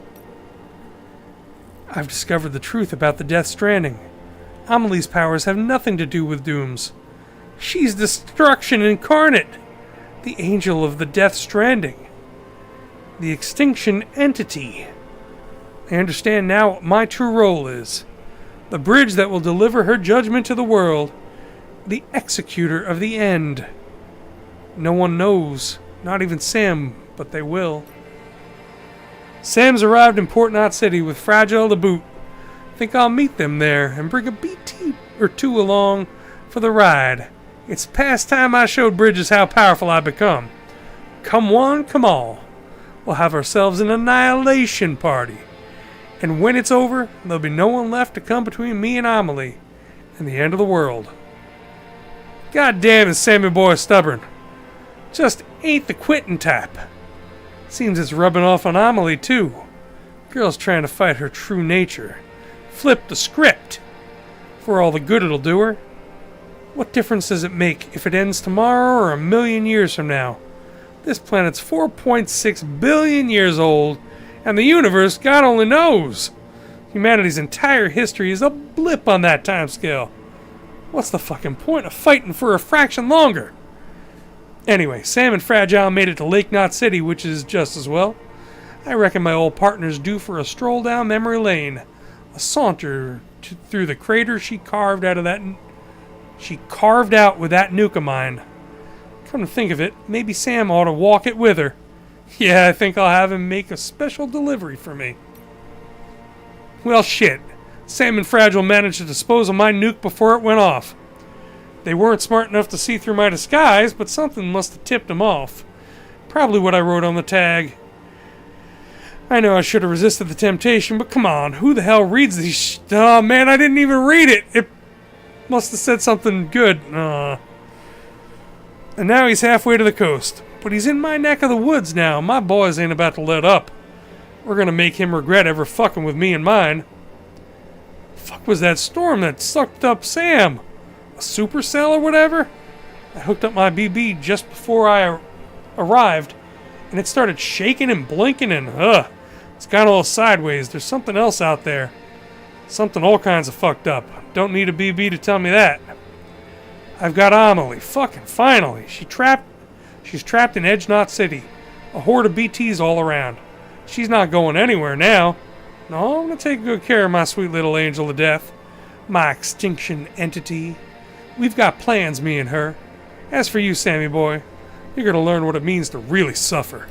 I've discovered the truth about the Death Stranding. Amelie's powers have nothing to do with Doom's. She's destruction incarnate, the angel of the Death Stranding, the extinction entity. I understand now what my true role is. The bridge that will deliver her judgment to the world, the executor of the end. No one knows, not even Sam, but they will. Sam's arrived in Port Knot City with Fragile to boot. Think I'll meet them there and bring a BT or two along for the ride. It's past time I showed Bridges how powerful I become. Come one, come all. We'll have ourselves an annihilation party. And when it's over, there'll be no one left to come between me and Amelie and the end of the world. God damn, is Sammy boy stubborn. Just ain't the quitting type. Seems it's rubbing off on Amelie, too. Girl's trying to fight her true nature. Flip the script. For all the good it'll do her. What difference does it make if it ends tomorrow or 1,000,000 years from now? This planet's 4.6 billion years old, and the universe, God only knows. Humanity's entire history is a blip on that timescale. What's the fucking point of fighting for a fraction longer? Anyway, Sam and Fragile made it to Lake Knot City, which is just as well. I reckon my old partner's due for a stroll down memory lane, a saunter through the crater she carved out with that nuke of mine. Come to think of it, maybe Sam ought to walk it with her. Yeah, I think I'll have him make a special delivery for me. Well, shit. Sam and Fragile managed to dispose of my nuke before it went off. They weren't smart enough to see through my disguise, but something must have tipped them off. Probably what I wrote on the tag. I know I should have resisted the temptation, but come on, who the hell reads these oh man, I didn't even read it! It must have said something good. And now he's halfway to the coast. But he's in my neck of the woods now. My boys ain't about to let up. We're gonna make him regret ever fucking with me and mine. Fuck was that storm that sucked up Sam? A supercell or whatever? I hooked up my BB just before I arrived, and it started shaking and blinking and it's gone all sideways. There's something else out there. Something all kinds of fucked up. Don't need a BB to tell me that. I've got Amelie. Fucking finally. She's trapped in Edge Knot City. A horde of BTs all around. She's not going anywhere now. No, I'm gonna take good care of my sweet little angel of death. My extinction entity. We've got plans, me and her. As for you, Sammy boy, you're gonna learn what it means to really suffer.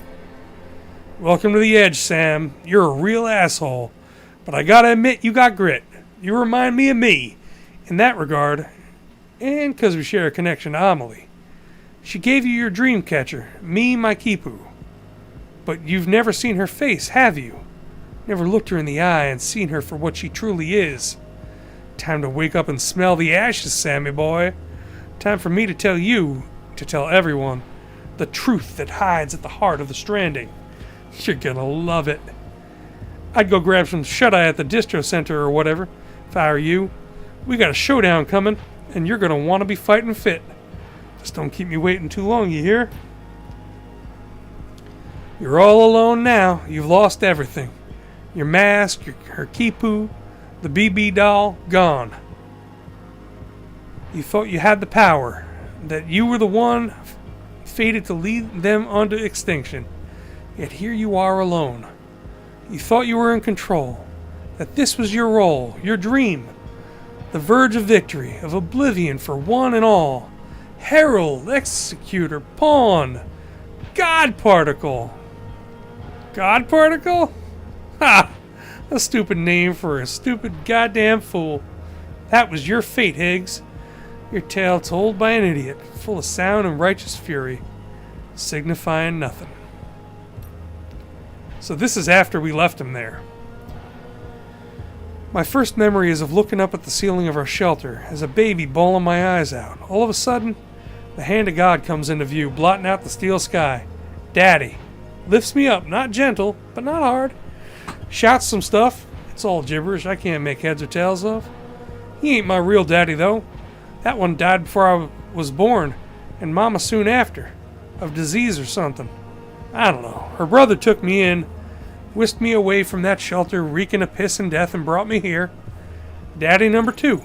Welcome to the Edge, Sam. You're a real asshole. But I gotta admit, you got grit. You remind me of me. In that regard, and because we share a connection to Amelie. She gave you your dream catcher, me, my Kipu. But you've never seen her face, have you? Never looked her in the eye and seen her for what she truly is. Time to wake up and smell the ashes, Sammy boy. Time for me to tell you, to tell everyone, the truth that hides at the heart of the Stranding. You're gonna love it. I'd go grab some shut-eye at the distro center or whatever, if I were you. We got a showdown coming, and you're gonna want to be fighting fit. Just don't keep me waiting too long, you hear? You're all alone now. You've lost everything. Your mask, her Kipu, the BB doll, gone. You thought you had the power, that you were the one fated to lead them unto extinction. Yet here you are alone. You thought you were in control, that this was your role, your dream, the verge of victory, of oblivion for one and all. Herald, executor, pawn, God particle. God particle? Ha! A stupid name for a stupid goddamn fool. That was your fate, Higgs. Your tale told by an idiot, full of sound and righteous fury, signifying nothing. So this is after we left him there. My first memory is of looking up at the ceiling of our shelter as a baby bawling my eyes out. All of a sudden, the hand of God comes into view, blotting out the steel sky. Daddy lifts me up, not gentle, but not hard. Shouts some stuff. It's all gibberish I can't make heads or tails of. He ain't my real daddy, though. That one died before I was born, and Mama soon after. of disease or something. I don't know. Her brother took me in, whisked me away from that shelter reeking of piss and death, and brought me here. Daddy number 2.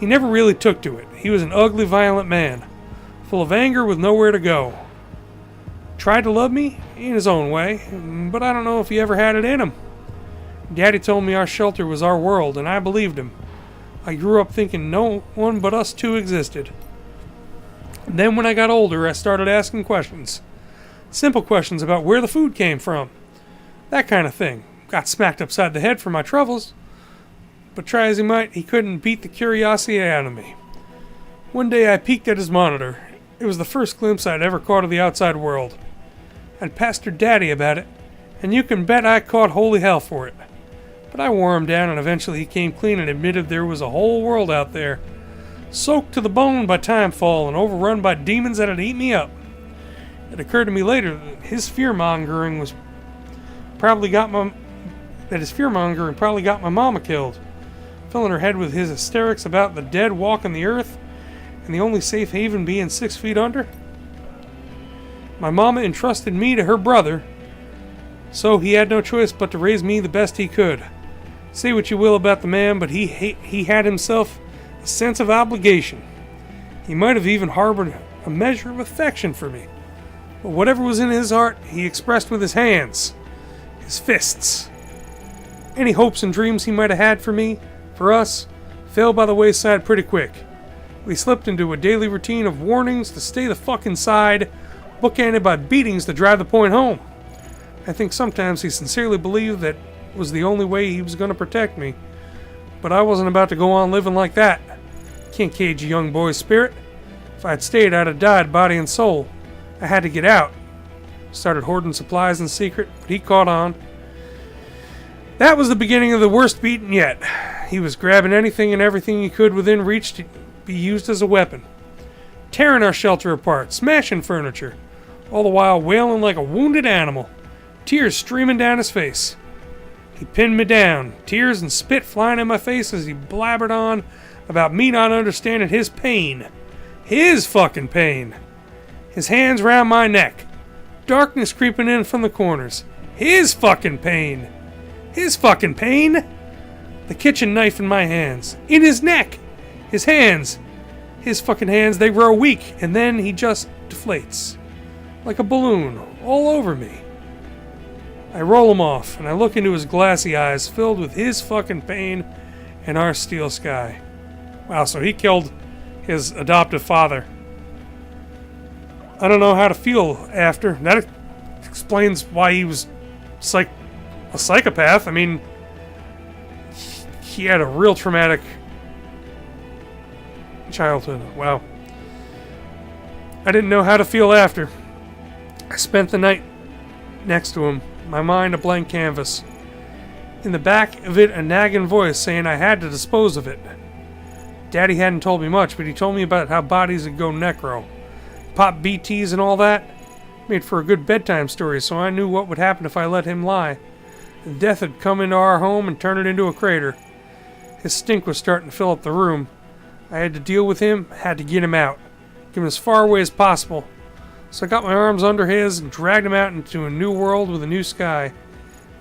He never really took to it. He was an ugly, violent man, full of anger with nowhere to go. Tried to love me in his own way, but I don't know if he ever had it in him. Daddy told me our shelter was our world, and I believed him. I grew up thinking no one but us two existed. Then when I got older, I started asking questions. Simple questions about where the food came from. That kind of thing. Got smacked upside the head for my troubles. But try as he might, he couldn't beat the curiosity out of me. One day I peeked at his monitor. It was the first glimpse I'd ever caught of the outside world. I'd pestered Daddy about it, and you can bet I caught holy hell for it. But I wore him down, and eventually he came clean and admitted there was a whole world out there, soaked to the bone by timefall and overrun by demons that'd eat me up. It occurred to me later that his fear-mongering probably got my mama killed, filling her head with his hysterics about the dead walking the earth and the only safe haven being 6 feet under. My mama entrusted me to her brother, so he had no choice but to raise me the best he could. Say what you will about the man, but he had himself a sense of obligation. He might have even harbored a measure of affection for me. But whatever was in his heart, he expressed with his hands, his fists. Any hopes and dreams he might have had for me, for us, fell by the wayside pretty quick. We slipped into a daily routine of warnings to stay the fuck inside, bookended by beatings to drive the point home. I think sometimes he sincerely believed that was the only way he was going to protect me. But I wasn't about to go on living like that. Can't cage a young boy's spirit. If I'd stayed, I'd have died body and soul. I had to get out. Started hoarding supplies in secret, but he caught on. That was the beginning of the worst beating yet. He was grabbing anything and everything he could within reach to be used as a weapon. Tearing our shelter apart, smashing furniture, all the while wailing like a wounded animal, tears streaming down his face. He pinned me down, tears and spit flying in my face as he blabbered on about me not understanding his pain. His fucking pain. His hands round my neck. Darkness creeping in from the corners. His fucking pain. His fucking pain. The kitchen knife in my hands. In his neck. His hands. His fucking hands, they grow weak, and then he just deflates. Like a balloon, all over me. I roll him off, and I look into his glassy eyes filled with his fucking pain and our steel sky. Wow, so he killed his adoptive father. I don't know how to feel after. That explains why he was a psychopath. I mean, he had a real traumatic childhood. Wow. I didn't know how to feel after. I spent the night next to him, my mind a blank canvas. In the back of it, a nagging voice saying I had to dispose of it. Daddy hadn't told me much, but he told me about how bodies would go necro. Pop BTs and all that. Made for a good bedtime story, so I knew what would happen if I let him lie. Death had come into our home and turned it into a crater. His stink was starting to fill up the room. I had to deal with him, had to get him out. Get him as far away as possible. So I got my arms under his and dragged him out into a new world with a new sky.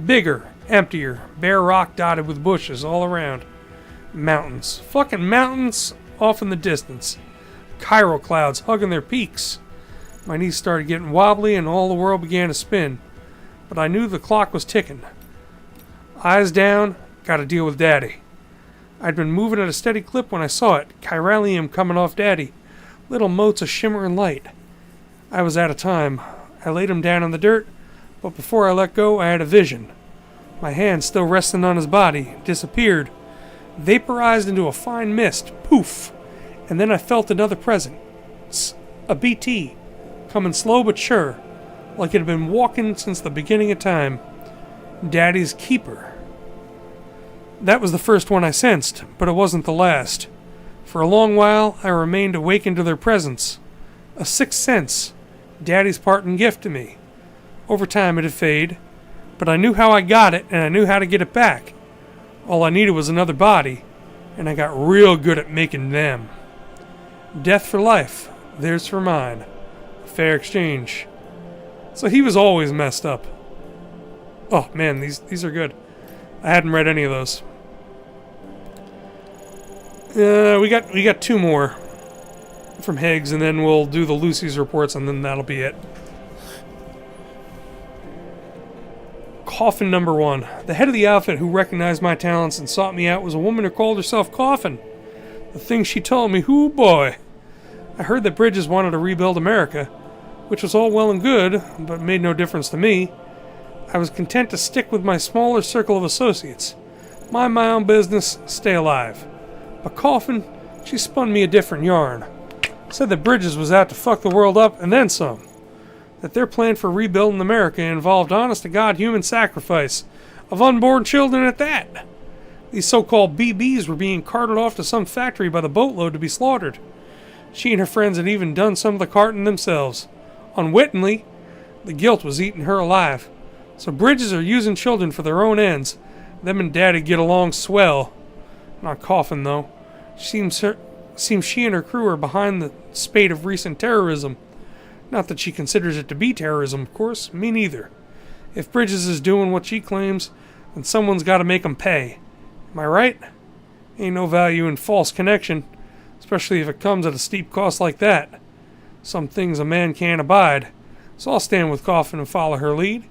Bigger, emptier, bare rock dotted with bushes all around. Mountains. Fucking mountains off in the distance. Chiral clouds hugging their peaks. My knees started getting wobbly and all the world began to spin. But I knew the clock was ticking. Eyes down, gotta deal with Daddy. I'd been moving at a steady clip when I saw it. Chiralium coming off Daddy. Little motes of shimmering light. I was out of time. I laid him down in the dirt, but before I let go, I had a vision. My hand, still resting on his body, disappeared, vaporized into a fine mist. Poof! And then I felt another presence. A BT. Coming slow but sure, like it had been walking since the beginning of time. Daddy's keeper. That was the first one I sensed, but it wasn't the last. For a long while, I remained awakened to their presence. A sixth sense. Daddy's parting gift to me. Over time it'd fade, but I knew how I got it, and I knew how to get it back. All I needed was another body, and I got real good at making them. Death for life, theirs for mine. A fair exchange. So he was always messed up. Oh man, these are good. I hadn't read any of those. We got 2 more from Higgs, and then we'll do the Lucy's reports, and then that'll be it. Coffin number 1. The head of the outfit who recognized my talents and sought me out was a woman who called herself Coffin. The things she told me, hoo boy. I heard that Bridges wanted to rebuild America, which was all well and good, but made no difference to me. I was content to stick with my smaller circle of associates. Mind my own business, stay alive. But Coffin, she spun me a different yarn. Said that Bridges was out to fuck the world up and then some. That their plan for rebuilding America involved honest-to-God human sacrifice of unborn children at that. These so-called BBs were being carted off to some factory by the boatload to be slaughtered. She and her friends had even done some of the carting themselves. Unwittingly, the guilt was eating her alive. So Bridges are using children for their own ends. Them and Daddy get along swell. Not Coffin, though. Seems she and her crew are behind the spate of recent terrorism. Not that she considers it to be terrorism, of course. Me neither. If Bridges is doing what she claims, then someone's got to make 'em pay. Am I right? Ain't no value in false connection, especially if it comes at a steep cost like that. Some things a man can't abide, so I'll stand with Coffin and follow her lead,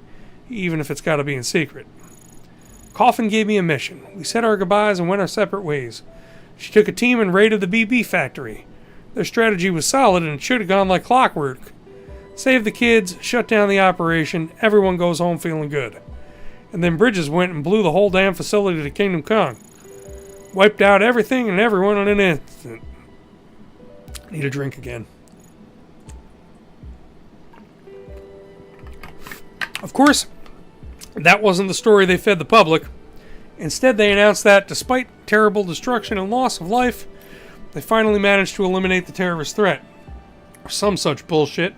even if it's got to be in secret. Coffin gave me a mission. We said our goodbyes and went our separate ways. She took a team and raided the BB factory. Their strategy was solid and it should have gone like clockwork. Save the kids, shut down the operation, everyone goes home feeling good. And then Bridges went and blew the whole damn facility to Kingdom Come. Wiped out everything and everyone in an instant. Need a drink again. Of course, that wasn't the story they fed the public. Instead, they announced that, despite terrible destruction and loss of life, they finally managed to eliminate the terrorist threat. Or some such bullshit.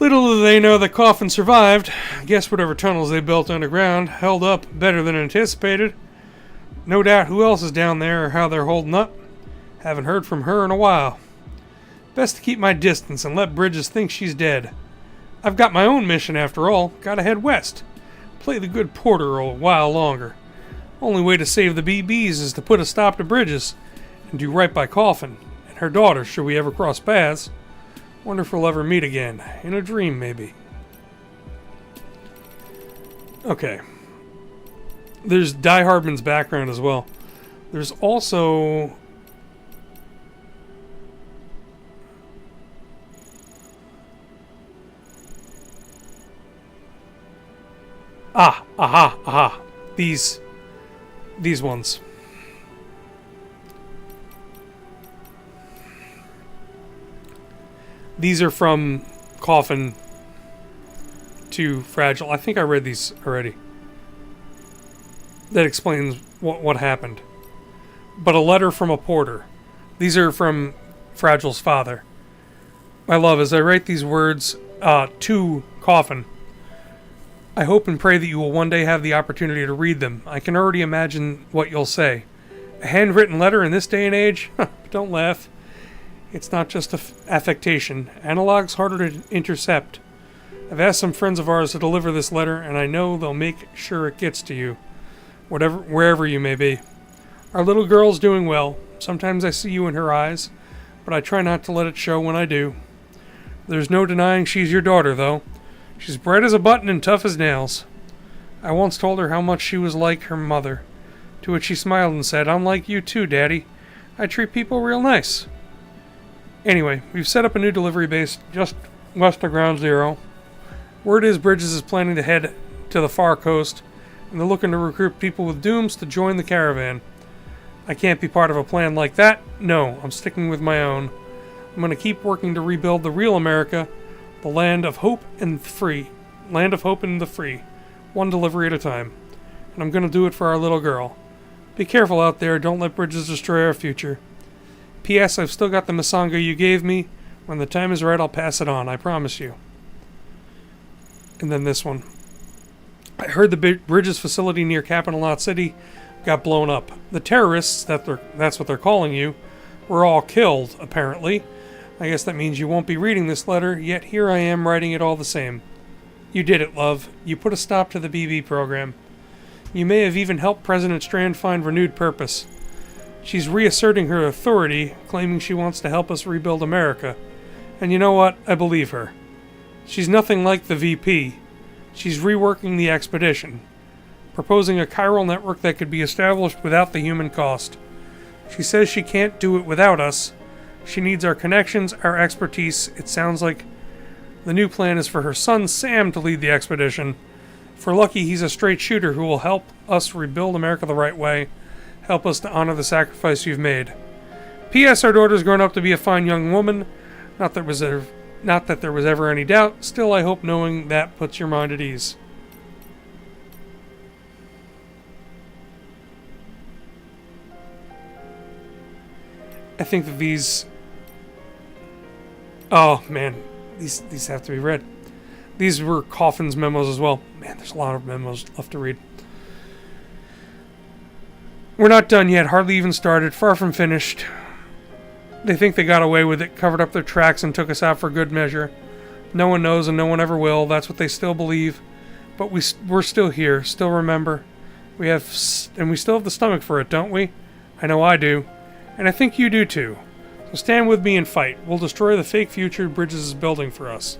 Little do they know that Coffin survived. Guess whatever tunnels they built underground held up better than anticipated. No doubt who else is down there or how they're holding up. Haven't heard from her in a while. Best to keep my distance and let Bridges think she's dead. I've got my own mission after all. Gotta head west. Play the good porter a while longer. Only way to save the BBs is to put a stop to Bridges and do right by Coffin and her daughter should we ever cross paths. Wonder if we'll ever meet again. In a dream, maybe. Okay. There's Die Hardman's background as well. There's also... Aha. These ones. These are from Coffin to Fragile. I think I read these already. That explains what happened. But a letter from a porter. These are from Fragile's father. My love, as I write these words to Coffin, I hope and pray that you will one day have the opportunity to read them. I can already imagine what you'll say. A handwritten letter in this day and age? Don't laugh. It's not just affectation. Analog's harder to intercept. I've asked some friends of ours to deliver this letter, and I know they'll make sure it gets to you, wherever you may be. Our little girl's doing well. Sometimes I see you in her eyes, but I try not to let it show when I do. There's no denying she's your daughter, though. She's bright as a button and tough as nails. I once told her how much she was like her mother, to which she smiled and said, I'm like you too, Daddy. I treat people real nice. Anyway, we've set up a new delivery base just west of Ground Zero. Word is Bridges is planning to head to the far coast, and they're looking to recruit people with dooms to join the caravan. I can't be part of a plan like that. No, I'm sticking with my own. I'm going to keep working to rebuild the real America, the land of hope and free. Land of hope and the free. One delivery at a time. And I'm going to do it for our little girl. Be careful out there. Don't let Bridges destroy our future. P.S. I've still got the Masanga you gave me. When the time is right, I'll pass it on. I promise you. And then this one. I heard the Bridges facility near Capital Knot City got blown up. The terrorists, that's what they're calling you, were all killed, apparently. I guess that means you won't be reading this letter, yet here I am writing it all the same. You did it, love. You put a stop to the BB program. You may have even helped President Strand find renewed purpose. She's reasserting her authority, claiming she wants to help us rebuild America. And you know what? I believe her. She's nothing like the VP. She's reworking the expedition, proposing a chiral network that could be established without the human cost. She says she can't do it without us. She needs our connections, our expertise. It sounds like the new plan is for her son Sam to lead the expedition. If we're lucky, he's a straight shooter who will help us rebuild America the right way, help us to honor the sacrifice you've made. P.S. Our daughter's grown up to be a fine young woman. Not that there was ever any doubt. Still, I hope knowing that puts your mind at ease. I think that these... Oh, man. These have to be read. These were Coffin's memos as well. Man, there's a lot of memos left to read. We're not done yet. Hardly even started. Far from finished. They think they got away with it, covered up their tracks, and took us out for good measure. No one knows and no one ever will. That's what they still believe. But we're still here. Still remember. We still have the stomach for it, don't we? I know I do. And I think you do too. So stand with me and fight. We'll destroy the fake future Bridges is building for us.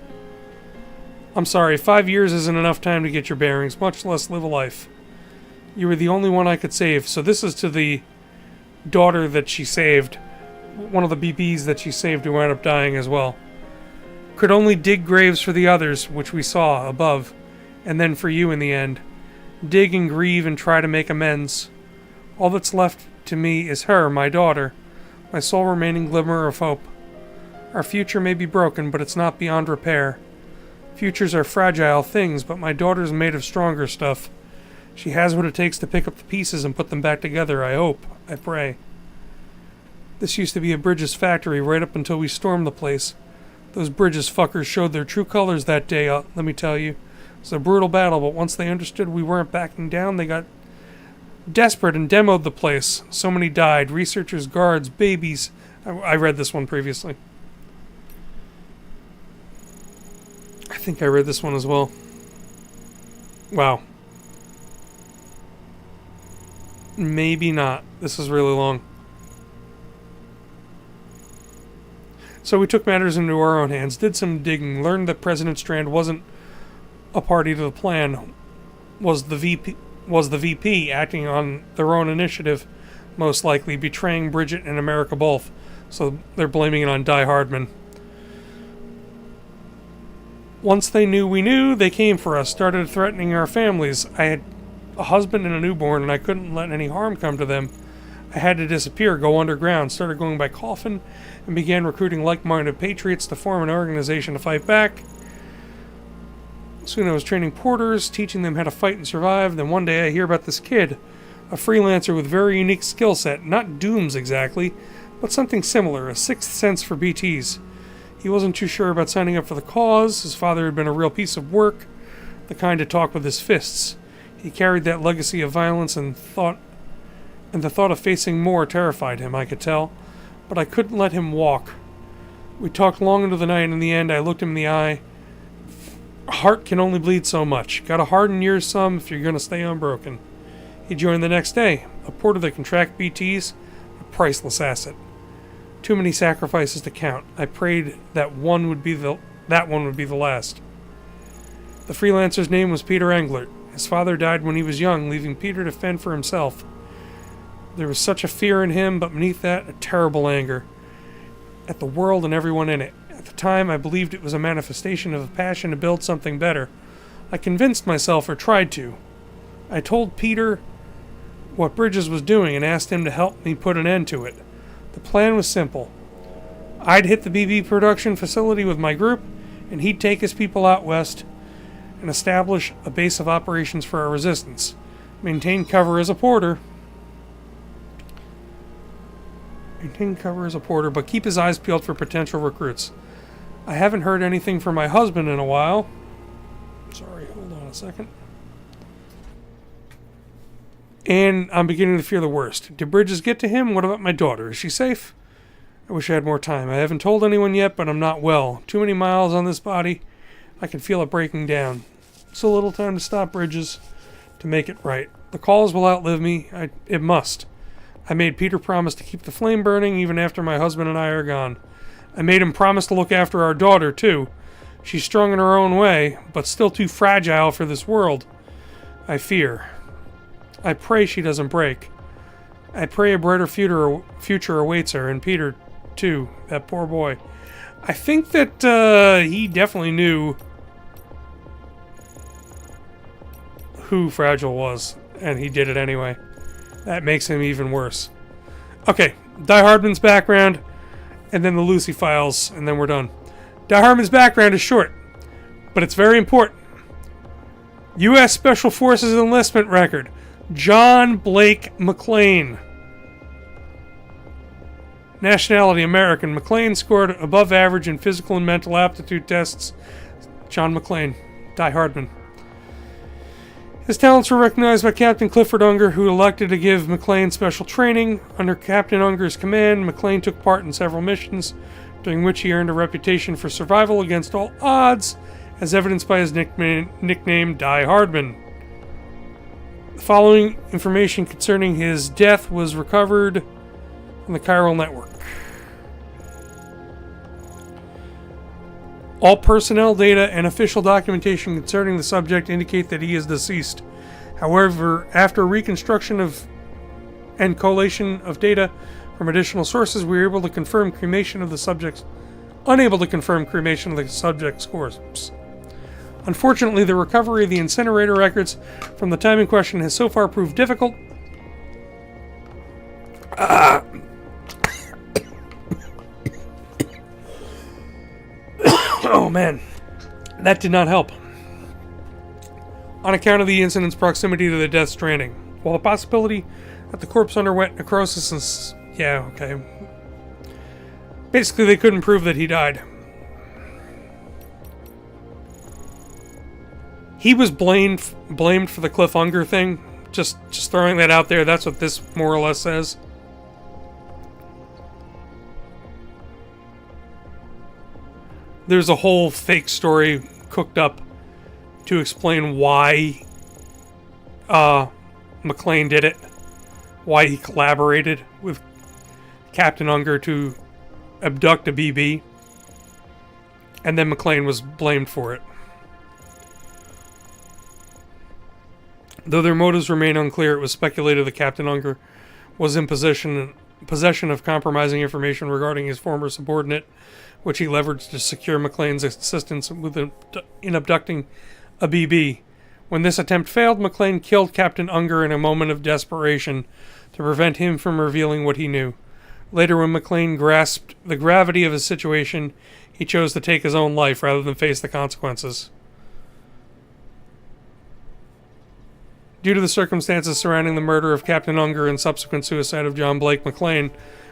I'm sorry, 5 years isn't enough time to get your bearings, much less live a life. You were the only one I could save, so this is to the daughter that she saved. One of the BBs that she saved who wound up dying as well. Could only dig graves for the others, which we saw above, and then for you in the end. Dig and grieve and try to make amends. All that's left to me is her, my daughter, my sole remaining glimmer of hope. Our future may be broken, but it's not beyond repair. Futures are fragile things, but my daughter's made of stronger stuff. She has what it takes to pick up the pieces and put them back together, I hope. I pray. This used to be a Bridges factory right up until we stormed the place. Those Bridges fuckers showed their true colors that day, let me tell you. It was a brutal battle, but once they understood we weren't backing down, they got desperate and demoed the place. So many died. Researchers, guards, babies. I read this one previously. I think I read this one as well. Wow. Maybe not. This is really long. So we took matters into our own hands, did some digging, learned that President Strand wasn't a party to the plan, was the VP acting on their own initiative, most likely betraying Bridget and America both. So they're blaming it on Die Hardman. Once they knew we knew, they came for us, started threatening our families. I had a husband and a newborn, and I couldn't let any harm come to them. I had to disappear, go underground, started going by Coffin, and began recruiting like-minded patriots to form an organization to fight back. Soon I was training porters, teaching them how to fight and survive. Then one day I hear about this kid, a freelancer with very unique skill set, not Dooms exactly, but something similar, a sixth sense for BTs. He wasn't too sure about signing up for the cause. His father had been a real piece of work, the kind to talk with his fists. He carried that legacy of violence and the thought of facing more terrified him, I could tell. But I couldn't let him walk. We talked long into the night, and in the end I looked him in the eye. A heart can only bleed so much. Gotta harden yours some if you're gonna stay unbroken. He joined the next day. A porter that can track BTs, a priceless asset. Too many sacrifices to count. I prayed that one would be the last. The freelancer's name was Peter Englert. His father died when he was young, leaving Peter to fend for himself. There was such a fear in him, but beneath that, a terrible anger at the world and everyone in it. At the time, I believed it was a manifestation of a passion to build something better. I convinced myself, or tried to. I told Peter what Bridges was doing and asked him to help me put an end to it. The plan was simple. I'd hit the BB production facility with my group, and he'd take his people out west and establish a base of operations for our resistance. Maintain cover as a porter, but keep his eyes peeled for potential recruits. I haven't heard anything from my husband in a while. Sorry, hold on a second. And I'm beginning to fear the worst. Did Bridges get to him? What about my daughter? Is she safe? I wish I had more time. I haven't told anyone yet, but I'm not well. Too many miles on this body. I can feel it breaking down. So little time to stop, Bridges, to make it right. The calls will outlive me. It must. I made Peter promise to keep the flame burning even after my husband and I are gone. I made him promise to look after our daughter, too. She's strong in her own way, but still too fragile for this world. I fear. I pray she doesn't break. I pray a brighter future awaits her, and Peter, too, that poor boy. I think that he definitely knew who Fragile was, and he did it anyway. That makes him even worse. Okay, Die Hardman's background, and then the Lucy files, and then we're done. Die Hardman's background is short, but it's very important. U.S. Special Forces enlistment record, John Blake McClane. Nationality, American. McClane scored above average in physical and mental aptitude tests. John McClane, Die Hardman. His talents were recognized by Captain Clifford Unger, who elected to give McClane special training. Under Captain Unger's command, McClane took part in several missions, during which he earned a reputation for survival against all odds, as evidenced by his nickname Die Hardman. The following information concerning his death was recovered from the chiral network. All personnel data and official documentation concerning the subject indicate that he is deceased. However, after reconstruction of and collation of data from additional sources, we were able to confirm cremation of the subject's corpse. Unfortunately, the recovery of the incinerator records from the time in question has so far proved difficult. Oh man, that did not help. On account of the incident's proximity to the death stranding. While the possibility that the corpse underwent necrosis is... yeah, okay. Basically, they couldn't prove that he died. He was blamed for the Cliff Unger thing. Just throwing that out there, that's what this more or less says. There's a whole fake story cooked up to explain why McClane did it. Why he collaborated with Captain Unger to abduct a BB. And then McClane was blamed for it. Though their motives remain unclear, it was speculated that Captain Unger was in possession of compromising information regarding his former subordinate, which he leveraged to secure McClane's assistance in abducting a BB. When this attempt failed, McClane killed Captain Unger in a moment of desperation to prevent him from revealing what he knew. Later, when McClane grasped the gravity of his situation, he chose to take his own life rather than face the consequences. Due to the circumstances surrounding the murder of Captain Unger and subsequent suicide of John Blake McClane,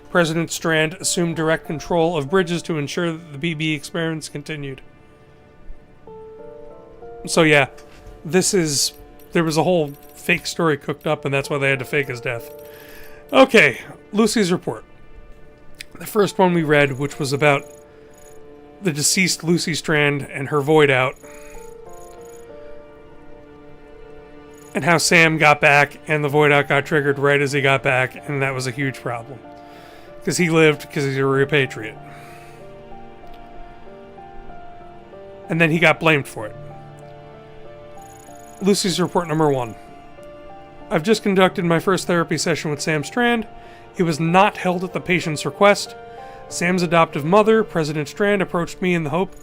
President Strand assumed direct control of Bridges to ensure that the BB experiments continued. So yeah, there was a whole fake story cooked up, and that's why they had to fake his death. Okay, Lucy's report. The first one we read, which was about the deceased Lucy Strand and her void out, and how Sam got back and the void out got triggered right as he got back, and that was a huge problem. Because he lived because he's a repatriate. And then he got blamed for it. Lucy's report number 1. I've just conducted my first therapy session with Sam Strand. It was not held at the patient's request. Sam's adoptive mother, President Strand, approached me in the hope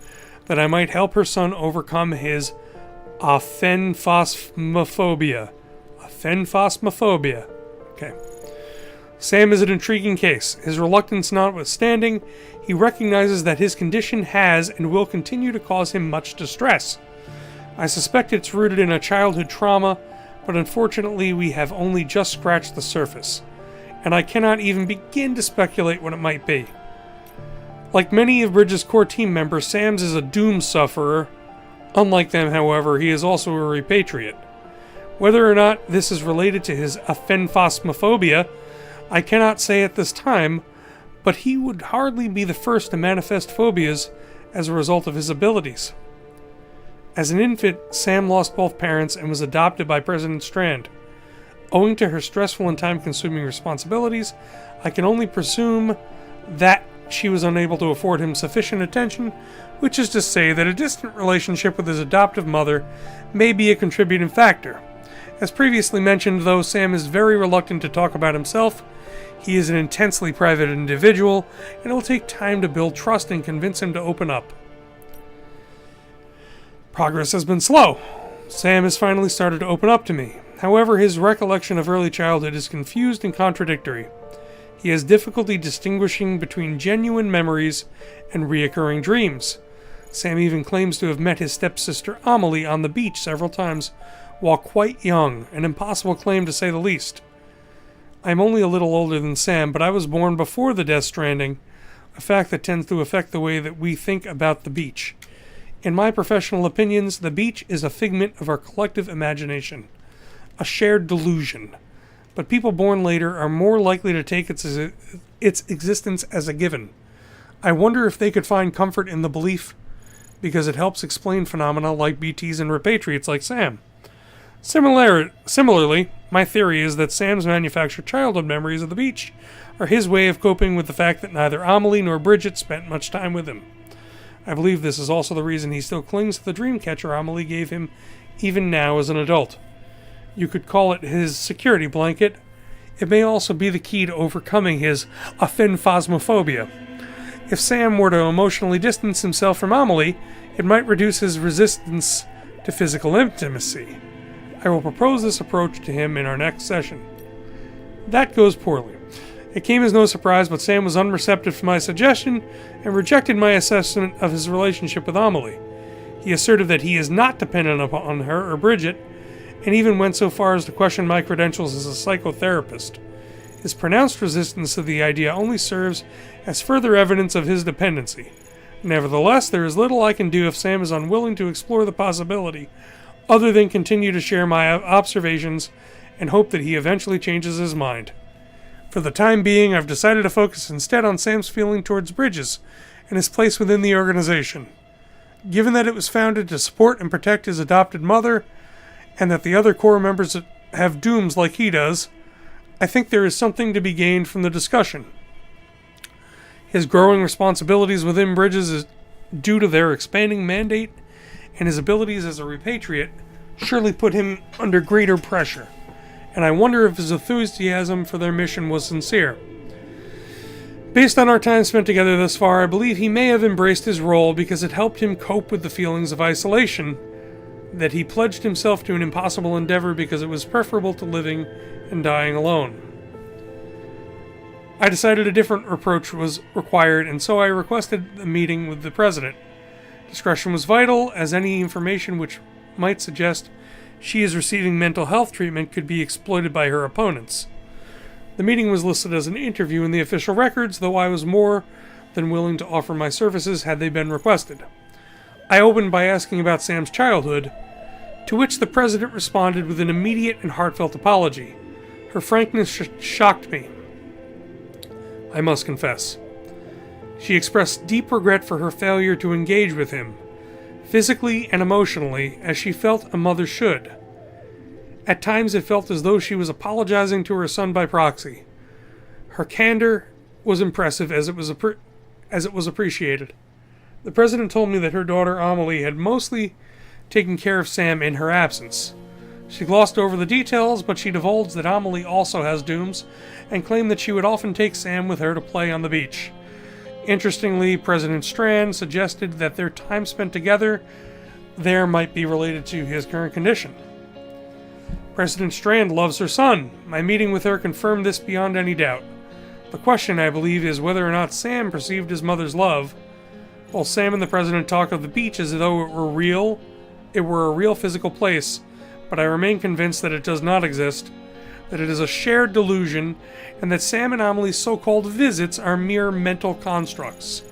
that I might help her son overcome his aphenphosmophobia. Aphenphosmophobia. Okay. Sam is an intriguing case. His reluctance notwithstanding, he recognizes that his condition has and will continue to cause him much distress. I suspect it's rooted in a childhood trauma, but unfortunately we have only just scratched the surface, and I cannot even begin to speculate what it might be. Like many of Bridges' core team members, Sam's is a doom sufferer. Unlike them, however, he is also a repatriate. Whether or not this is related to his aphenphosmophobia, I cannot say at this time, but he would hardly be the first to manifest phobias as a result of his abilities. As an infant, Sam lost both parents and was adopted by President Strand. Owing to her stressful and time-consuming responsibilities, I can only presume that she was unable to afford him sufficient attention, which is to say that a distant relationship with his adoptive mother may be a contributing factor. As previously mentioned, though Sam is very reluctant to talk about himself, he is an intensely private individual, and it will take time to build trust and convince him to open up. Progress has been slow. Sam has finally started to open up to me. However, his recollection of early childhood is confused and contradictory. He has difficulty distinguishing between genuine memories and reoccurring dreams. Sam even claims to have met his stepsister Amelie on the beach several times while quite young, an impossible claim to say the least. I am only a little older than Sam, but I was born before the Death Stranding, a fact that tends to affect the way that we think about the beach. In my professional opinions, the beach is a figment of our collective imagination, a shared delusion. But people born later are more likely to take its existence as a given. I wonder if they could find comfort in the belief, because it helps explain phenomena like BTs and repatriates like Sam. Similarly, my theory is that Sam's manufactured childhood memories of the beach are his way of coping with the fact that neither Amelie nor Bridget spent much time with him. I believe this is also the reason he still clings to the dream catcher Amelie gave him even now as an adult. You could call it his security blanket. It may also be the key to overcoming his aphenphasmophobia. If Sam were to emotionally distance himself from Amelie, it might reduce his resistance to physical intimacy. I will propose this approach to him in our next session. That goes poorly. It came as no surprise, but Sam was unreceptive to my suggestion and rejected my assessment of his relationship with Amelie. He asserted that he is not dependent upon her or Bridget, and even went so far as to question my credentials as a psychotherapist. His pronounced resistance to the idea only serves as further evidence of his dependency. Nevertheless, there is little I can do if Sam is unwilling to explore the possibility, other than continue to share my observations and hope that he eventually changes his mind. For the time being, I've decided to focus instead on Sam's feeling towards Bridges and his place within the organization. Given that it was founded to support and protect his adopted mother, and that the other core members have dooms like he does, I think there is something to be gained from the discussion. His growing responsibilities within Bridges is due to their expanding mandate, and his abilities as a repatriate surely put him under greater pressure, and I wonder if his enthusiasm for their mission was sincere. Based on our time spent together thus far, I believe he may have embraced his role because it helped him cope with the feelings of isolation, that he pledged himself to an impossible endeavor because it was preferable to living and dying alone. I decided a different approach was required, and so I requested a meeting with the president. Discretion was vital, as any information which might suggest she is receiving mental health treatment could be exploited by her opponents. The meeting was listed as an interview in the official records, though I was more than willing to offer my services had they been requested. I opened by asking about Sam's childhood, to which the president responded with an immediate and heartfelt apology. Her frankness shocked me, I must confess. She expressed deep regret for her failure to engage with him, physically and emotionally, as she felt a mother should. At times it felt as though she was apologizing to her son by proxy. Her candor was impressive as it was appreciated. The president told me that her daughter Amelie had mostly taken care of Sam in her absence. She glossed over the details, but she divulged that Amelie also has dooms, and claimed that she would often take Sam with her to play on the beach. Interestingly, President Strand suggested that their time spent together there might be related to his current condition. President Strand loves her son. My meeting with her confirmed this beyond any doubt. The question, I believe, is whether or not Sam perceived his mother's love. While Sam and the president talk of the beach as though it were a real physical place, but I remain convinced that it does not exist, that it is a shared delusion, and that Sam and Amelie's so-called visits are mere mental constructs.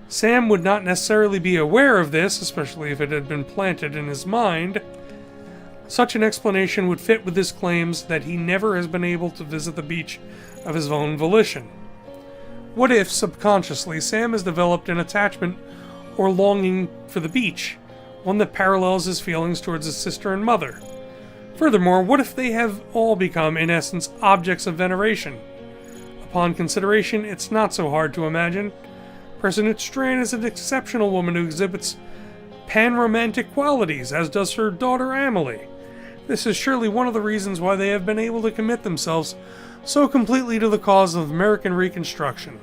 Sam would not necessarily be aware of this, especially if it had been planted in his mind. Such an explanation would fit with his claims that he never has been able to visit the beach of his own volition. What if, subconsciously, Sam has developed an attachment or longing for the beach, one that parallels his feelings towards his sister and mother? Furthermore, what if they have all become, in essence, objects of veneration? Upon consideration, it's not so hard to imagine. President Strand is an exceptional woman who exhibits pan-romantic qualities, as does her daughter Amelie. This is surely one of the reasons why they have been able to commit themselves so completely to the cause of American Reconstruction,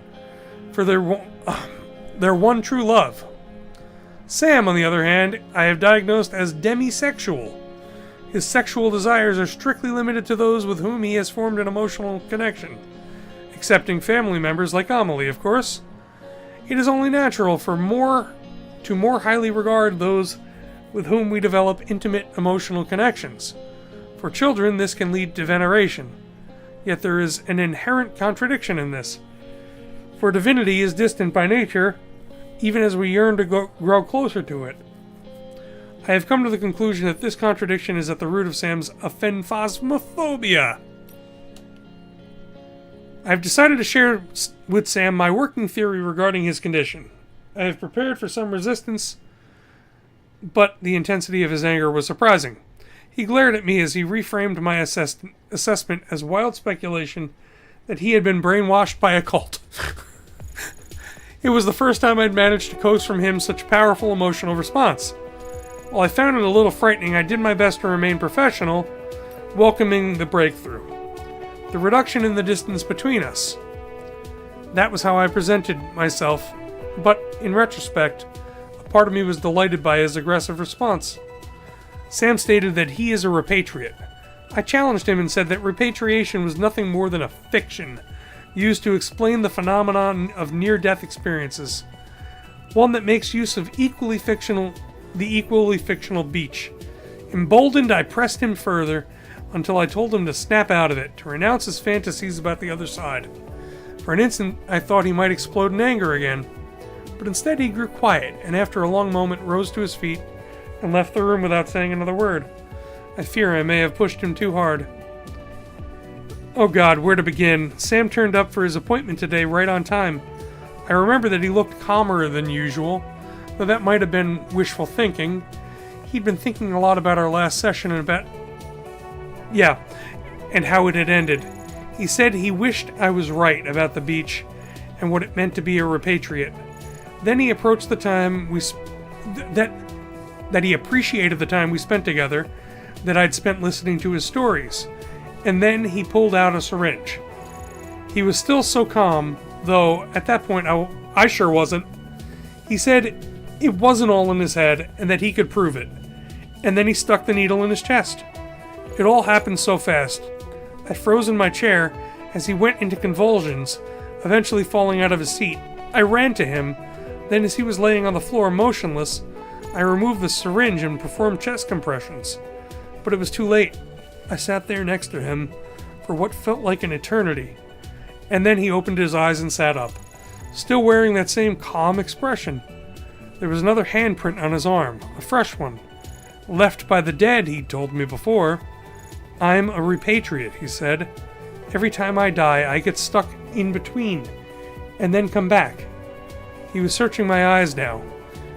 for their one true love. Sam, on the other hand, I have diagnosed as demisexual. His sexual desires are strictly limited to those with whom he has formed an emotional connection, excepting family members like Amelie, of course. It is only natural for more highly regard those with whom we develop intimate emotional connections. For children, this can lead to veneration. Yet there is an inherent contradiction in this. For divinity is distant by nature, even as we yearn to grow closer to it. I have come to the conclusion that this contradiction is at the root of Sam's aphenphasmophobia. I have decided to share with Sam my working theory regarding his condition. I have prepared for some resistance, but the intensity of his anger was surprising. He glared at me as he reframed my assessment as wild speculation that he had been brainwashed by a cult. It was the first time I'd managed to coax from him such powerful emotional response. While I found it a little frightening, I did my best to remain professional, welcoming the breakthrough. The reduction in the distance between us. That was how I presented myself, but in retrospect, a part of me was delighted by his aggressive response. Sam stated that he is a repatriate. I challenged him and said that repatriation was nothing more than a fiction used to explain the phenomenon of near-death experiences, one that makes use of the equally fictional beach. Emboldened, I pressed him further until I told him to snap out of it, to renounce his fantasies about the other side. For an instant, I thought he might explode in anger again, but instead he grew quiet, and after a long moment rose to his feet and left the room without saying another word. I fear I may have pushed him too hard. Oh God, where to begin? Sam turned up for his appointment today right on time. I remember that he looked calmer than usual, though that might have been wishful thinking. He'd been thinking a lot about our last session and and how it had ended. He said he wished I was right about the beach and what it meant to be a repatriate. Then he approached the time that he appreciated the time we spent together, that I'd spent listening to his stories. And then he pulled out a syringe. He was still so calm, though at that point I sure wasn't. He said it wasn't all in his head and that he could prove it. And then he stuck the needle in his chest. It all happened so fast. I froze in my chair as he went into convulsions, eventually falling out of his seat. I ran to him. Then as he was laying on the floor motionless, I removed the syringe and performed chest compressions. But it was too late. I sat there next to him for what felt like an eternity. And then he opened his eyes and sat up, still wearing that same calm expression. There was another handprint on his arm, a fresh one. Left by the dead, he'd told me before. I'm a repatriate, he said. Every time I die, I get stuck in between, and then come back. He was searching my eyes now,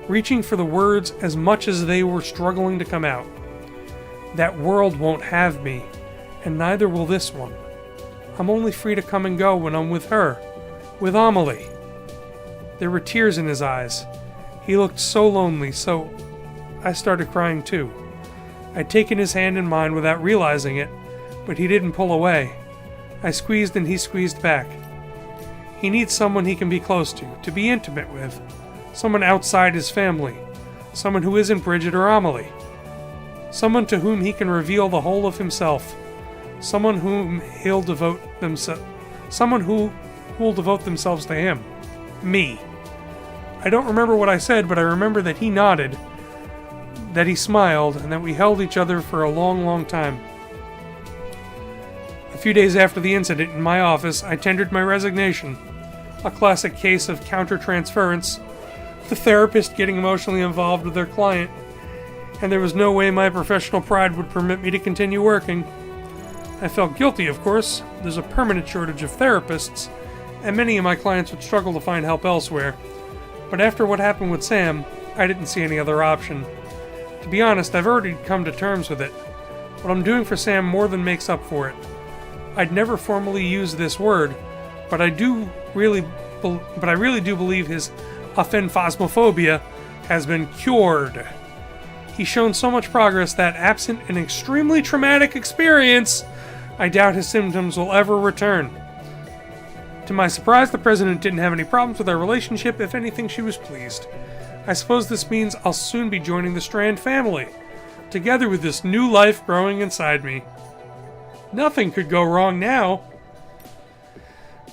reaching for the words as much as they were struggling to come out. That world won't have me, and neither will this one. I'm only free to come and go when I'm with her, with Amelie. There were tears in his eyes. He looked so lonely, so I started crying too. I'd taken his hand in mine without realizing it, but he didn't pull away. I squeezed and he squeezed back. He needs someone he can be close to be intimate with, someone outside his family, someone who isn't Bridget or Amelie, someone to whom he can reveal the whole of himself, someone whom he'll devote someone who will devote themselves to him, me. I don't remember what I said, but I remember that he nodded, that he smiled, and that we held each other for a long, long time. A few days after the incident in my office, I tendered my resignation, a classic case of counter-transference, the therapist getting emotionally involved with their client, and there was no way my professional pride would permit me to continue working. I felt guilty, of course. There's a permanent shortage of therapists, and many of my clients would struggle to find help elsewhere. But after what happened with Sam, I didn't see any other option. To be honest, I've already come to terms with it. What I'm doing for Sam more than makes up for it. I'd never formally use this word, but I really do believe his aphenphosmophobia has been cured. He's shown so much progress that, absent an extremely traumatic experience, I doubt his symptoms will ever return. To my surprise, the president didn't have any problems with our relationship. If anything, she was pleased. I suppose this means I'll soon be joining the Strand family, together with this new life growing inside me. Nothing could go wrong now.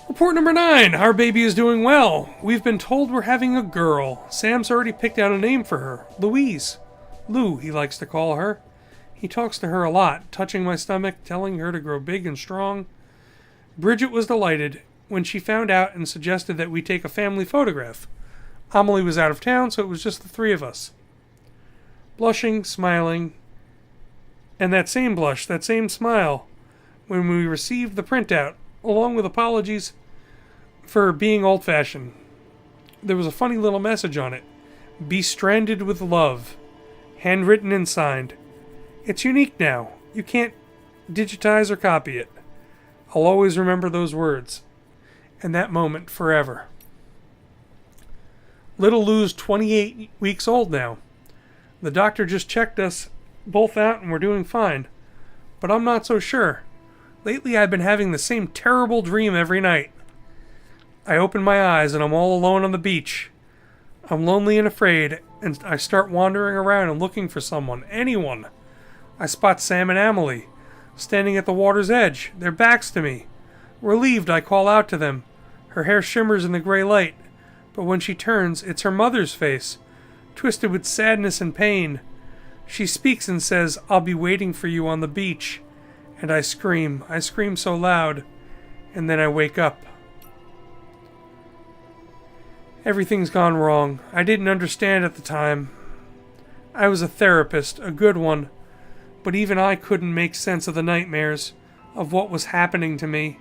Report number 9. Our baby is doing well. We've been told we're having a girl. Sam's already picked out a name for her. Louise. Lou, he likes to call her. He talks to her a lot, touching my stomach, telling her to grow big and strong. Bridget was delighted when she found out and suggested that we take a family photograph. Amelie was out of town, so it was just the 3 of us. Blushing, smiling, and that same blush, that same smile, when we received the printout, along with apologies for being old-fashioned. There was a funny little message on it. Be stranded with love. Handwritten and signed. It's unique now. You can't digitize or copy it. I'll always remember those words. And that moment forever. Little Lou's 28 weeks old now. The doctor just checked us both out and we're doing fine. But I'm not so sure. Lately I've been having the same terrible dream every night. I open my eyes and I'm all alone on the beach. I'm lonely and afraid, and I start wandering around and looking for someone, anyone. I spot Sam and Amelie, standing at the water's edge, their backs to me. Relieved, I call out to them. Her hair shimmers in the gray light, but when she turns, it's her mother's face, twisted with sadness and pain. She speaks and says, I'll be waiting for you on the beach. And I scream so loud, and then I wake up. Everything's gone wrong. I didn't understand at the time. I was a therapist, a good one, but even I couldn't make sense of the nightmares, of what was happening to me.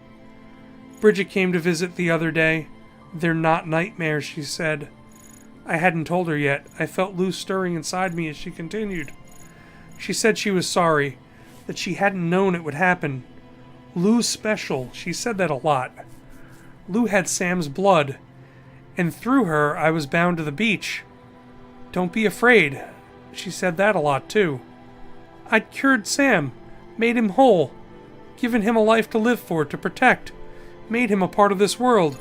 Bridget came to visit the other day. They're not nightmares, she said. I hadn't told her yet. I felt Lou stirring inside me as she continued. She said she was sorry, that she hadn't known it would happen. Lou's special. She said that a lot. Lou had Sam's blood, and through her I was bound to the beach. Don't be afraid. She said that a lot too. I'd cured Sam, made him whole, given him a life to live for, to protect, made him a part of this world.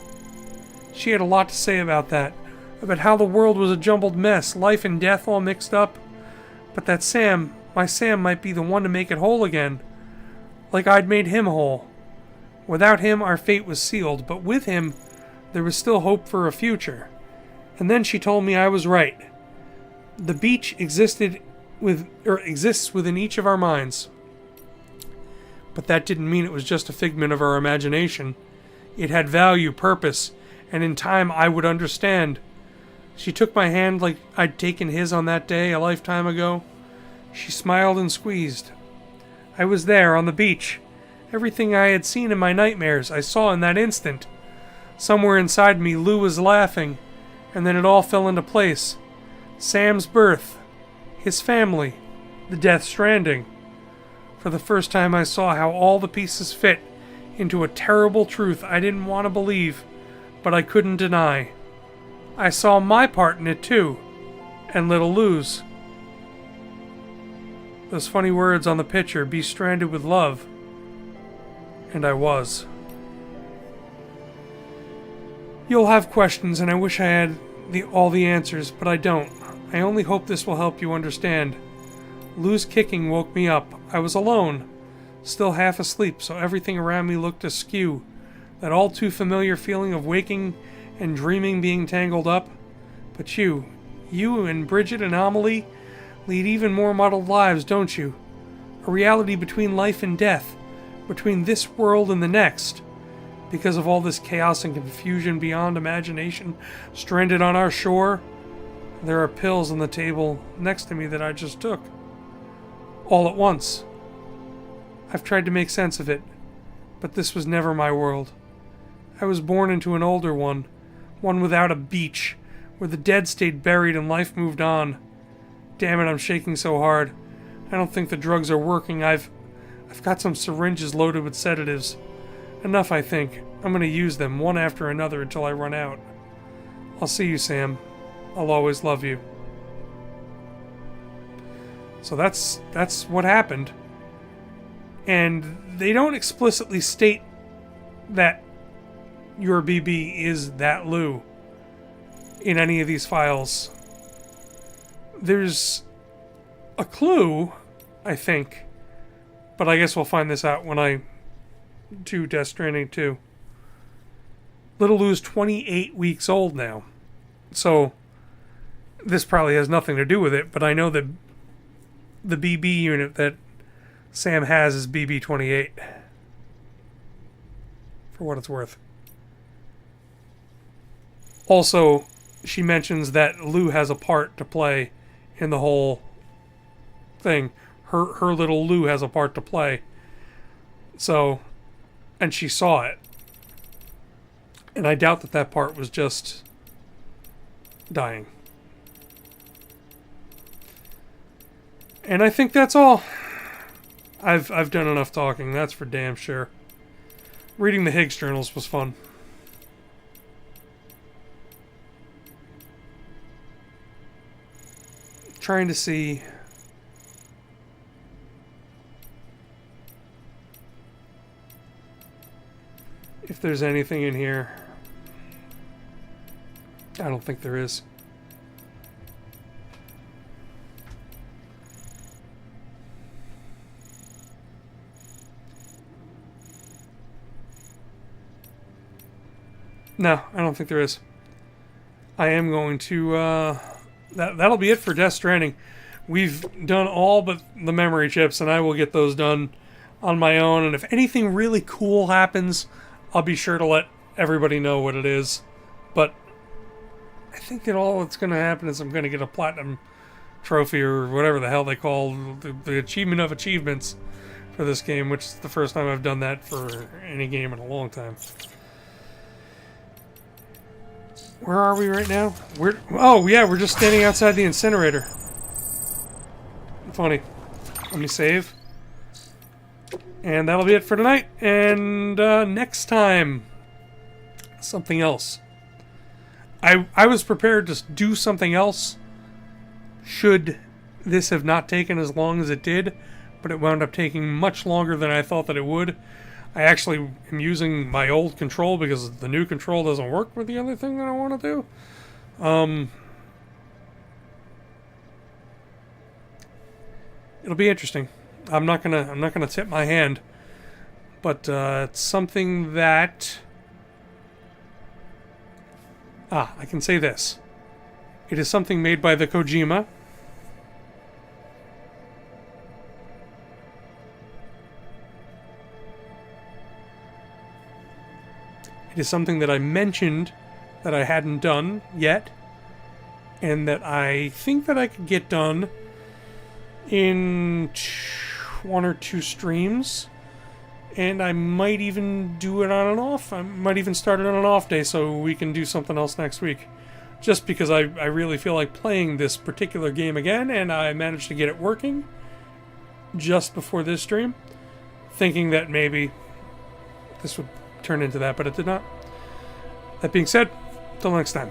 She had a lot to say about that, about how the world was a jumbled mess, life and death all mixed up, but that Sam, my Sam, might be the one to make it whole again, like I'd made him whole. Without him, our fate was sealed, but with him, there was still hope for a future. And then she told me I was right. The beach exists within each of our minds. But that didn't mean it was just a figment of our imagination. It had value, purpose, and in time I would understand. She took my hand like I'd taken his on that day a lifetime ago. She smiled and squeezed. I was there on the beach. Everything I had seen in my nightmares I saw in that instant. Somewhere inside me, Lou was laughing, and then it all fell into place. Sam's birth, his family, the death stranding. For the first time I saw how all the pieces fit into a terrible truth I didn't want to believe, but I couldn't deny. I saw my part in it too, and little Lou's. Those funny words on the picture, be stranded with love. And I was. You'll have questions, and I wish I had all the answers, but I don't. I only hope this will help you understand. Lou's kicking woke me up. I was alone, still half asleep, so everything around me looked askew. That all too familiar feeling of waking and dreaming being tangled up. But you and Bridget and Amelie lead even more muddled lives, don't you? A reality between life and death, between this world and the next. Because of all this chaos and confusion beyond imagination stranded on our shore, there are pills on the table next to me that I just took. All at once. I've tried to make sense of it, but this was never my world. I was born into an older one. One without a beach, where the dead stayed buried and life moved on. Damn it, I'm shaking so hard. I don't think the drugs are working. I've got some syringes loaded with sedatives. Enough, I think. I'm gonna use them, one after another, until I run out. I'll see you, Sam. I'll always love you. So that's what happened. And they don't explicitly state that your BB is that Lou in any of these files. There's a clue, I think, but I guess we'll find this out when I do Death Stranding 2. Little Lou's 28 weeks old now, so this probably has nothing to do with it, but I know that the BB unit that Sam has is BB-28, for what it's worth. Also, she mentions that Lou has a part to play in the whole thing. Her little Lou has a part to play. So, and she saw it. And I doubt that part was just dying. And I think that's all. I've done enough talking, that's for damn sure. Reading the Higgs journals was fun. Trying to see if there's anything in here. I don't think there is. No, I don't think there is. I am going to, that'll be it for Death Stranding. We've done all but the memory chips, and I will get those done on my own. And if anything really cool happens, I'll be sure to let everybody know what it is. But I think that all that's going to happen is I'm going to get a platinum trophy or whatever the hell they call the achievement of achievements for this game, which is the first time I've done that for any game in a long time. Where are we right now? Oh, yeah, we're just standing outside the incinerator. Funny. Let me save. And that'll be it for tonight. And next time, something else. I was prepared to do something else should this have not taken as long as it did, but it wound up taking much longer than I thought that it would. I actually am using my old control because the new control doesn't work with the other thing that I want to do. It'll be interesting. I'm not gonna tip my hand, but it's something that I can say this. It is something made by the Kojima. It is something that I mentioned that I hadn't done yet, and that I think that I could get done in 1 or 2 streams, and I might even do it on an off. I might even start it on an off day so we can do something else next week. Just because I really feel like playing this particular game again, and I managed to get it working just before this stream, thinking that maybe this would turn into that, but it did not. That being said, till next time.